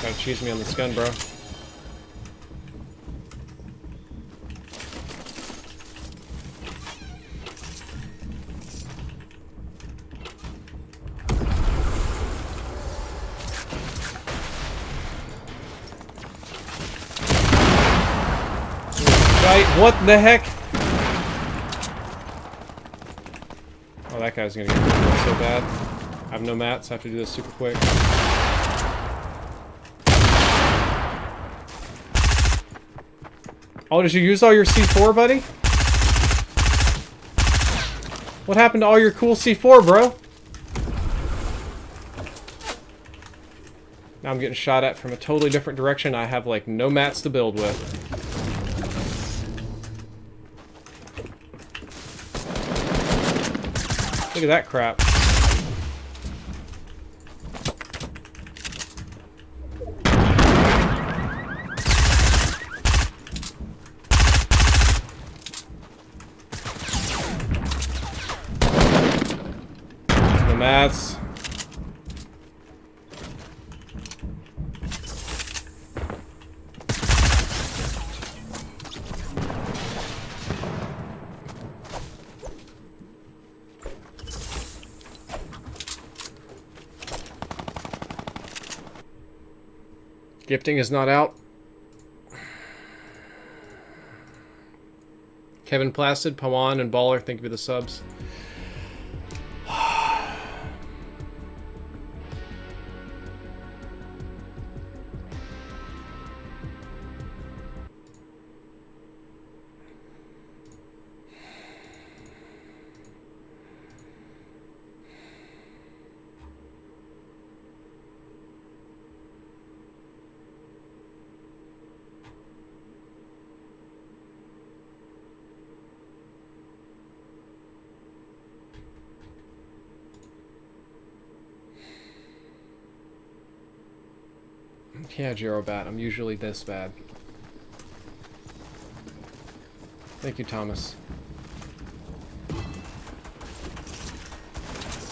Try to cheese me on this gun, bro. What the heck? Oh, that guy's gonna get so bad. I have no mats, I have to do this super quick. Oh, did you use all your C4, buddy? What happened to all your cool C4, bro? Now I'm getting shot at from a totally different direction. I have, like, no mats to build with. Look at that crap. The mats. Gifting is not out. Kevin Placid, Pawan, and Baller, thank you for the subs. Yeah, Jirobat, I'm usually this bad. Thank you, Thomas.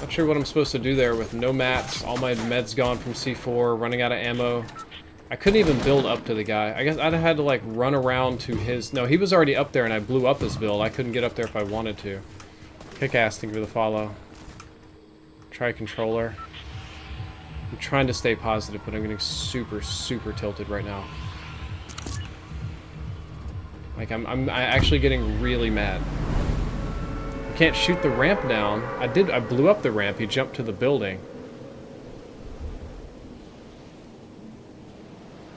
Not sure what I'm supposed to do there with no mats, all my meds gone from C4, running out of ammo. I couldn't even build up to the guy. I guess I'd have had to like run around to his... No, he was already up there and I blew up his build. I couldn't get up there if I wanted to. Kick-ass, thank you for the follow. Try controller. I'm trying to stay positive, but I'm getting super, super tilted right now. Like, I'm actually getting really mad. I can't shoot the ramp down. I blew up the ramp. He jumped to the building.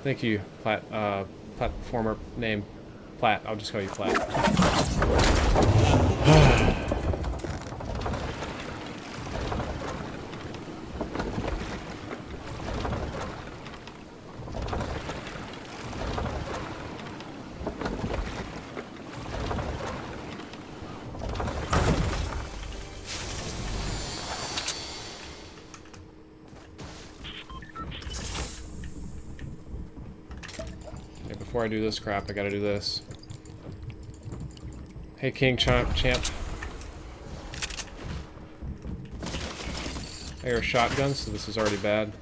Thank you, platformer name. Plat. I'll just call you Plat. Before I do this crap, I gotta do this. Hey, King Champ. I hear a shotgun, so this is already bad.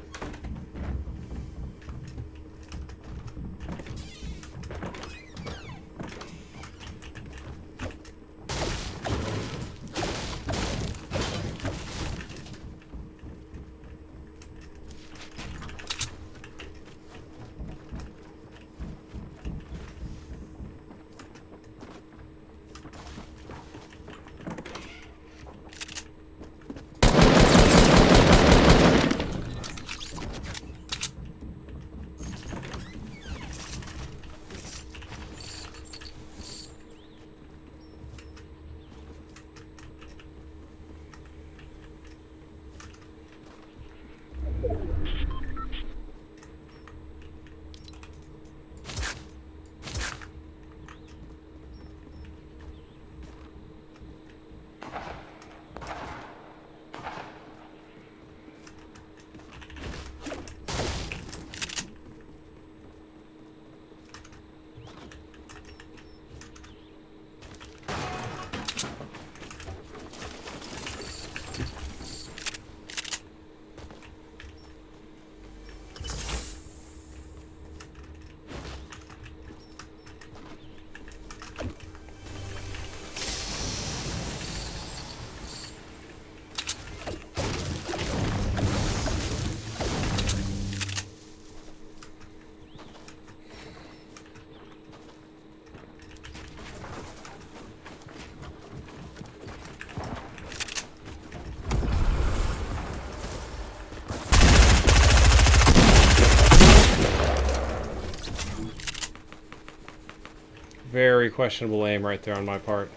Very questionable aim right there on my part.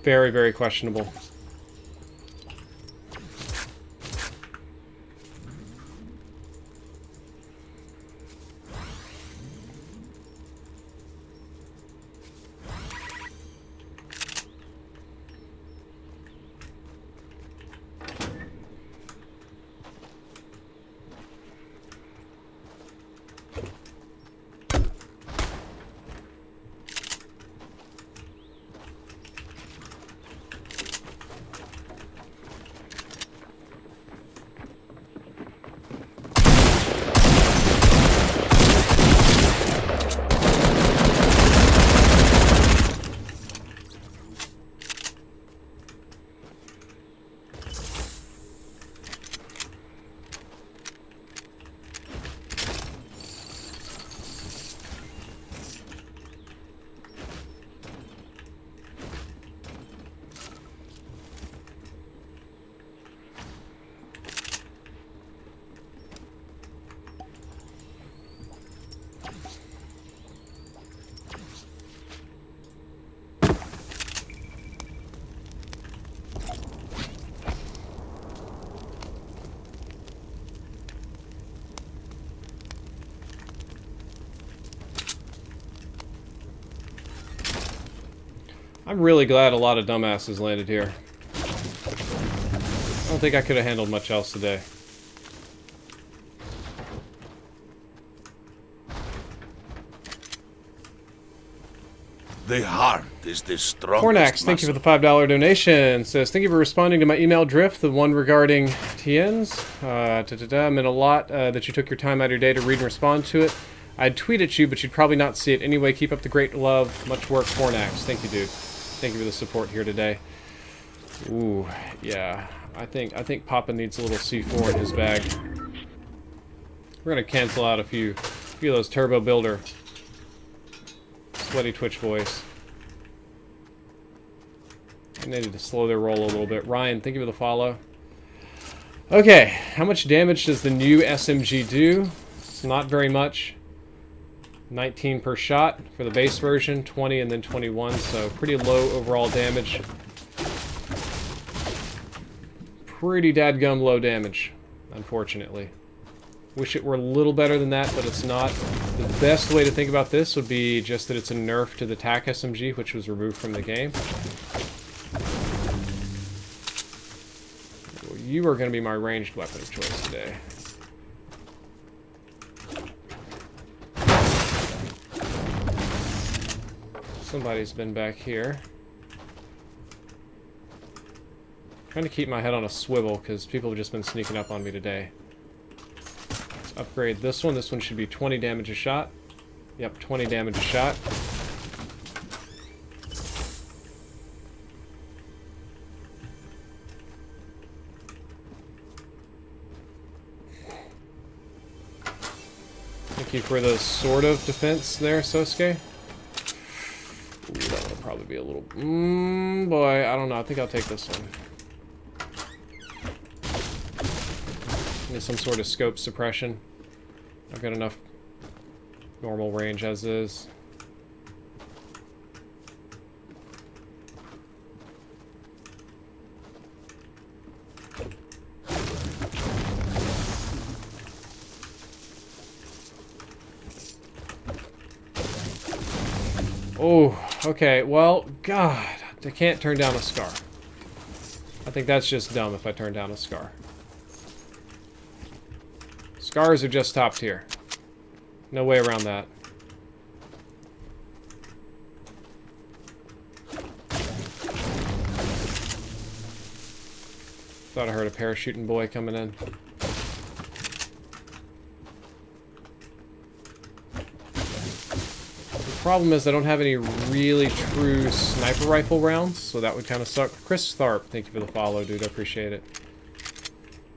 Very, very questionable. I'm really glad a lot of dumbasses landed here. think I could have handled much else today. The heart is the strongest. Cornax, thank you for the $5 donation. Says, thank you for responding to my email drift, the one regarding TNs. I meant a lot that you took your time out of your day to read and respond to it. I'd tweet at you, but you'd probably not see it. Anyway, keep up the great love. Much work, Cornax. Thank you, dude. Thank you for the support here today. Ooh, yeah. I think Papa needs a little C4 in his bag. We're gonna cancel out a few of those Turbo Builder sweaty Twitch boys. I needed to slow their roll a little bit. Ryan, thank you for the follow. Okay, how much damage does the new SMG do? It's not very much. 19 per shot for the base version, 20 and then 21, so pretty low overall damage. Pretty dadgum low damage, unfortunately. Wish it were a little better than that, but it's not. The best way to think about this would be just that it's a nerf to the TAC SMG, which was removed from the game. Well, you are going to be my ranged weapon of choice today. Somebody's been back here. Trying to keep my head on a swivel because people have just been sneaking up on me today. Let's upgrade this one. This one should be 20 damage a shot. Yep, 20 damage a shot. Thank you for the sort of defense there, Sosuke. Ooh, that will probably be a little... boy, I don't know. I think I'll take this one. Need some sort of scope suppression. I've got enough normal range as is. Oh, okay. Well, God, I can't turn down a Scar. I think that's just dumb if I turn down a Scar. Scars are just top tier. No way around that. Thought I heard a parachuting boy coming in. The problem is I don't have any really true sniper rifle rounds, so that would kind of suck. Chris Tharp, thank you for the follow, dude. I appreciate it.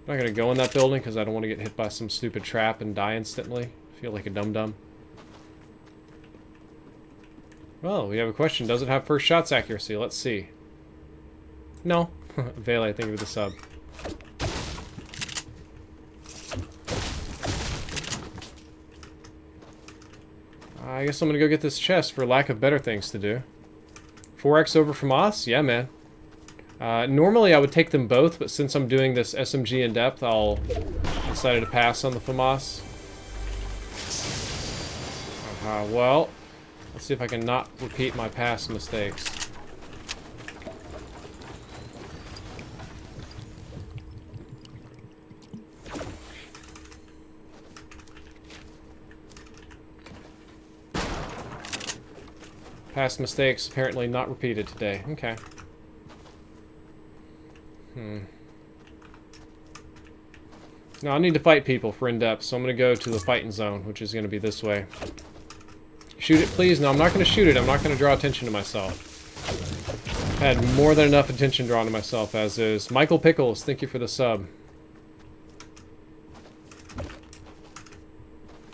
I'm not going to go in that building because I don't want to get hit by some stupid trap and die instantly. I feel like a dum-dum. Well, we have a question. Does it have first shots accuracy? Let's see. No. Vele, thank you for the sub. I guess I'm going to go get this chest for lack of better things to do. 4x over from Oz? Yeah, man. Normally I would take them both, but since I'm doing this SMG in depth, I'll decided to pass on the FAMAS. Well, let's see if I can not repeat my past mistakes. Past mistakes apparently not repeated today. Okay. Now I need to fight people for in-depth, so I'm going to go to the fighting zone, which is going to be this way. Shoot it, please. No, I'm not going to shoot it. I'm not going to draw attention to myself. I've had more than enough attention drawn to myself as is. Michael Pickles, thank you for the sub.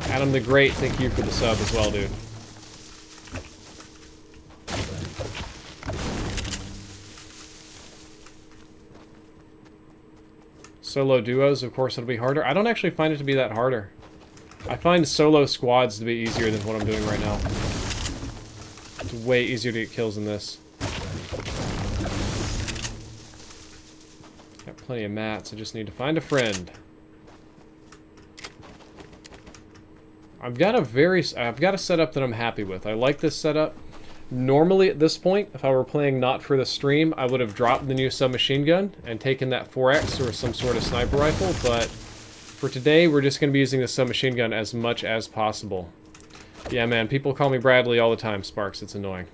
Adam the Great, thank you for the sub as well, dude. Solo duos, of course, it'll be harder. I don't actually find it to be that harder. I find solo squads to be easier than what I'm doing right now. It's way easier to get kills in this. Got plenty of mats, I just need to find a friend. I've got a setup that I'm happy with. I like this setup. Normally at this point, if I were playing not for the stream, I would have dropped the new submachine gun and taken that 4X or some sort of sniper rifle, but for today, we're just going to be using the submachine gun as much as possible. Yeah, man, people call me Bradley all the time, Sparks. It's annoying.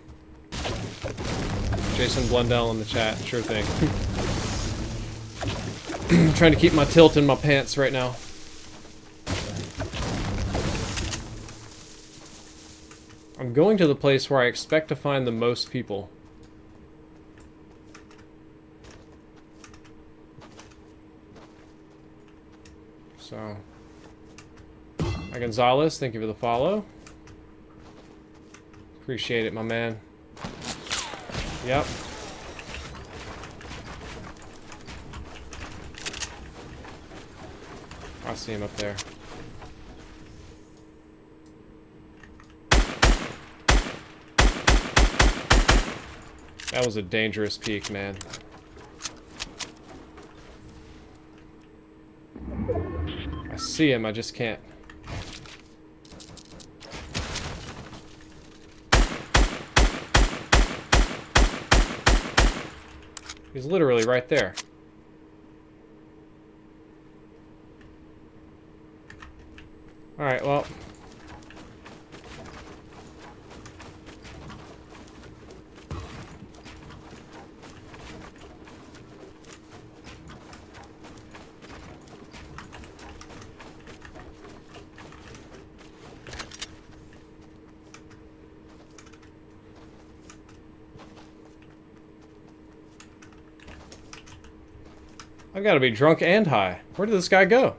Jason Blundell in the chat. Sure thing. Trying to keep my tilt in my pants right now. I'm going to the place where I expect to find the most people. So... Hi Gonzalez, thank you for the follow. Appreciate it, my man. Yep. I see him up there. That was a dangerous peek, man. I see him, I just can't. He's literally right there. Alright, well. I've got to be drunk and high. Where did this guy go?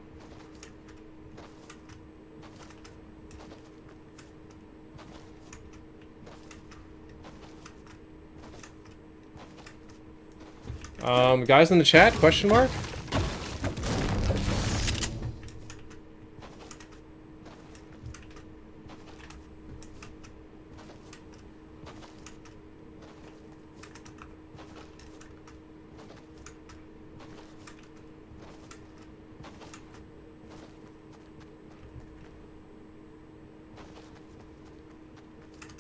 Guys in the chat, question mark?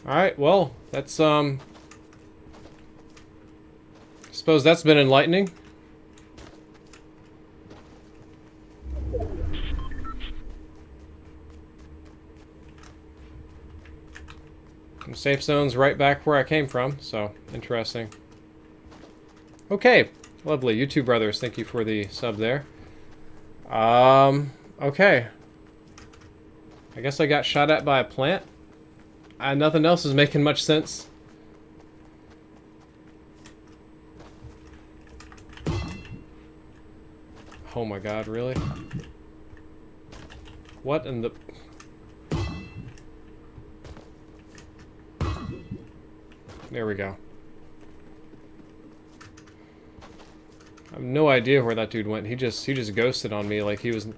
Alright, well, that's, suppose that's been enlightening. Some safe zones right back where I came from, so interesting. Okay, lovely. YouTube brothers, thank you for the sub there. Okay. I guess I got shot at by a plant. Nothing else is making much sense. Oh my god, really? What in the... There we go. I have no idea where that dude went. He just ghosted on me like he was... Look,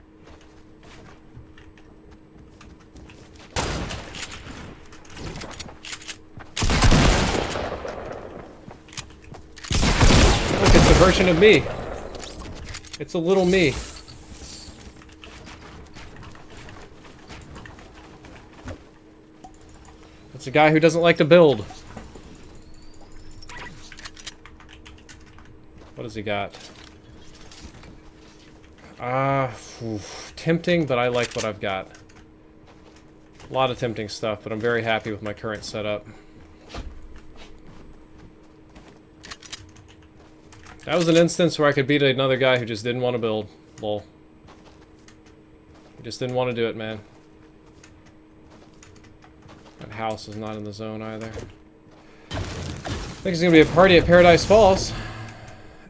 it's a version of me. It's a little me. It's a guy who doesn't like to build. What has he got? Tempting, but I like what I've got. A lot of tempting stuff, but I'm very happy with my current setup. That was an instance where I could beat another guy who just didn't want to build. Lol. He just didn't want to do it, man. That house is not in the zone either. I think it's gonna be a party at Paradise Falls.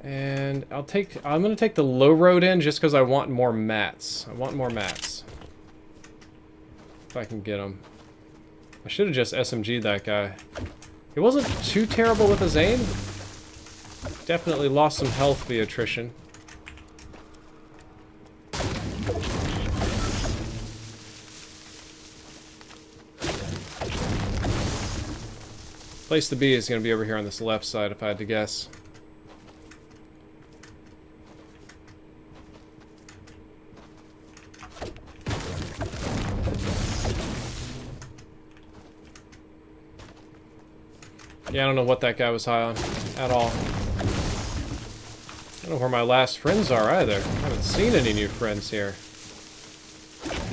And I'm gonna take the low road in just because I want more mats. I want more mats. If I can get them. I should have just SMG'd that guy. He wasn't too terrible with his aim. Definitely lost some health via attrition. Place to be is going to be over here on this left side, if I had to guess. Yeah, I don't know what that guy was high on at all. I don't know where my last friends are either. I haven't seen any new friends here.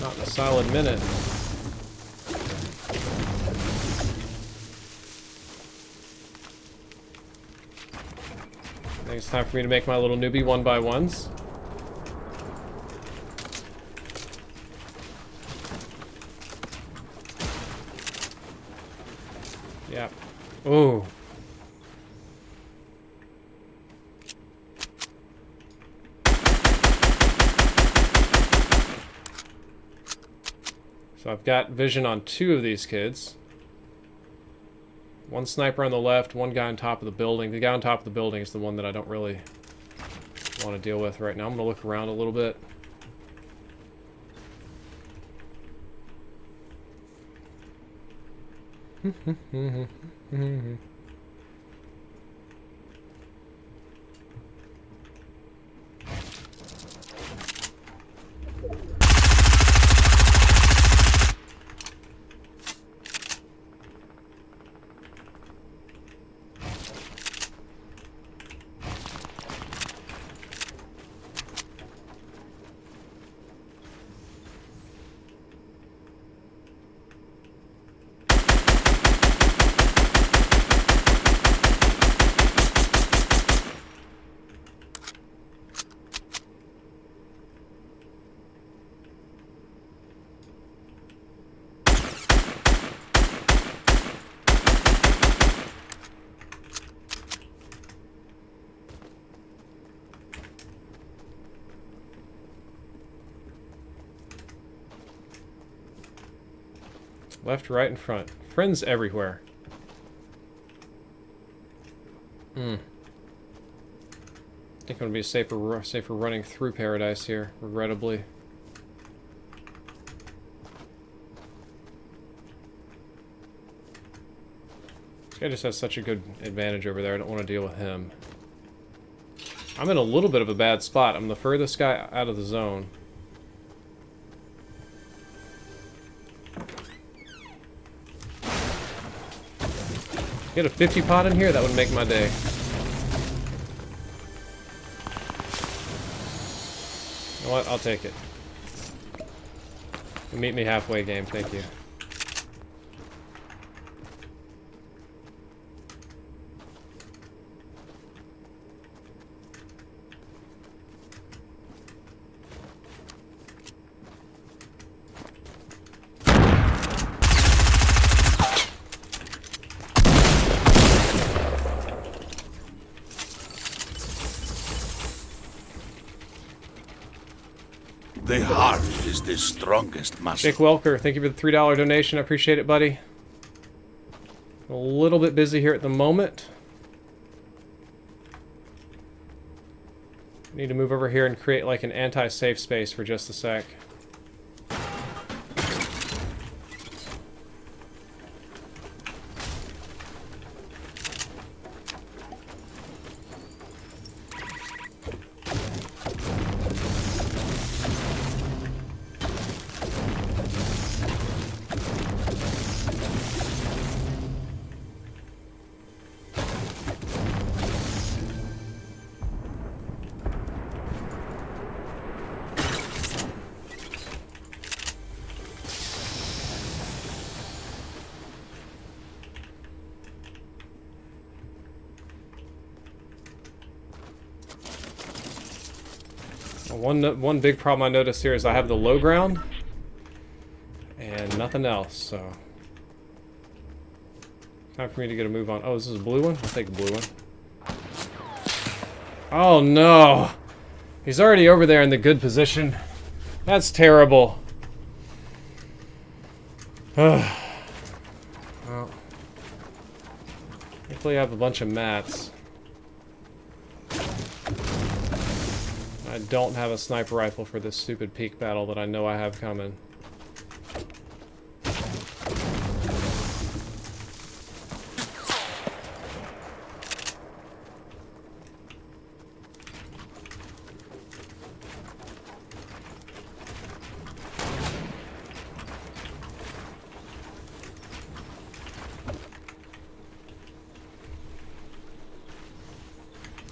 Not in a solid minute. I think it's time for me to make my little newbie 1x1s. Yeah. Ooh. So I've got vision on 2 of these kids. One sniper on the left, one guy on top of the building. The guy on top of the building is the one that I don't really want to deal with right now. I'm going to look around a little bit. Left, right, and front. Friends everywhere. I think I'm going to be safer running through paradise here, regrettably. This guy just has such a good advantage over there. I don't want to deal with him. I'm in a little bit of a bad spot. I'm the furthest guy out of the zone. Get a 50 pot in here? That would make my day. You know what? I'll take it. Meet me halfway, game. Thank you. The heart is the strongest muscle. Jake Welker, thank you for the $3 donation. I appreciate it, buddy. A little bit busy here at the moment. I need to move over here and create like an anti-safe space for just a sec. One big problem I noticed here is I have the low ground and nothing else, so time for me to get a move on. Oh, this is a blue one? I'll take a blue one. Oh no! He's already over there in the good position. That's terrible. Well, hopefully I have a bunch of mats. I don't have a sniper rifle for this stupid peak battle that I know I have coming.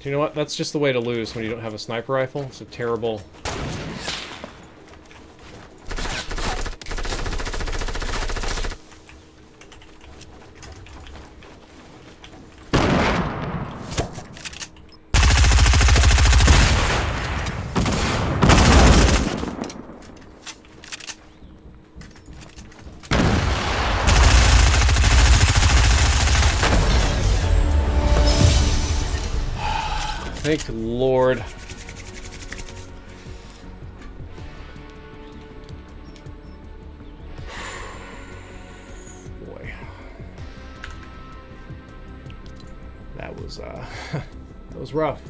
Do you know what? That's just the way to lose when you don't have a sniper rifle. It's a terrible... Thank the Lord. Boy. That was, that was rough.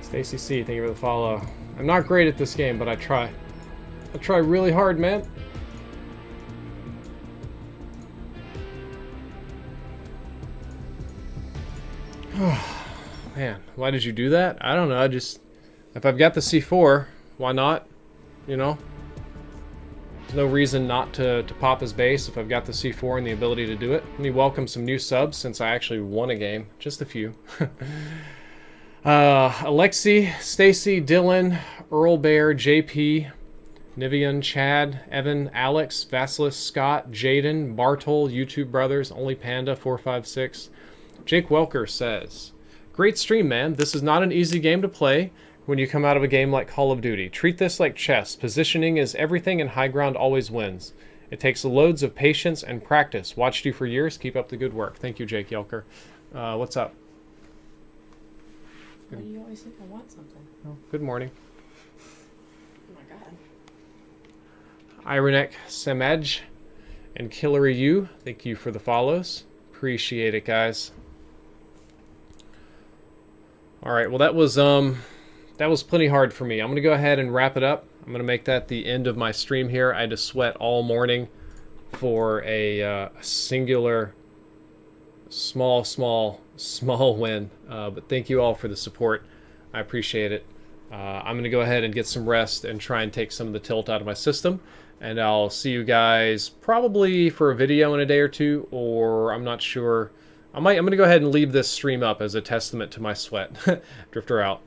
Stacy C, thank you for the follow. I'm not great at this game, but I try. I try really hard, man. Man, why did you do that? I don't know, I just... If I've got the C4, why not? You know? There's no reason not to pop his base if I've got the C4 and the ability to do it. Let me welcome some new subs since I actually won a game. Just a few. Alexi, Stacy, Dylan, Earl Bear, JP, Nivian, Chad, Evan, Alex, Vasilis, Scott, Jaden, Bartol, YouTube Brothers, Only Panda 456. Jake Welker says... Great stream, man. This is not an easy game to play when you come out of a game like Call of Duty. Treat this like chess. Positioning is everything and high ground always wins. It takes loads of patience and practice. Watched you for years. Keep up the good work. Thank you, Jake Yelker. What's up? Why do you always think I want something? Oh, good morning. Oh my god. Ironek Semedj and Killery U, thank you for the follows. Appreciate it, guys. Alright, well that was plenty hard for me. I'm going to go ahead and wrap it up. I'm going to make that the end of my stream here. I had to sweat all morning for a singular, small win. But thank you all for the support. I appreciate it. I'm going to go ahead and get some rest and try and take some of the tilt out of my system. And I'll see you guys probably for a video in a day or two, or I'm not sure. I'm going to go ahead and leave this stream up as a testament to my sweat. Drifter out.